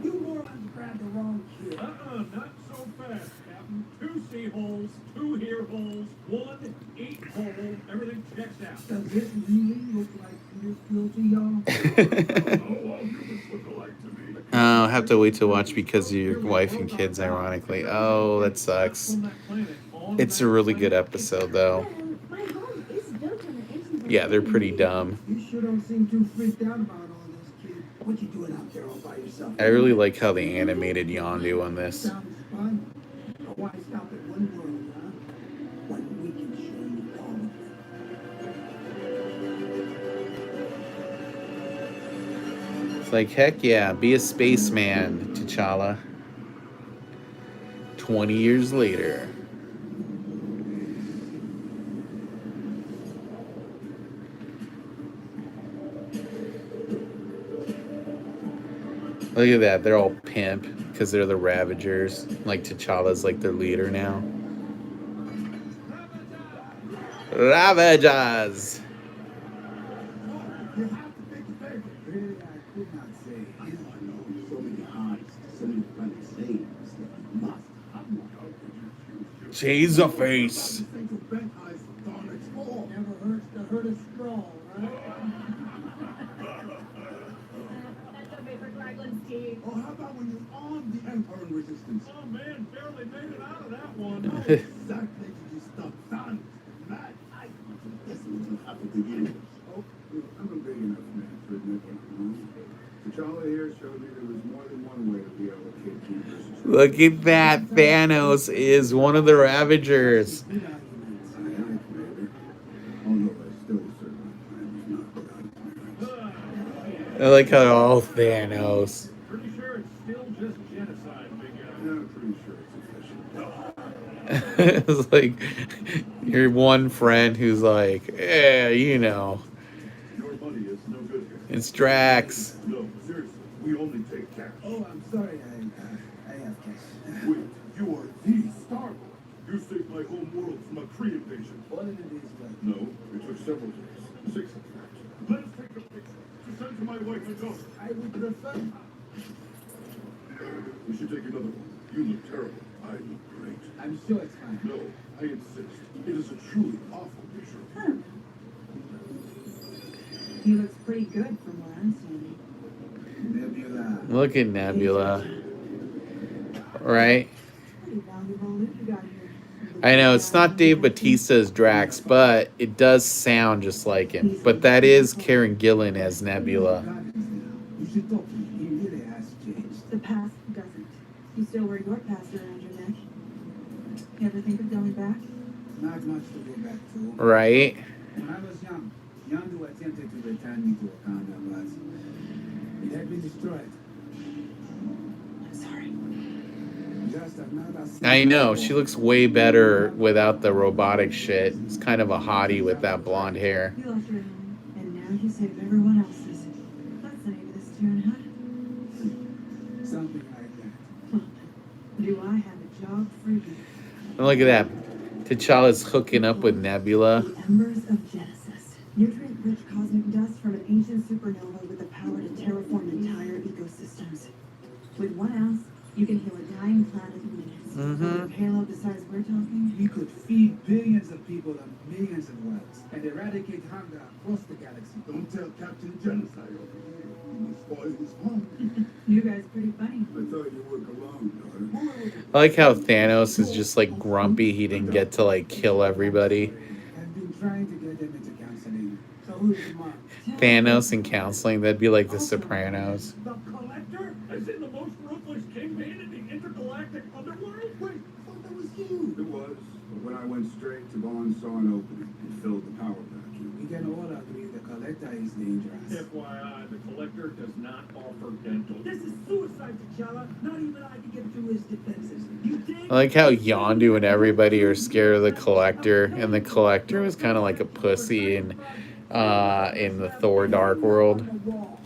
You morons grabbed the wrong kid. Not so fast, Captain. 2 sea holes, 2 ear holes, 1 8 hole. Everything checks out. Does it really look like Peter's pill to y'all? Oh, all humans look alike to me. Oh, I'll have to wait to watch because of your wife and kids, ironically. Oh, that sucks. From that planet on It's that a really good planet. episode, though. My home is built on an ancient Yeah, they're pretty dumb. You sure don't seem too freaked out about all this, kid. What you doing out there all by yourself? I really like how they animated Yondu on this. Sounds fun. But why stop at one world, huh? When we can show you all of them. It's like, heck yeah, be a spaceman, T'Challa. 20 years later. Look at that, they're all pimp because they're the Ravagers. Like T'Challa's like their leader now. Ravagers! You have to take a favor. Really, I could not say. I know so many hearts, so many planet saves that you must have one. She's a face. Think of bent eyes for dawn explore. Never hurts to hurt a straw, right? That's a paper Raglan Steve. Or how about when you armed the Emperor and Resistance? Oh man, barely made it out of that one. Exactly did you stop done? Mad I want to guess it was half of the years. Oh, I'm a big enough man to admit when I'm wrong. T'Challa here showed me there was more than one way to be able to kick King versus Look at that. Thanos is one of the Ravagers. Good arguments. I am, Commander. Although I still certainly plan was not without clearance. I like how all Thanos. Pretty sure it's still just genocide, big guy. Yeah, I'm pretty sure it's official. It's like your one friend who's like, yeah, you know, Your money is no good here. it's Drax. No, seriously, we only take cash. Oh, I'm sorry. I have cash. Wait, you are the Star-Lord. You saved my home world from a Kree invasion. One of the days, but No, it took several days. 6 in fact. Let us take a picture to send to my wife and daughter. I would prefer. We should take another one. You look terrible. I look great. I'm sure it's fine. No, I insist. It is a truly awful picture. I don't know. He looks pretty good from where I'm standing. Nebula. Look at Nebula. Right? Pretty valuable loot you got here. I know it's not Dave Bautista's Drax, but it does sound just like him. But that is Karen Gillan as Nebula. You should talk to me. He really has changed. The past doesn't. You still wear your past around your neck. You ever think of going back? Not much to go back to. Right? When I was young, Yondu attempted to return me to Wakanda, but it had been destroyed. I'm sorry. Just another. I know. She looks way better without the robotic shit. It's kind of a hottie with that blonde hair. You left your home, and now you save everyone else's. That's the name of this tune, huh? Something like that. Well, do I have a job for you? And look at that. T'Challa's hooking up with Nebula. The embers of Genesis. Nutrient-rich cosmic dust from an ancient super supernova with the power to terraform entire ecosystems. With one ounce, you can heal a dying planet in minutes. With a payload the size we're talking, We could feed billions of people on millions of worlds and eradicate hunger across the galaxy. Don't tell Captain Genocide over here. You will spoil his fun. you guys are pretty funny. I thought you work alone, daughter. I like how Thanos is just like grumpy he didn't get to like kill everybody. I've been trying to get them into counseling. So who's the mom? Thanos in counseling, that'd be like The Sopranos. The Collector? As in the most ruthless kingpin in the intergalactic underworld? Wait, I thought that was you. It was, but when I went straight to Bond saw an opening, it filled the power vacuum. We can all agree the Collector is dangerous. FYI, the Collector does not offer dental. This is suicide, T'Challa. Not even I can get through his defenses. You did. I like how Yondu and everybody are scared of the Collector, and the Collector was kind of like a pussy in the Thor Dark World. So,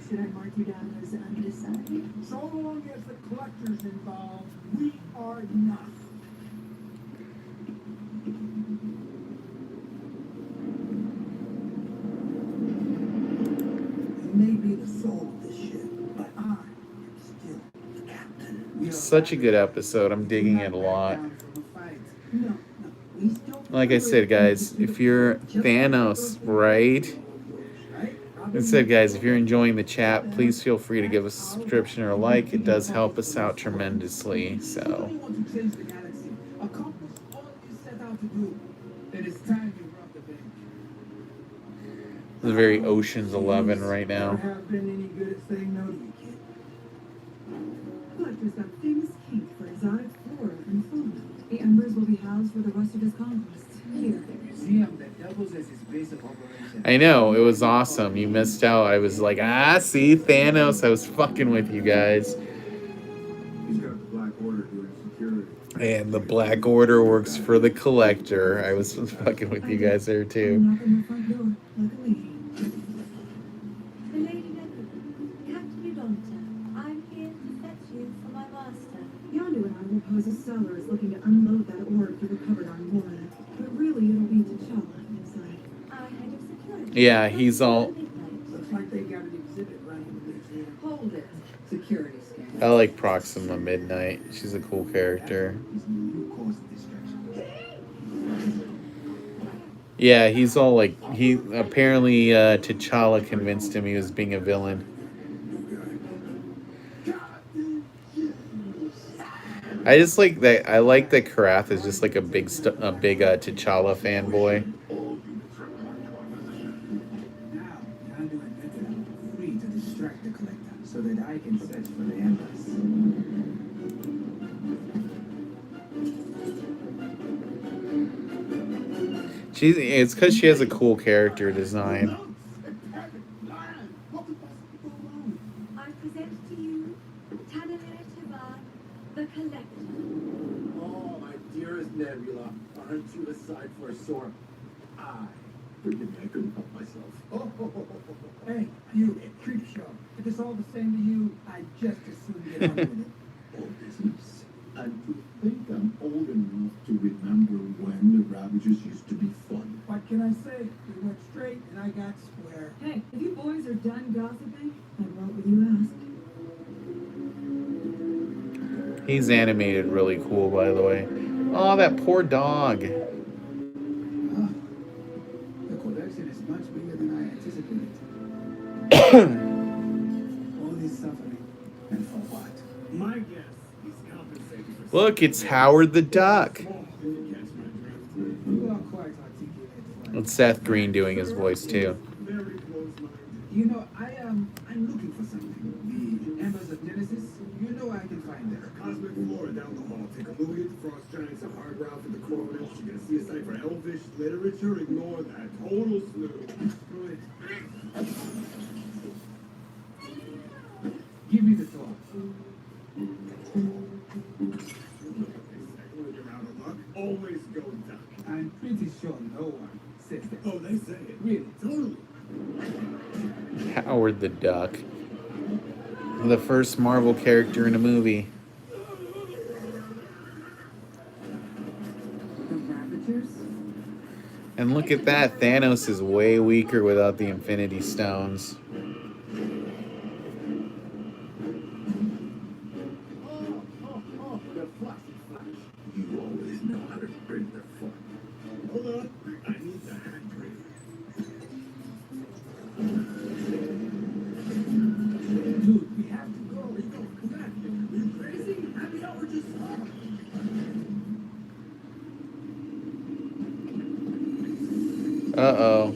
should I mark you down as undecided? So long as the Collector's involved, we are not. He may be the soul of this ship, but I am still the captain. We are Such a good episode. I'm digging it a lot. down from a fight. No, we still Like I said, guys, if you're Thanos, right? Like I said, guys, if you're enjoying the chat, please feel free to give us a subscription or a like. It does help us out tremendously. So, You want to change the galaxy, accomplish all you set out to do. Then it's time you rob the bank. it's very Ocean's 11 right Never now. have been any good at saying no to you, kid. Collector's got famous kink for exotic flora and fauna. The embers will be housed for the rest of his conquests. Here. A museum that doubles as his base of operation. I know, it was awesome. You missed out. I was like, see, Thanos. I was fucking with you guys. He's got the Black Order doing security. And the Black Order works for the Collector. I was fucking with you guys there, too. Knock on the front door, like a lady. The Lady Nebula, Captain Udonta, I'm here to fetch you for my master. Yondu and I will pose as sellers looking to unload that orb you recovered on Mora. But really, it'll be T'Challa inside. Our head of security. Yeah, he's all... Looks like they got an exhibit running in the museum. Hold it. Security scan. I like Proxima Midnight. She's a cool character. He's a new cause of distraction. Yeah, he's all like... Apparently, T'Challa convinced him he was being a villain. I just like that. I like that Karath is just like a big T'Challa fanboy. Now, Yondu and Nebula are free to distract the Collector so that I can search for the embers. It's because she has a cool character design. I present to you Tanamir Tivar, the Collector. Oh, my dearest Nebula, aren't you a sight for sore? Forgive me, I couldn't help myself. Hey, you, creep show. If it's all the same to you, I just as soon get on with it. All business. And to think I'm old enough to remember when the Ravagers used to be fun. What can I say? We went straight and I got square. Hey, if you boys are done gossiping, then what would you ask? He's animated really cool, by the way. Oh, that poor dog. The collection is much bigger than I anticipated. All this suffering, and for what? My guess, he's compensating for Look, it's Howard the Duck. small. If you catch my drift. You are quite articulate. It's Seth Green doing his voice, too. Very close-minded. You know, I'm looking for something. The Embers of Genesis, you know I can find them. Cosmic flora down the hall. Take a look at frost giants, a hard route for the coronets. You're gonna see a site for elvish literature. Ignore that. Total snooze. Screw it. Give me the thought. When you're out of luck, always go duck. I'm pretty sure no one says that. Oh, they say it. Really? Totally. Howard the Duck. The first Marvel character in a movie. The Ravagers? And look at that. Thanos is way weaker without the Infinity Stones. Oh, the flashy flash. You always know how to bring the fun. Hold on, I need the hand grenade. Dude, we have to go. Rico, come back. Are you crazy? Happy hour just started. Uh-oh.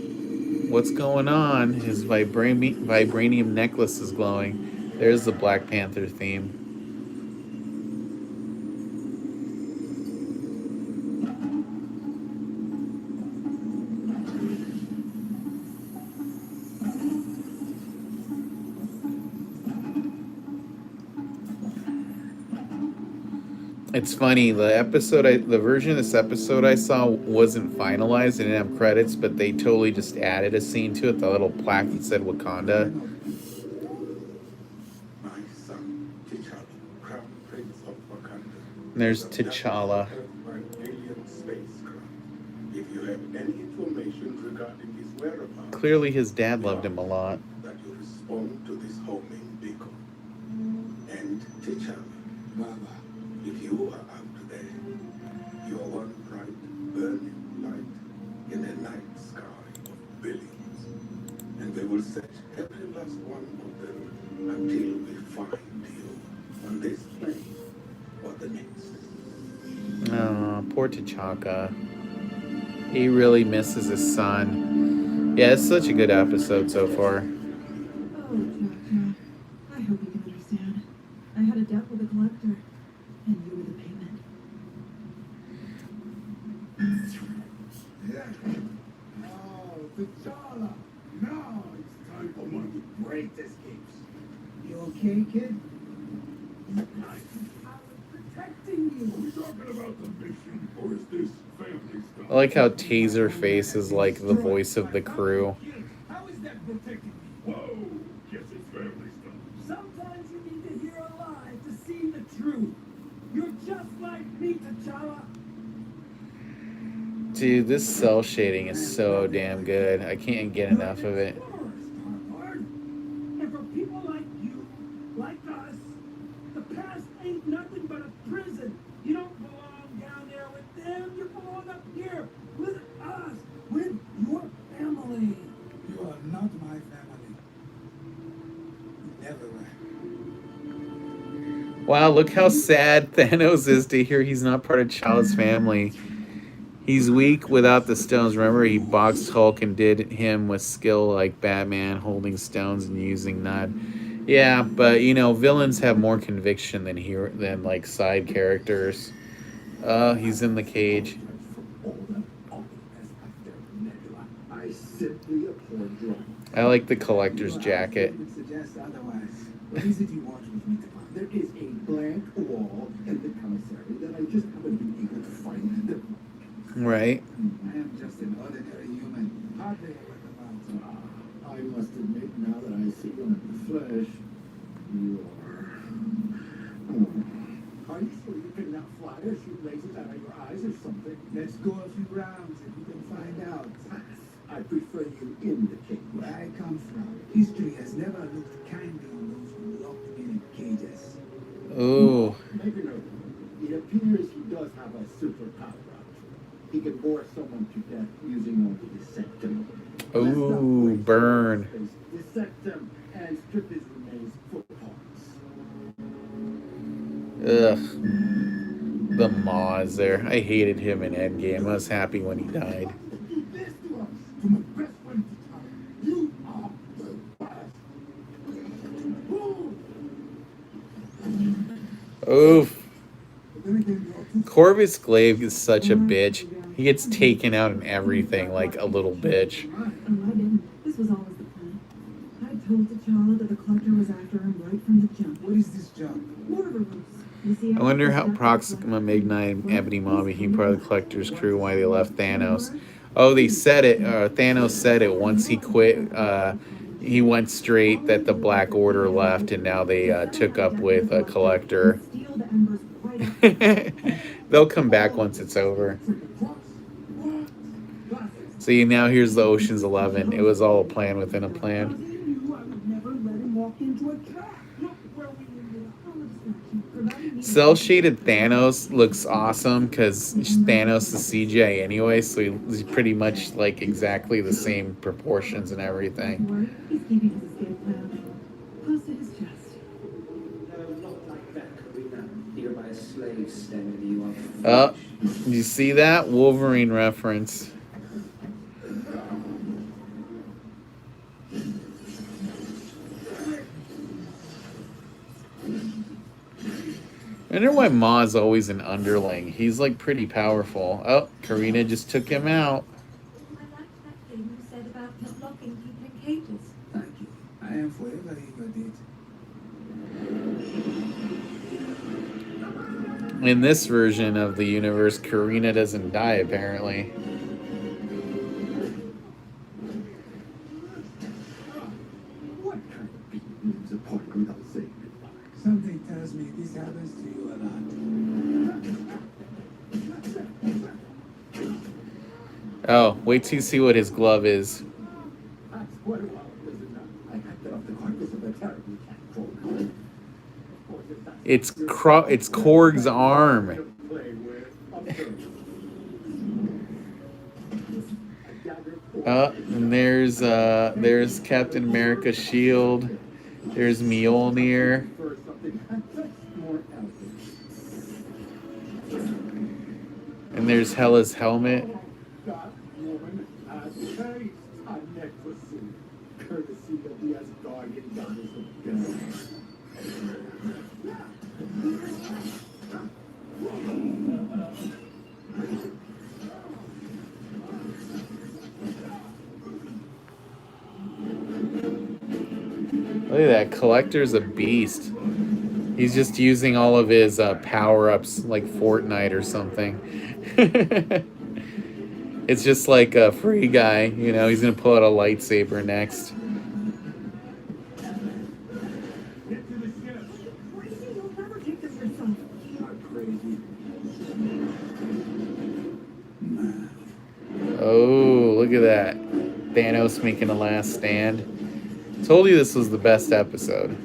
What's going on? His vibranium necklace is glowing. There's the Black Panther theme. It's funny, the version of this episode I saw wasn't finalized. It didn't have credits, but they totally just added a scene to it. The little plaque that said Wakanda. My son, T'Challa, Crown Prince of Wakanda. And there's T'Challa. By alien spacecraft. If you have any information regarding his whereabouts, Clearly his dad loved him a lot. that you respond to this homing beacon. And T'Challa, Baba, if you are out there, you are one bright, burning light in a night sky of billions. And we will set every last one of them until we find you on this plane or the next. Oh, poor T'Chaka. He really misses his son. Yeah, it's such a good episode so far. Oh, Jack, I hope you can understand. I had a debt with a collector, and you were the payment. Yeah. Oh, T'Challa. Now it's time for one of the great escapes. you okay, kid? I was protecting you. Are we talking about the mission, or is this family stuff? I like how Taserface is like the voice of the crew. How is that protecting me? Whoa, guess it's family stuff. Sometimes you need to hear a lie to see the truth. You're just like me, T'Challa. Dude, this cell shading is so damn good. I can't get enough of it. And for people like you, like us, the past ain't nothing but a prison. You don't belong down there with them. You belong up here with us, with your family. You are not my family. You never were. Wow, look how sad Thanos is to hear he's not part of T'Challa's family. He's weak without the stones. Remember, he boxed Hulk and did him with skill like Batman, holding stones and using that. Yeah, but you know, villains have more conviction than like side characters. He's in the cage. I simply abhor drama. I like the collector's jacket. Would suggest otherwise. What is it you want with me to find? There is a blank wall in the commissary that I just haven't been able to find. Right. I am just an ordinary human. Hardly a about. I must admit, now that I see you in the flesh, you are. Are you sure you can now fly or shoot lasers out of your eyes or something? Let's go a few rounds and you can find out. I prefer you in the cage. Where I come from, history has never looked kindly on those who locked in cages. Ooh. Maybe no. It appears he does have a superpower. He can bore someone to death using only the septum. Ooh, burn. Dissect him and strip his remains for parts. Ugh. The Maw is there. I hated him in Endgame. I was happy when he died. Do this to us, to my best friend, T'Challa. You are the best. Oof. Corvus Glaive is such a bitch. He gets taken out in everything like a little bitch. Oh, I didn't. This was always the plan. I told T'Challa that the collector was after him right from the jump. What is this job? Multiverse. You see, I wonder how Proxima, Midnight, and Ebony Maw became part of the Collector's crew, why they left Thanos. Oh, they said it. Thanos said it once he quit. He went straight that the Black Order left, and now they took up with a Collector. Steal the embers right up. They'll come back once it's over. See, now here's the Ocean's 11. It was all a plan within a plan. walk into a trap. Look where we ended up. Oh, it's not cute. Provided me- Cell-shaded Thanos looks awesome because Thanos is CGI anyway, so he's pretty much like exactly the same proportions and everything. Don't worry, he's keeping his escape plan close to his chest. No, not like that, Karina. Here by a slave standing you up. Oh, you see that? Wolverine reference. I wonder why Ma's always an underling. He's like pretty powerful. Oh, Karina just took him out. I liked that thing you said about not locking people in cages. Thank you. I am forever eager, did. In this version of the universe, Karina doesn't die apparently. What kind of beat moves a party without saying goodbye? Something tells me this happens to you a lot. Oh, wait till you see what his glove is. That's quite a while, is it not? I hacked it off the carcass of a terribly cat. Of course, if that's It's Korg's arm. to play with, observe. A dagger. And there's Captain America's shield. There's Mjolnir. For something more elegant. And there's Hela's helmet. That woman has taste. A necklace, courtesy of the Asgardian goddess of death. Look at that. Collector's a beast. He's just using all of his power-ups like Fortnite or something. It's just like a free guy, you know, he's going to pull out a lightsaber next. Get to the ship. Crazy, you'll never take this yourself. Not crazy. Oh, look at that. Thanos making a last stand. Told you this was the best episode.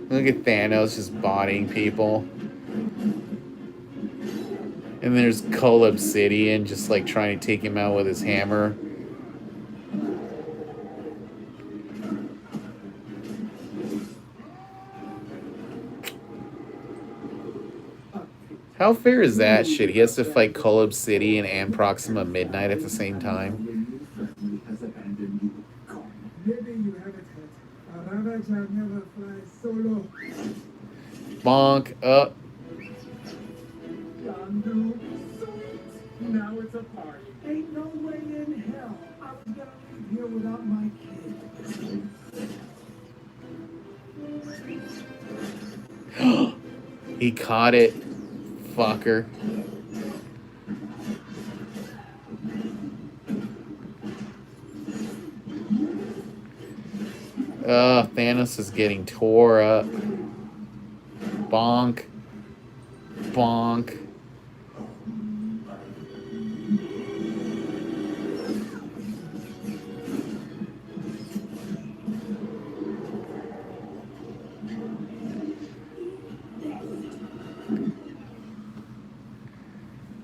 Look at Thanos just bodying people. And there's Cull Obsidian just like trying to take him out with his hammer. How fair is that shit? He has to fight Cull Obsidian and Proxima Midnight at the same time. Your new family has abandoned you. Gone. Maybe you haven't heard. A Ravager never flies solo. Bonk up. Yandu, sweet. Now it's a party. Ain't no way in hell I was gonna leave here without my kid. He caught it. Fucker. Thanos is getting tore up. Bonk. Bonk.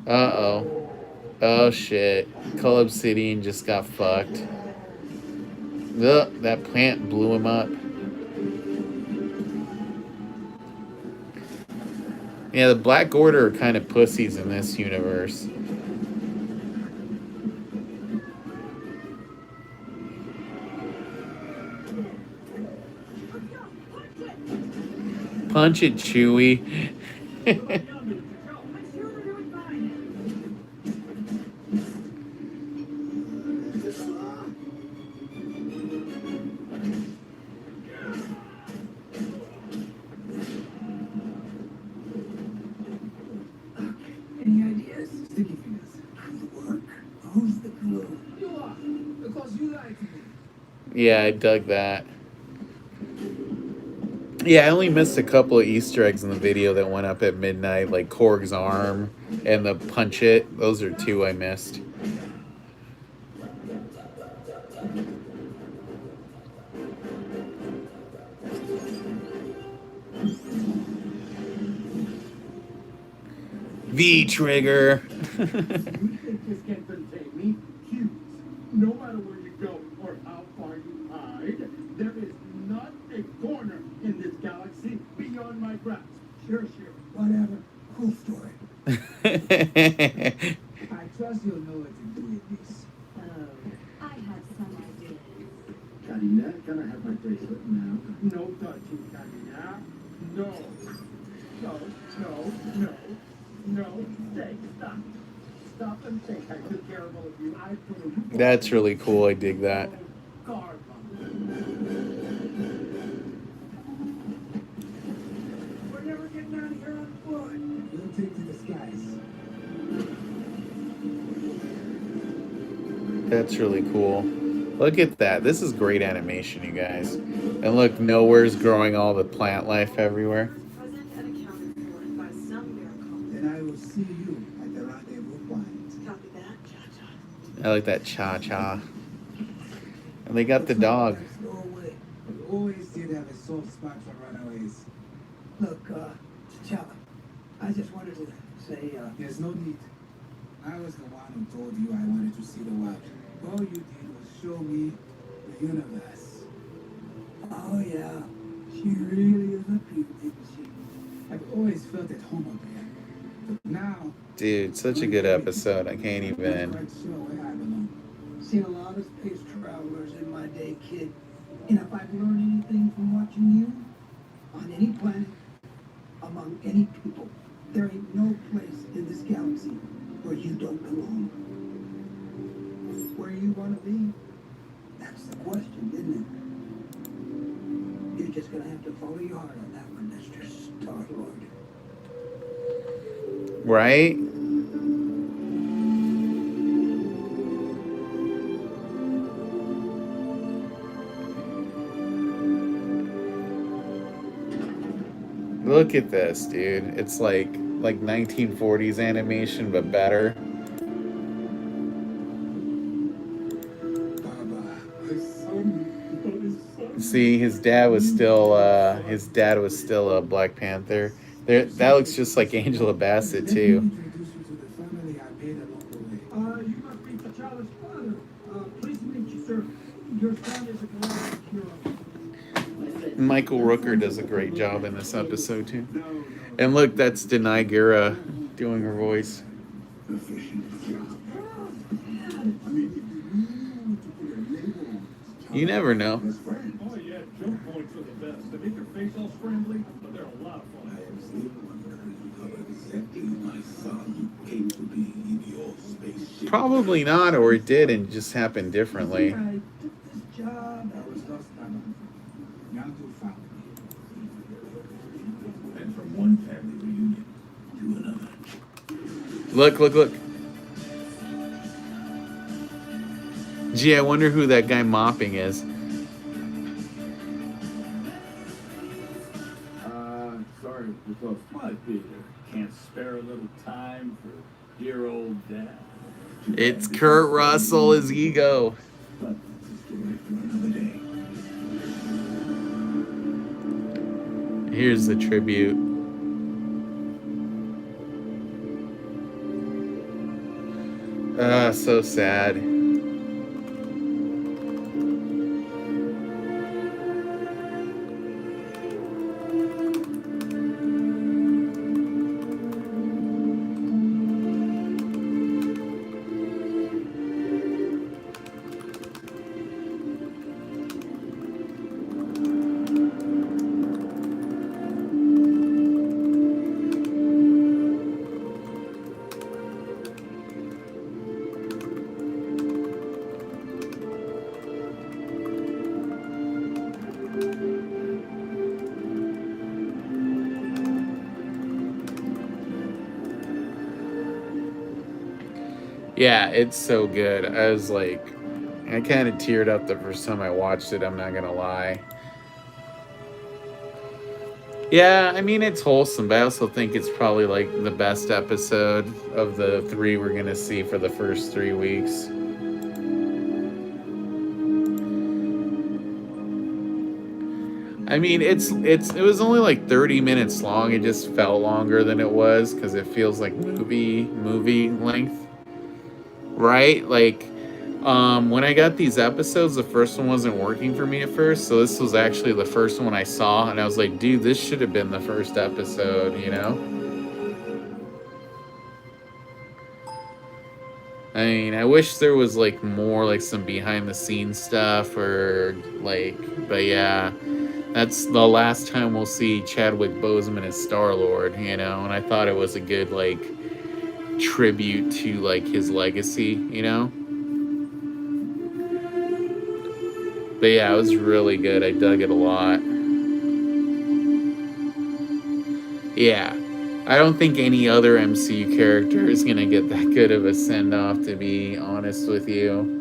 Uh-oh. Oh, shit. Cull Obsidian just got fucked. Ugh, that plant blew him up. Yeah, the Black Order are kind of pussies in this universe. Punch it, Chewie. Any ideas? Sticky fingers. Good work. Who's the clue? You are. Because you lied to me. Yeah, I dug that. Yeah, I only missed a couple of Easter eggs in the video that went up at midnight, like Korg's arm and the punch it. Those are two I missed. V-trigger. You think this can contain me? Hughes, no matter where you go or how far you hide, there is not a corner in this galaxy beyond my grasp. Sure, whatever. Cool story. I trust you'll know what to do with this. Oh, I have some ideas. Karina, can I have my bracelet now? No touching, Karina. No. No, no, no, no. Stay, stop. Stop and think. I took care of all of you. I put a That's really cool. I dig that. guard on We're never getting out of here on foot. We'll take to the skies. That's really cool. Look at that. This is great animation, you guys. And look, nowhere's growing all the plant life everywhere. Present and accounted for by some miracle. Then I will see you at the rendezvous point. Copy that, cha-cha. I like that cha-cha. And they got the dog. Go away. We always did have a soft spot for runaways. Look, T'Challa, I just wanted to say, There's no need. I was the one who told you I wanted to see the world. All you did was show me the universe. oh yeah, she really is a beauty, isn't she? I've always felt at home up here. But now, Dude, such a good episode. I can't I'm not even. quite sure where I belong. Seen a lot of space travelers in my day, kid. And if I've learned anything from watching you, on any planet, among any people, there ain't no place in this galaxy where you don't belong. Where you want to be? That's the question, isn't it? You're just gonna have to follow your heart on that one, Mr. Star-Lord. Right? Look at this, dude. It's like 1940s animation, but better. Baba, my son. See, his dad was still a Black Panther. There, that looks just like Angela Bassett Let me too. introduce you to the family I made along the way. You must be T'Challa's father. Pleased to meet you, sir. Your son is a galactic hero. Michael Rooker does a great job in this episode too. And look, that's Denai Gura doing her voice. You never know. Oh yeah, jump points are the best. They make your face all scrambly, but they're a lot of I fun. am still wondering how exactly my son came to be in your spaceship. Probably not, or it did and just happened differently. I took this job. I was lost, Baba. Yandu found me. And from one family reunion to another. Look. Gee, I wonder who that guy mopping is. Sorry, we're close. What, Peter? Can't spare a little time for dear old dad? It's Kurt Russell, his ego. But this is story for another day. Here's the tribute. So sad. Yeah, it's so good. I was like, I kind of teared up the first time I watched it, I'm not gonna lie. Yeah, I mean it's wholesome, but I also think it's probably like the best episode of the 3 we're gonna see for the first 3 weeks. I mean, it was only like 30 minutes long. It just felt longer than it was because it feels like movie length, right? Like, when I got these episodes, the first one wasn't working for me at first, so this was actually the first one I saw, and I was like, dude, this should have been the first episode, you know? I mean, I wish there was like more like some behind the scenes stuff or like, but yeah, that's the last time we'll see Chadwick Boseman as Star Lord, you know. And I thought it was a good like tribute to like his legacy, you know. But yeah, it was really good. I dug it a lot. Yeah, I don't think any other MCU character is gonna get that good of a send off, to be honest with you.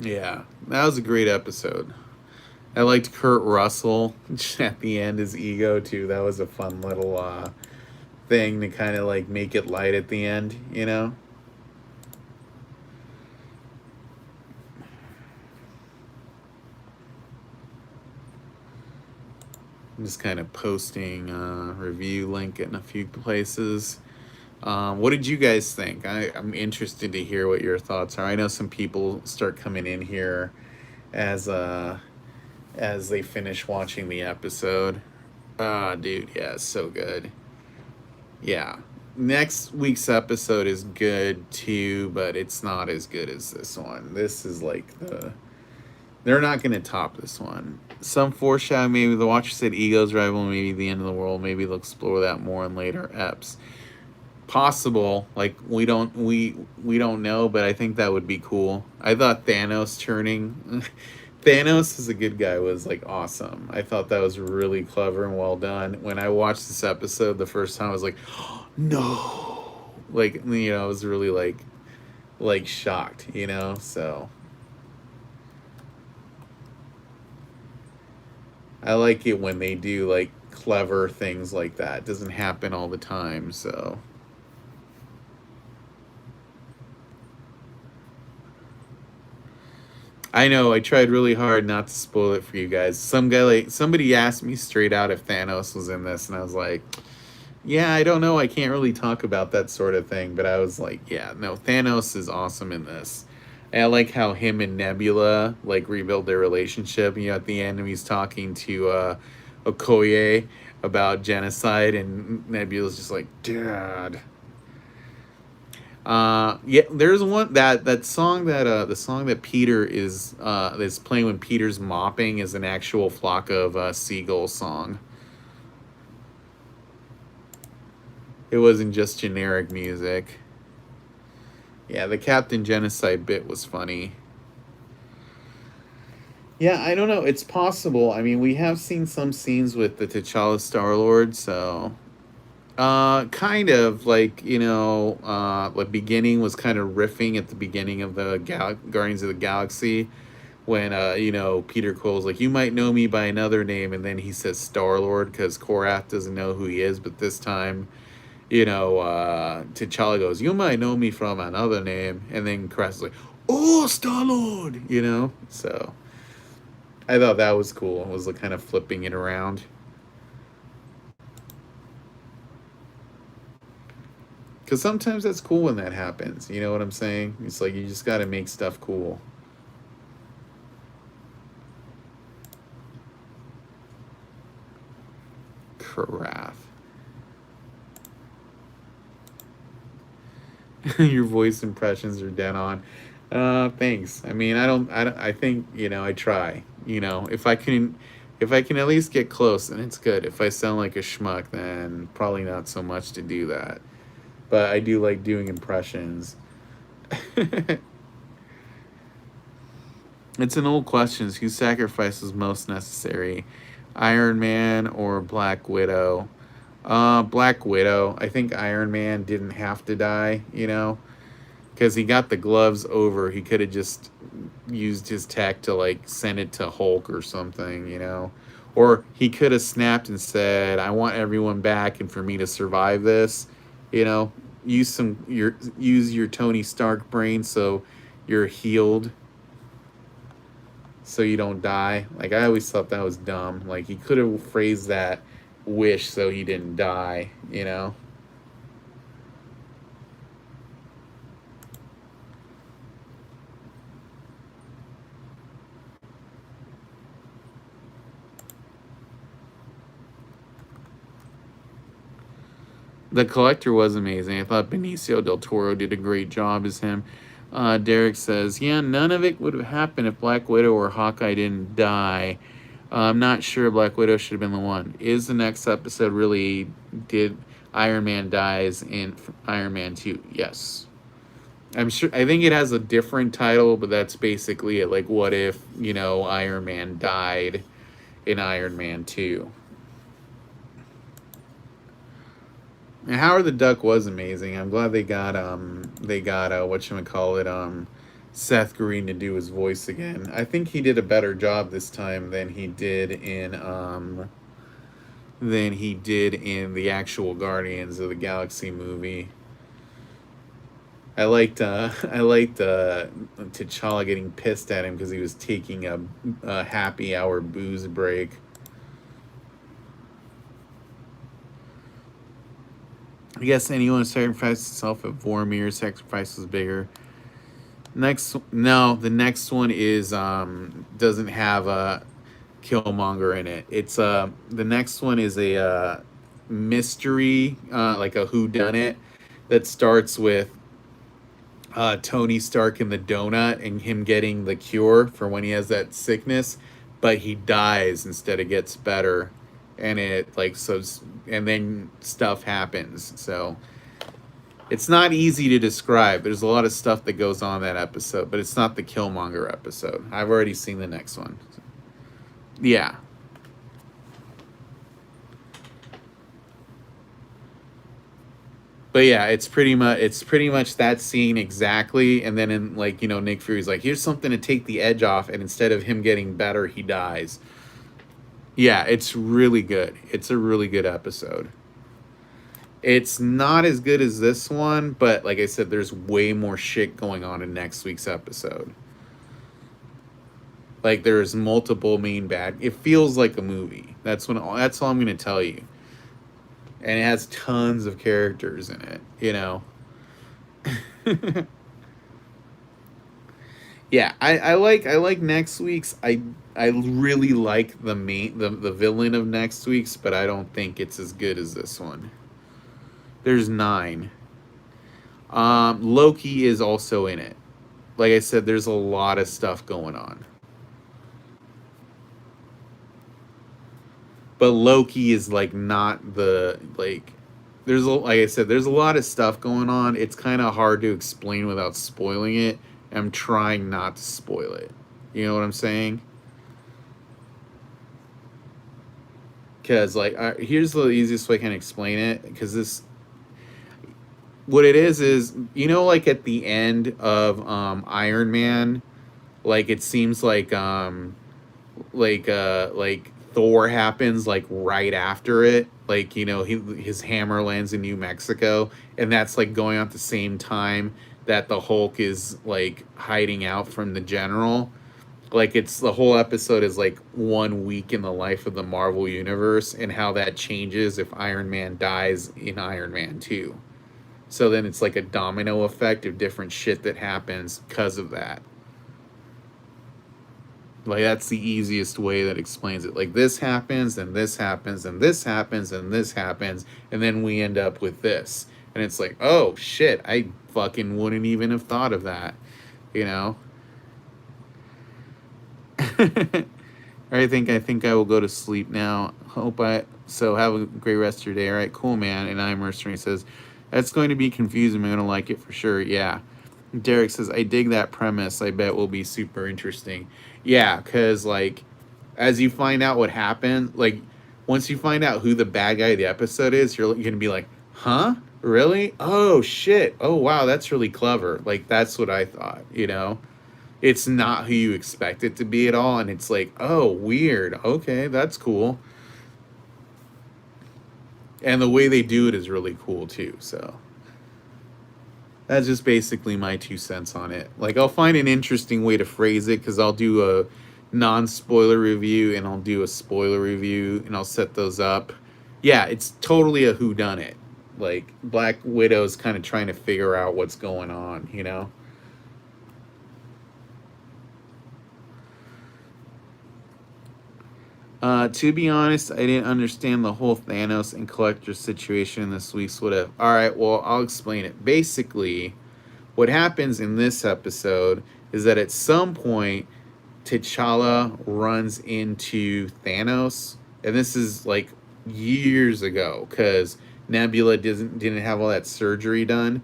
Yeah, that was a great episode. I liked Kurt Russell at the end, his ego too. That was a fun little thing to kind of like make it light at the end, you know? I'm just kind of posting review link in a few places. What did you guys think? I'm interested to hear what your thoughts are. I know some people start coming in here as they finish watching the episode. Ah, dude, yeah, it's so good. Yeah. Next week's episode is good too, but it's not as good as this one. This is like they're not going to top this one. Some foreshadowing, maybe the Watcher said Ego's rival, maybe the end of the world. Maybe they'll explore that more in later eps. Possible, like we don't know, but I think that would be cool. I thought Thanos turning Thanos as a good guy was like awesome. I thought that was really clever and well done. When I watched this episode the first time, I was like, oh, no, like, you know, I was really like shocked, you know. So I like it when they do like clever things like that. It doesn't happen all the time, so. I know, I tried really hard not to spoil it for you guys. Somebody asked me straight out if Thanos was in this, and I was like, yeah, I don't know. I can't really talk about that sort of thing, but I was like, yeah, no, Thanos is awesome in this. And I like how him and Nebula like rebuild their relationship. You know, at the end, he's talking to Okoye about genocide, and Nebula's just like, Dad. Yeah, there's one that song that the song that Peter is playing when Peter's mopping is an actual Flock of Seagulls song. It wasn't just generic music. Yeah, the Captain Genocide bit was funny. Yeah, I don't know. It's possible. I mean, we have seen some scenes with the T'Challa Star-Lord, so kind of like, you know, the beginning was kind of riffing at the beginning of the Guardians of the Galaxy when, you know, Peter Quill's like, you might know me by another name, and then he says Star-Lord because Korath doesn't know who he is, but this time, you know, T'Challa goes, you might know me from another name, and then Korath is like, oh, Star-Lord, you know, so I thought that was cool. It was like kind of flipping it around. Because sometimes that's cool when that happens. You know what I'm saying? It's like you just got to make stuff cool. Carath. Your voice impressions are dead on. Thanks. I mean, I think, you know, I try. You know, if I can at least get close, then it's good. If I sound like a schmuck, then probably not so much to do that. but I do like doing impressions. It's an old question: whose sacrifice is most necessary, Iron Man or Black Widow? Black Widow. I think Iron Man didn't have to die, you know, because he got the gloves over. He could have just used his tech to like send it to Hulk or something, you know, or he could have snapped and said, "I want everyone back, and for me to survive this, you know, use your Tony Stark brain so you're healed." So you don't die. Like, I always thought that was dumb. Like, he could have phrased that wish so he didn't die, you know? The Collector was amazing. I thought Benicio del Toro did a great job as him. Derek says, yeah, none of it would have happened if Black Widow or Hawkeye didn't die. I'm not sure Black Widow should have been the one. Is the next episode really, did Iron Man dies in Iron Man 2? Yes. I'm sure, I think it has a different title, but that's basically it. Like, what if, you know, Iron Man died in Iron Man 2? And Howard the Duck was amazing. I'm glad they got whatchamacallit, Seth Green to do his voice again. I think he did a better job this time than he did in the actual Guardians of the Galaxy movie. I liked T'Challa getting pissed at him because he was taking a happy hour booze break. I guess anyone sacrificed himself at Vormir, sacrifice was bigger. The next one is doesn't have a Killmonger in it. It's the next one is a mystery, like a whodunit, that starts with Tony Stark in the donut and him getting the cure for when he has that sickness, but he dies instead of gets better. And it like so, and then stuff happens. So it's not easy to describe. There's a lot of stuff that goes on in that episode, but it's not the Killmonger episode. I've already seen the next one. Yeah. But yeah, it's pretty much that scene exactly. And then in like, you know, Nick Fury's like, here's something to take the edge off, and instead of him getting better, he dies. Yeah, it's really good. It's a really good episode. It's not as good as this one, but like I said, there's way more shit going on in next week's episode. Like, there's multiple main bad. It feels like a movie. That's all I'm gonna tell you. And it has tons of characters in it, you know. Yeah, I like next week's. I really like the villain of next week's, but I don't think it's as good as this one. There's 9. Loki is also in it. Like I said, there's a lot of stuff going on. But Loki is like not the like. Like I said, there's a lot of stuff going on. It's kind of hard to explain without spoiling it. I'm trying not to spoil it. You know what I'm saying? Because, like, here's the easiest way I can explain it. Because what it is, you know, like at the end of Iron Man, like it seems like Thor happens like right after it. Like, you know, his hammer lands in New Mexico, and that's like going on at the same time that the Hulk is like hiding out from the general. Like, it's the whole episode is like 1 week in the life of the Marvel universe and how that changes if Iron Man dies in Iron Man 2. So then it's like a domino effect of different shit that happens because of that. Like, that's the easiest way that explains it. Like, this happens, and this happens, and this happens, and this happens, and then we end up with this. And it's like, oh, shit, I fucking wouldn't even have thought of that, you know? I think I will go to sleep now. So have a great rest of your day. All right, cool, man. And I'm Mercenary says, That's going to be confusing. I'm going to like it for sure. Yeah. Derek says, I dig that premise. I bet will be super interesting. Yeah, because, like, as you find out what happened, like, once you find out who the bad guy of the episode is, you're going to be like, huh? Really? Oh, shit. Oh, wow, that's really clever. Like, that's what I thought, you know? It's not who you expect it to be at all. And it's like, oh, weird. Okay, that's cool. And the way they do it is really cool, too, so. That's just basically my 2 cents on it. Like, I'll find an interesting way to phrase it because I'll do a non-spoiler review and I'll do a spoiler review and I'll set those up. Yeah, it's totally a whodunit. Like, Black Widow's kind of trying to figure out what's going on, you know? To be honest, I didn't understand the whole Thanos and Collector situation in this week's What If. Alright, well, I'll explain it. Basically, what happens in this episode is that at some point, T'Challa runs into Thanos, and this is like years ago because Nebula didn't have all that surgery done,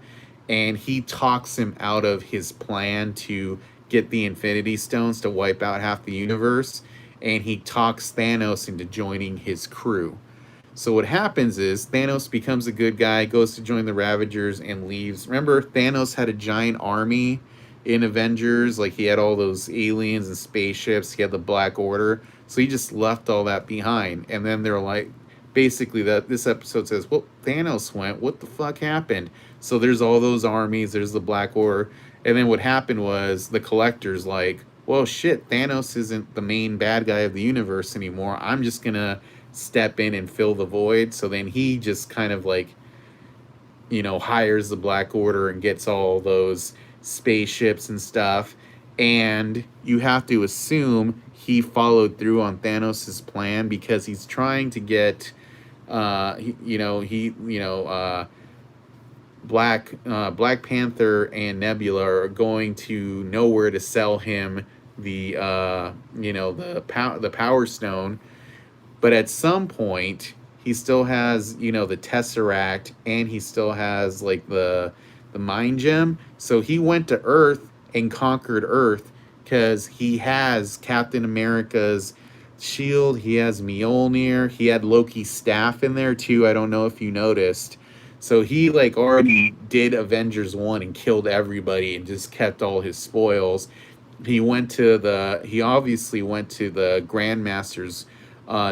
and he talks him out of his plan to get the Infinity Stones to wipe out half the universe, and he talks Thanos into joining his crew. So what happens is Thanos becomes a good guy, goes to join the Ravagers, and leaves. Remember, Thanos had a giant army in Avengers, like he had all those aliens and spaceships, he had the Black Order, so he just left all that behind. And then they're like, basically, that this episode says, well, Thanos went, what the fuck happened? So there's all those armies, there's the Black Order, and then what happened was the Collector's like, well, shit, Thanos isn't the main bad guy of the universe anymore, I'm just gonna step in and fill the void. So then he just kind of like, you know, hires the Black Order and gets all those spaceships and stuff. And you have to assume he followed through on Thanos's plan because he's trying to get, Black Panther and Nebula are going to know where to sell him the the Power Stone. But at some point, he still has, the Tesseract, and he still has, like, the Mind Gem. So he went to Earth and conquered Earth because he has Captain America's shield. He has Mjolnir. He had Loki's staff in there, too. I don't know if you noticed. So he, like, already did Avengers 1 and killed everybody and just kept all his spoils. He obviously went to the Grandmaster's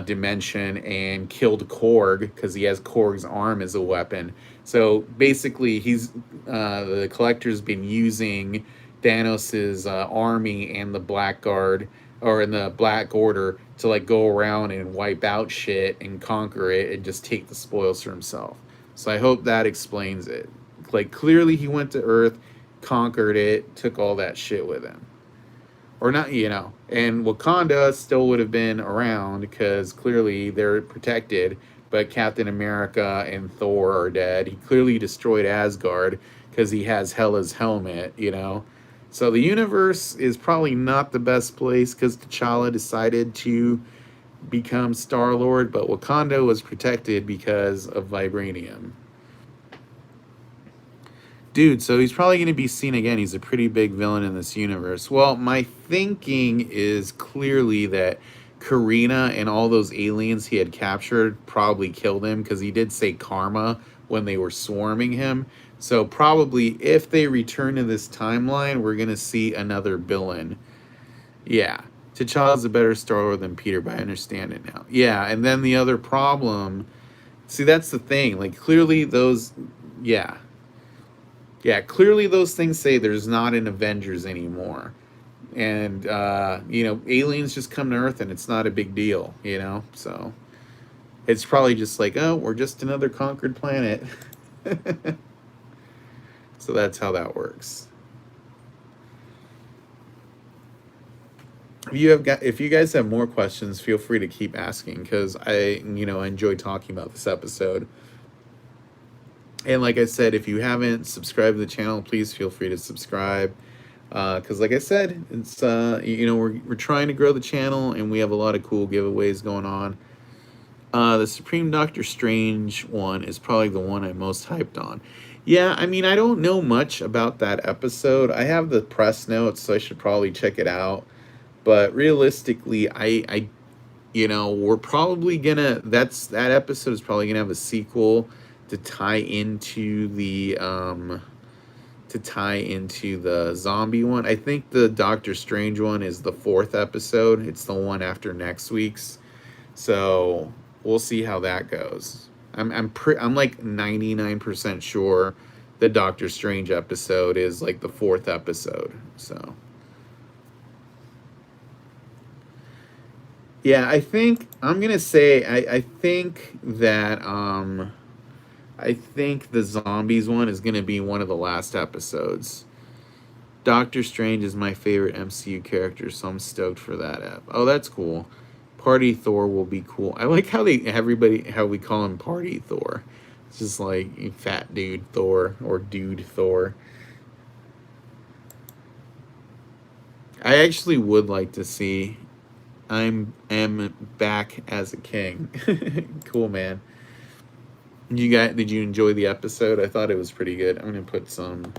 dimension and killed Korg because he has Korg's arm as a weapon. So basically, the Collector's been using Thanos's army and the Blackguard in the Black Order to like go around and wipe out shit and conquer it and just take the spoils for himself. So I hope that explains it. Like, clearly he went to Earth, conquered it, took all that shit with him. Or not, and Wakanda still would have been around because clearly they're protected, but Captain America and Thor are dead. He clearly destroyed Asgard because he has Hela's helmet, So the universe is probably not the best place because T'Challa decided to become Star-Lord, but Wakanda was protected because of vibranium. Dude, so he's probably going to be seen again. He's a pretty big villain in this universe. Well, my thinking is clearly that Karina and all those aliens he had captured probably killed him because he did say karma when they were swarming him. So probably if they return to this timeline, we're going to see another villain. Yeah, T'Challa's a better Star-Lord than Peter, but I understand it now. Yeah, and then the other problem... See, that's the thing. Like, clearly those... Yeah, clearly those things say there's not an Avengers anymore. And, aliens just come to Earth and it's not a big deal, So it's probably just like, oh, we're just another conquered planet. So that's how that works. If you guys have more questions, feel free to keep asking because I enjoy talking about this episode. And like I said, if you haven't subscribed to the channel, please feel free to subscribe. Because like I said, it's we're trying to grow the channel and we have a lot of cool giveaways going on. The Supreme Doctor Strange one is probably the one I'm most hyped on. Yeah, I mean, I don't know much about that episode. I have the press notes, so I should probably check it out. But realistically, we're probably gonna. That episode is probably gonna have a sequel to tie into the zombie one. I think the Doctor Strange one is the 4th episode. It's the one after next week's. So we'll see how that goes. I'm like 99% sure the Doctor Strange episode is like the 4th episode. So yeah, I think I'm gonna say I think that I think the zombies one is gonna be one of the last episodes. Doctor Strange is my favorite MCU character, so I'm stoked for that app. Oh, that's cool. Party Thor will be cool. I like how how we call him Party Thor. It's just like fat dude Thor or dude Thor. I actually would like to see am back as a king. Cool, man. Did you enjoy the episode? I thought it was pretty good. I'm gonna put some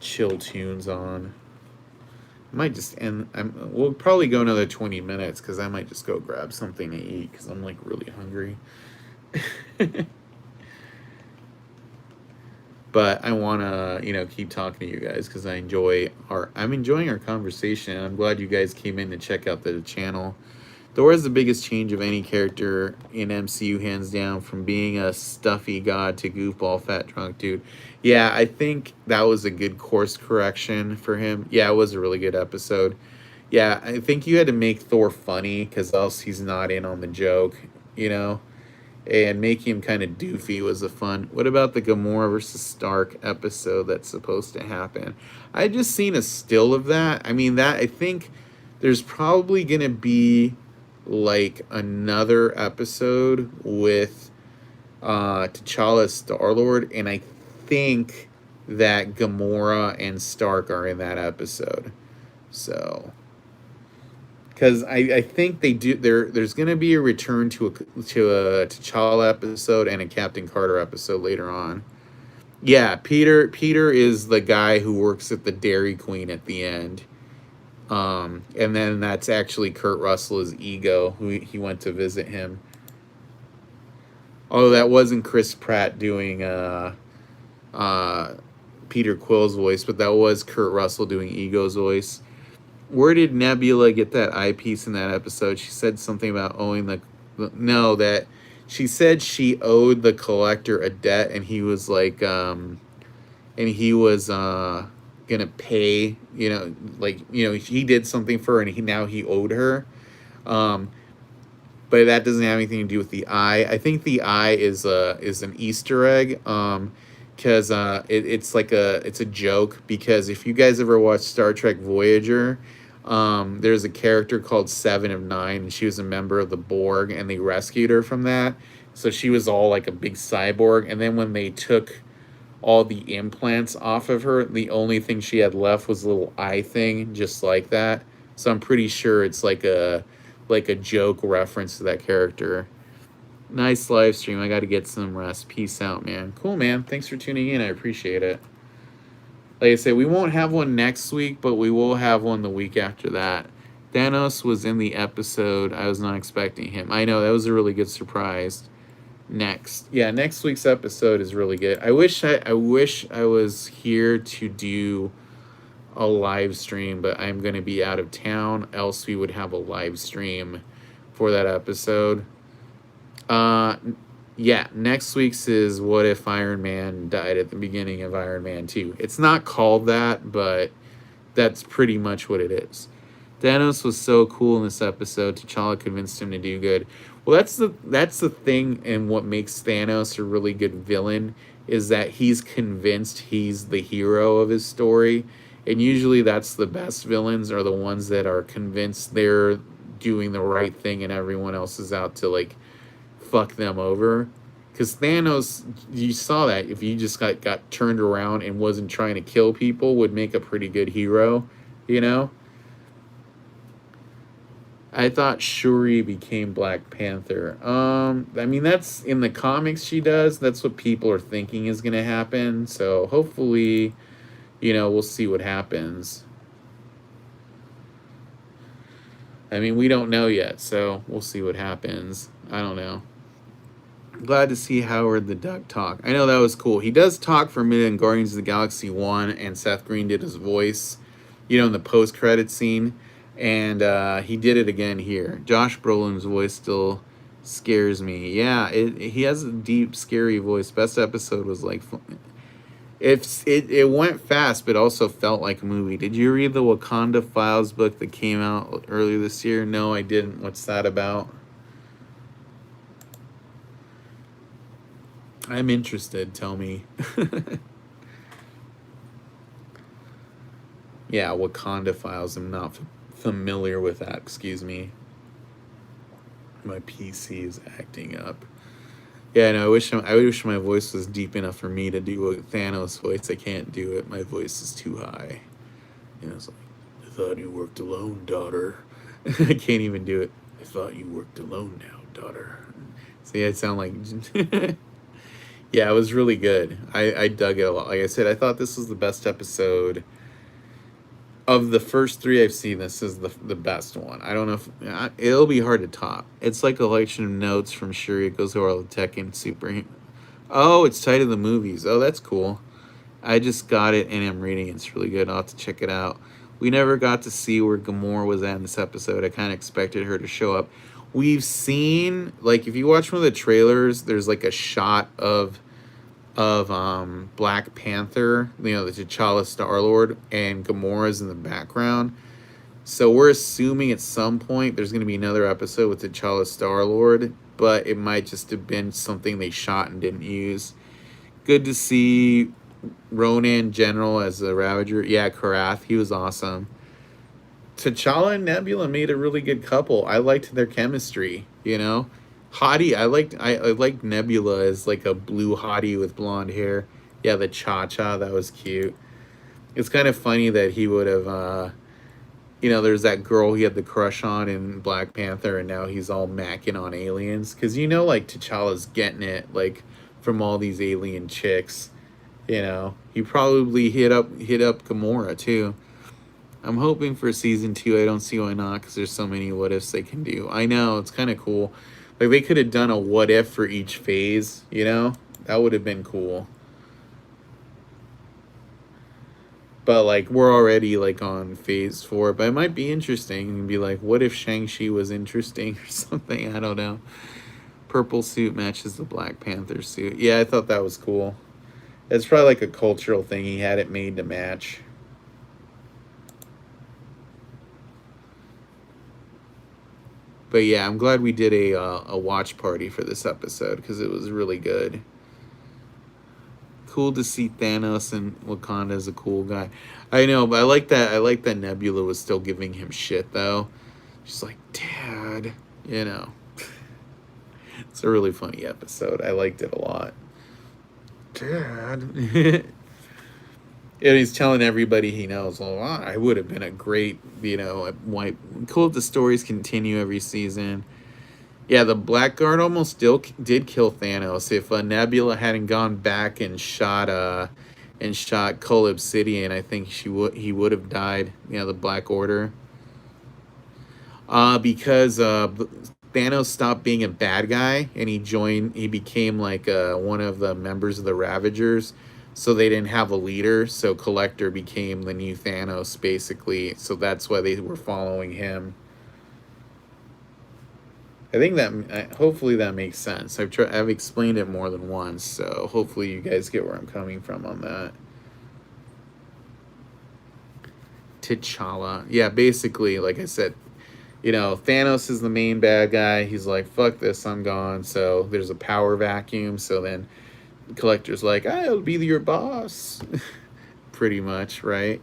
chill tunes on. I might just end. We'll probably go another 20 minutes because I might just go grab something to eat because I'm like really hungry. But I want to, keep talking to you guys because I'm enjoying our conversation. I'm glad you guys came in to check out the channel. Thor is the biggest change of any character in MCU, hands down, from being a stuffy god to goofball fat drunk dude. Yeah, I think that was a good course correction for him. Yeah, it was a really good episode. Yeah, I think you had to make Thor funny because else he's not in on the joke, and making him kind of doofy was a fun. What about the Gamora versus Stark episode that's supposed to happen? I just seen a still of that. I mean, I think there's probably going to be like another episode with T'Challa Star-Lord, and I think that Gamora and Stark are in that episode. So, because I think they do there's going to be a return to a T'Challa episode and a Captain Carter episode later on. Yeah, Peter is the guy who works at the Dairy Queen at the end. And then that's actually Kurt Russell's ego, who he went to visit him. Although that wasn't Chris Pratt doing Peter Quill's voice, but that was Kurt Russell doing Ego's voice. Where did Nebula get that eyepiece in that episode? She said something about owing that she said she owed the Collector a debt, and he was like, gonna pay, he did something for her and now he owed her. But that doesn't have anything to do with the eye. I think the eye is an Easter egg, because it's a joke, because if you guys ever watched Star Trek Voyager, there's a character called 7 of 9, and she was a member of the Borg, and they rescued her from that. So she was all like a big cyborg, and then when they took all the implants off of her, the only thing she had left was a little eye thing, just like that. So I'm pretty sure it's like a joke reference to that character. Nice live stream. I got to get some rest. Peace out, man. Cool, man. Thanks for tuning in. I appreciate it. Like I said, we won't have one next week, but we will have one the week after that. Thanos was in the episode. I was not expecting him. I know, that was a really good surprise. Next week's episode is really good. I wish I was here to do a live stream, but I'm going to be out of town, else we would have a live stream for that episode. Next week's is what if Iron Man died at the beginning of Iron Man 2. It's not called that, but that's pretty much what it is. Thanos was so cool in this episode. T'Challa convinced him to do good. Well, that's the thing, and what makes Thanos a really good villain is that he's convinced he's the hero of his story. And usually that's the best villains, are the ones that are convinced they're doing the right thing and everyone else is out to like fuck them over. Because Thanos, you saw that if you just got turned around and wasn't trying to kill people, would make a pretty good hero, I thought Shuri became Black Panther. I mean, that's in the comics she does. That's what people are thinking is going to happen. So hopefully, we'll see what happens. I mean, we don't know yet, so we'll see what happens. I don't know. Glad to see Howard the Duck talk. I know that was cool. He does talk for a minute in Guardians of the Galaxy 1, and Seth Green did his voice, in the post-credit scene. And he did it again here. Josh Brolin's voice still scares me. Yeah, he has a deep, scary voice. Best episode was like... It went fast, but also felt like a movie. Did you read the Wakanda Files book that came out earlier this year? No, I didn't. What's that about? I'm interested. Tell me. Yeah, Wakanda Files. I'm not familiar with that. Excuse me. My PC is acting up. Yeah, no, I wish my voice was deep enough for me to do a Thanos voice. I can't do it. My voice is too high. It's like, I thought you worked alone, daughter. I can't even do it. I thought you worked alone now, daughter. See, I sound like... Yeah, it was really good. I dug it a lot. Like I said, I thought this was the best episode. Of the first 3 I've seen, this is the best one. I don't know if... It'll be hard to top. It's like a collection of notes from Shuri. It goes over all the tech and super... Oh, it's tied to the movies. Oh, that's cool. I just got it and I'm reading it. It's really good. I'll have to check it out. We never got to see where Gamora was at in this episode. I kind of expected her to show up. We've seen... Like, if you watch one of the trailers, there's like a shot of Black Panther, the T'Challa Star-Lord, and Gamora's in the background. So we're assuming at some point there's going to be another episode with T'Challa Star-Lord, but it might just have been something they shot and didn't use. Good to see Ronan General as the Ravager. Yeah, Karath, he was awesome. T'Challa and Nebula made a really good couple. I liked their chemistry, Hottie, I liked Nebula as like a blue hottie with blonde hair. Yeah, the Cha-Cha, that was cute. It's kind of funny that he would have, there's that girl he had the crush on in Black Panther, and now he's all macking on aliens. Because, like, T'Challa's getting it, like, from all these alien chicks. He probably hit up Gamora, too. I'm hoping for season 2. I don't see why not, because there's so many what-ifs they can do. I know, it's kind of cool. Like, they could have done a what-if for each phase, That would have been cool. But, like, we're already, like, on phase 4. But it might be interesting. And be like, what if Shang-Chi was interesting or something? I don't know. Purple suit matches the Black Panther suit. Yeah, I thought that was cool. It's probably, like, a cultural thing. He had it made to match. But yeah, I'm glad we did a watch party for this episode because it was really good. Cool to see Thanos and Wakanda as a cool guy. I know, but I like that Nebula was still giving him shit though. She's like, Dad, It's a really funny episode. I liked it a lot. Dad. And he's telling everybody he knows, well, I would have been a great, white. Cool if the stories continue every season. Yeah, the Blackguard almost still did kill Thanos. If Nebula hadn't gone back and shot Cull Obsidian, I think he would have died. The Black Order. Because Thanos stopped being a bad guy and he became like one of the members of the Ravagers. So they didn't have a leader, so Collector became the new Thanos, basically. So that's why they were following him. I think that, hopefully that makes sense. I've explained it more than once, so hopefully you guys get where I'm coming from on that. T'Challa. Yeah, basically, like I said, Thanos is the main bad guy. He's like, fuck this, I'm gone. So there's a power vacuum, so then Collector's like, I'll be your boss. Pretty much, right?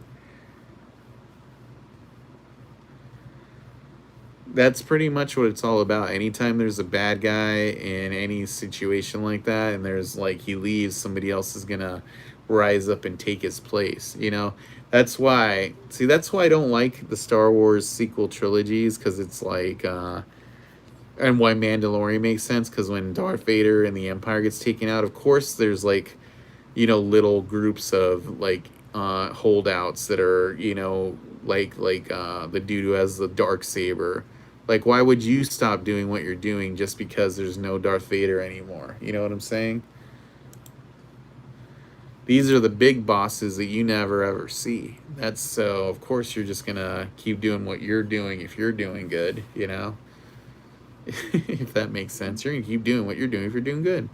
That's pretty much what it's all about. Anytime there's a bad guy in any situation like that, and there's like he leaves, somebody else is gonna rise up and take his place, you know? That's why I don't like the Star Wars sequel trilogies, because it's like and why Mandalorian makes sense, because when Darth Vader and the Empire gets taken out, of course there's like, you know, little groups of like holdouts that are, you know, like the dude who has the dark saber. Like, why would you stop doing what you're doing just because there's no Darth Vader anymore? You know what I'm saying? These are the big bosses that you never ever see. That's so, of course, you're just gonna keep doing what you're doing if you're doing good, you know? If that makes sense. You're gonna keep doing what you're doing if you're doing good.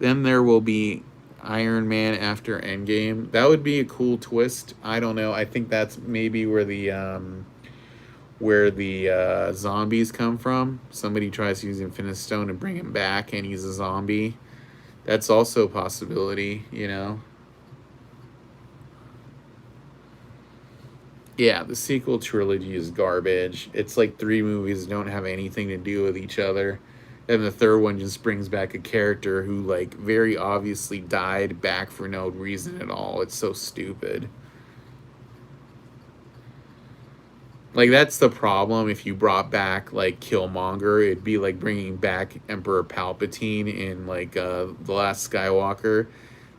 Then there will be Iron Man after Endgame. That would be a cool twist. I don't know. I think that's maybe where the zombies come from. Somebody tries to use Infinite Stone to bring him back, and he's a zombie. That's also a possibility, you know. Yeah, the sequel trilogy is garbage. It's like 3 movies that don't have anything to do with each other. And the third one just brings back a character who, like, very obviously died back for no reason at all. It's so stupid. Like, that's the problem. If you brought back, like, Killmonger, it'd be like bringing back Emperor Palpatine in, like, The Last Skywalker.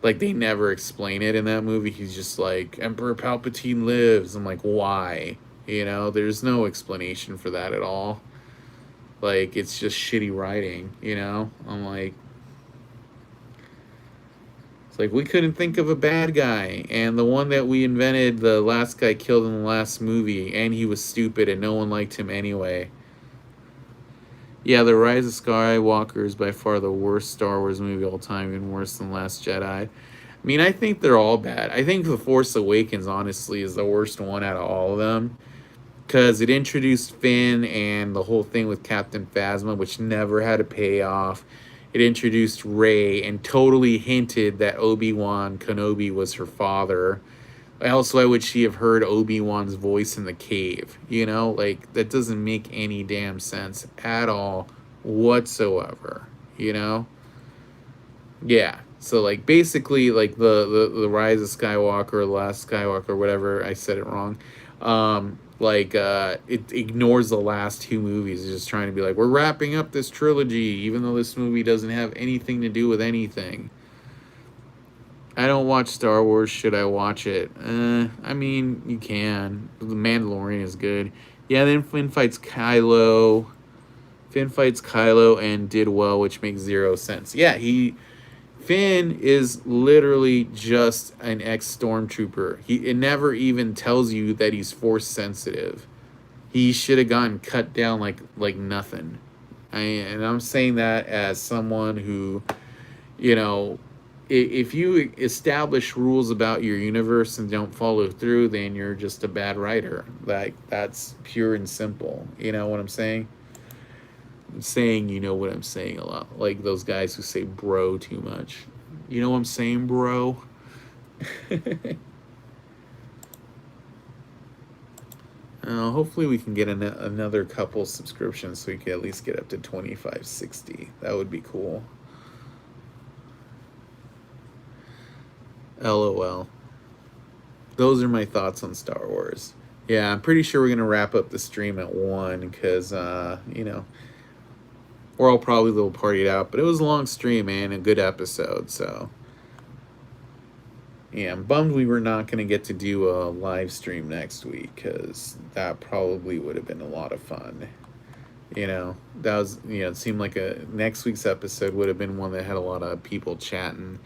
Like, they never explain it in that movie. He's just like, Emperor Palpatine lives. I'm like, why? You know, there's no explanation for that at all. Like, it's just shitty writing, you know? I'm like, it's like, we couldn't think of a bad guy, and the one that we invented, the last guy killed in the last movie, and he was stupid, and no one liked him anyway. Yeah, The Rise of Skywalker is by far the worst Star Wars movie of all time, even worse than Last Jedi. I mean, I think they're all bad. I think The Force Awakens, honestly, is the worst one out of all of them, because it introduced Finn and the whole thing with Captain Phasma, which never had a payoff. It introduced Rey and totally hinted that Obi-Wan Kenobi was her father. Else, why would she have heard Obi-Wan's voice in the cave? You know, like, that doesn't make any damn sense at all whatsoever, you know? Yeah. So, like, basically, like, the Rise of Skywalker, The Last Skywalker, whatever, I said it wrong. It ignores the last 2 movies. It's just trying to be like, we're wrapping up this trilogy, even though this movie doesn't have anything to do with anything. I don't watch Star Wars. Should I watch it? I mean, you can. The Mandalorian is good. Yeah, then Finn fights Kylo. And did well, which makes 0 sense. Yeah, Finn is literally just an ex-stormtrooper. It never even tells you that he's force sensitive. He should have gotten cut down like nothing. And I'm saying that as someone who, you know, if you establish rules about your universe and don't follow through, then you're just a bad writer. Like, that's pure and simple. You know what I'm saying? I'm saying, you know what I'm saying a lot. Like those guys who say bro too much. You know what I'm saying, bro? Hopefully we can get another couple subscriptions so we can at least get up to 2560. That would be cool. LOL. Those are my thoughts on Star Wars. Yeah, I'm pretty sure we're going to wrap up the stream at 1 because, you know, we're all probably a little partied out. But it was a long stream, man, a good episode, so. Yeah, I'm bummed we were not going to get to do a live stream next week because that probably would have been a lot of fun. You know, that was, you know, it seemed like next week's episode would have been one that had a lot of people chatting.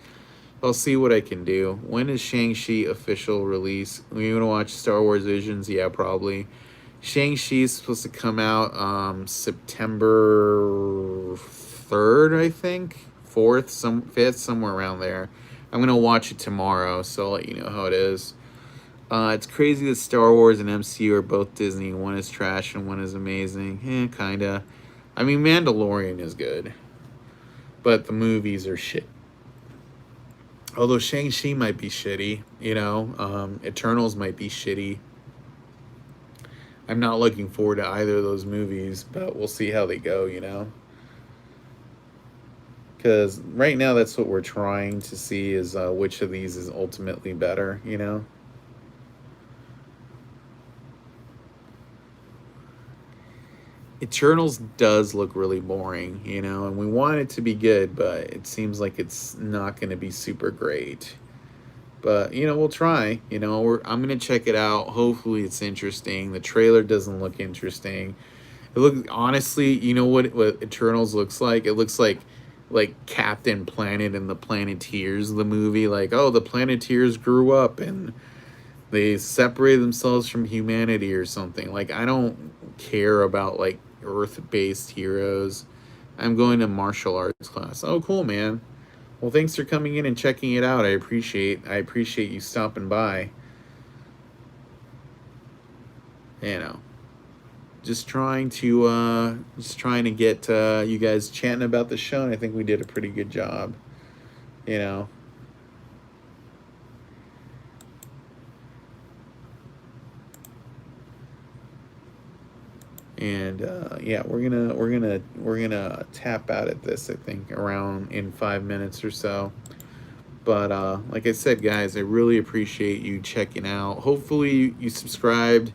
I'll see what I can do. When is Shang-Chi official release? We want to watch Star Wars Visions? Yeah, probably. Shang-Chi is supposed to come out September 3rd, I think. 4th, 5th, somewhere around there. I'm going to watch it tomorrow, so I'll let you know how it is. It's crazy that Star Wars and MCU are both Disney. One is trash and one is amazing. Kinda. I mean, Mandalorian is good. But the movies are shit. Although Shang-Chi might be shitty, you know. Eternals might be shitty. I'm not looking forward to either of those movies, but we'll see how they go, you know. Because right now that's what we're trying to see is which of these is ultimately better, you know? Eternals does look really boring, you know, and we want it to be good, but it seems like it's not going to be super great. But, you know, we'll try. You know, I'm going to check it out. Hopefully it's interesting. The trailer doesn't look interesting. It look honestly, you know what Eternals looks like? It looks like Captain Planet and the Planeteers, the movie. Like, oh, the Planeteers grew up and they separated themselves from humanity or something. Like, I don't care about like Earth-based heroes. I'm going to martial arts class. Oh, cool, man. Well, thanks for coming in and checking it out. I appreciate you stopping by. You know, just trying to get you guys chatting about the show, and I think we did a pretty good job. You know, and yeah, we're gonna tap out at this. I think around in 5 minutes or so. But like I said, guys, I really appreciate you checking out. Hopefully, you subscribed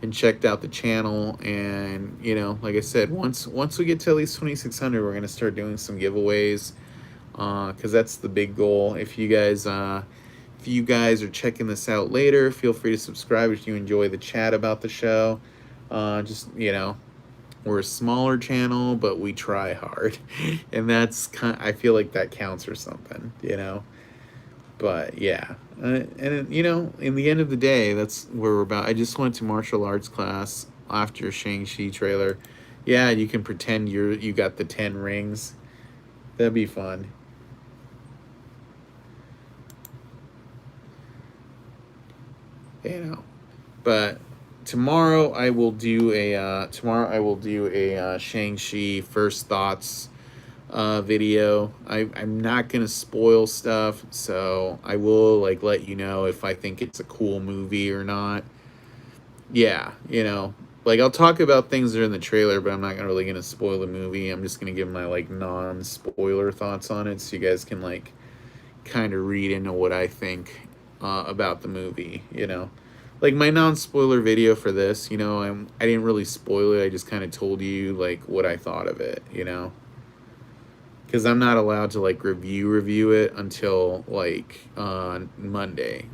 and checked out the channel. And you know, like I said, once we get to at least 2,600, we're gonna start doing some giveaways. Because that's the big goal. If you guys are checking this out later, feel free to subscribe if you enjoy the chat about the show. Just you know, we're a smaller channel, but we try hard, and I feel like that counts for something, you know. But yeah, and you know, in the end of the day, that's where we're about. I just went to martial arts class after Shang-Chi trailer. Yeah, you can pretend you got the 10 rings. That'd be fun. You know, but tomorrow I will do a Shang-Chi first thoughts video. I'm not gonna spoil stuff, so I will like let you know if I think it's a cool movie or not. Yeah, you know, like I'll talk about things that are in the trailer, but I'm not really gonna spoil the movie. I'm just gonna give my like non-spoiler thoughts on it, so you guys can like kind of read into what I think about the movie. You know, like my non-spoiler video for this. You know, I didn't really spoil it. I just kind of told you like what I thought of it. You know, because I'm not allowed to like review it until like on Monday.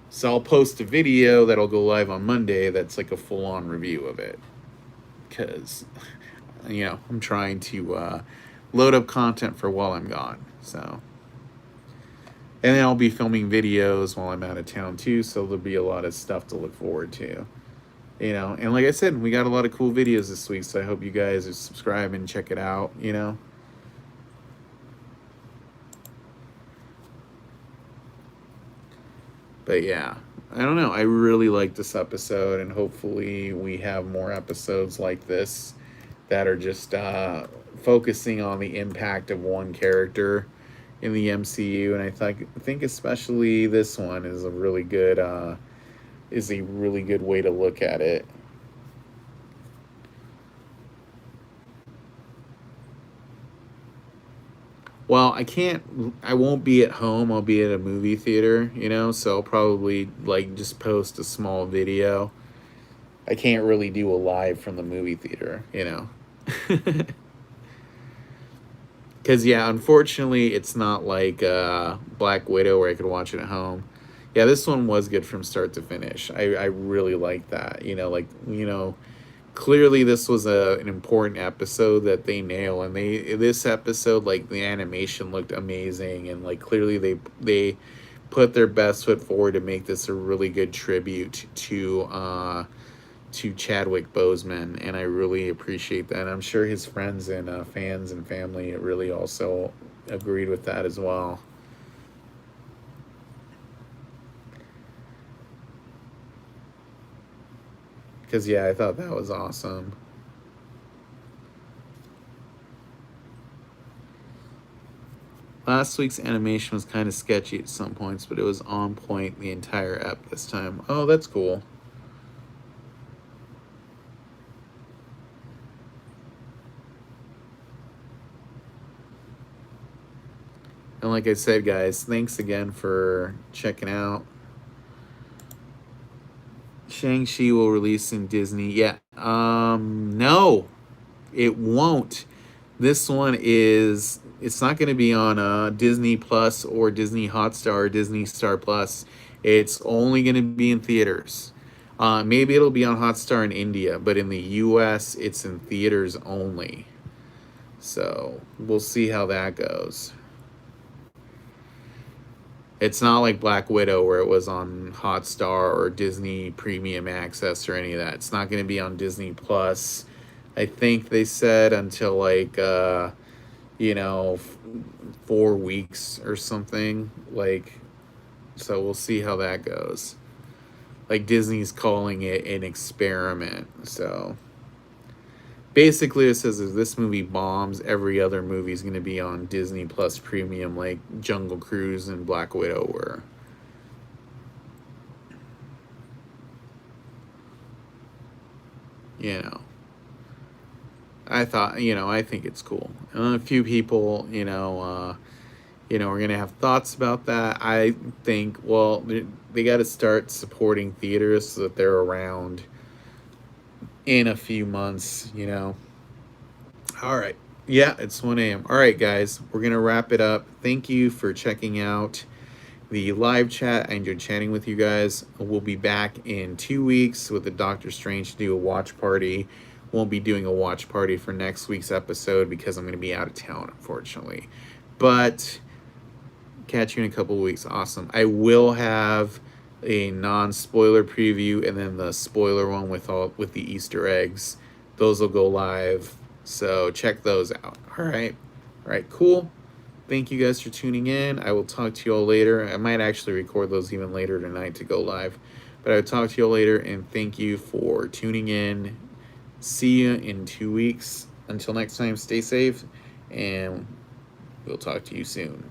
So I'll post a video that'll go live on Monday that's like a full-on review of it. Because, you know, I'm trying to load up content for while I'm gone. So, and then I'll be filming videos while I'm out of town too. So there'll be a lot of stuff to look forward to. You know, and like I said, we got a lot of cool videos this week. So I hope you guys subscribe and check it out, you know. But yeah, I don't know. I really like this episode, and hopefully we have more episodes like this that are just focusing on the impact of one character in the MCU. And I think especially this one is a really good way to look at it. Well, I won't be at home. I'll be at a movie theater, you know, so I'll probably like just post a small video. I can't really do a live from the movie theater, you know. Because, yeah, unfortunately, it's not like Black Widow where I could watch it at home. Yeah, this one was good from start to finish. I really like that. You know, like, you know, clearly this was an important episode that they nail. And this episode, like, the animation looked amazing. And, like, clearly they put their best foot forward to make this a really good tribute to Chadwick Boseman, and I really appreciate that. I'm sure his friends and fans and family really also agreed with that as well. Because, yeah, I thought that was awesome. Last week's animation was kind of sketchy at some points, but it was on point the entire ep this time. Oh, that's cool. And like I said, guys, thanks again for checking out. Shang-Chi will release in Disney. Yeah. No, it won't. This one is, it's not going to be on Disney Plus or Disney Hotstar or Disney Star Plus. It's only going to be in theaters. Maybe it'll be on Hotstar in India, but in the US, it's in theaters only. So we'll see how that goes. It's not like Black Widow where it was on Hotstar or Disney Premium Access or any of that. It's not going to be on Disney Plus. I think they said until like 4 weeks or something. Like, so we'll see how that goes. Like Disney's calling it an experiment. So basically it says if this movie bombs, every other movie is going to be on Disney Plus Premium, like Jungle Cruise and Black Widow were. I thought, I think it's cool. A few people, are going to have thoughts about that. I think, well, they got to start supporting theaters so that they're around in a few months, All right. Yeah, it's 1 a.m. All right, guys, we're going to wrap it up. Thank you for checking out the live chat. I enjoyed chatting with you guys. We'll be back in 2 weeks with the Doctor Strange to do a watch party. Won't be doing a watch party for next week's episode because I'm going to be out of town, unfortunately. But catch you in a couple of weeks. Awesome. I will have a non-spoiler preview and then the spoiler one with the Easter eggs. Those will go live. So check those out. All right, cool. Thank you guys for tuning in. I will talk to you all later. I might actually record those even later tonight to go live. But I'll talk to you all later, and thank you for tuning in. See you in 2 weeks. Until next time, stay safe, and we'll talk to you soon.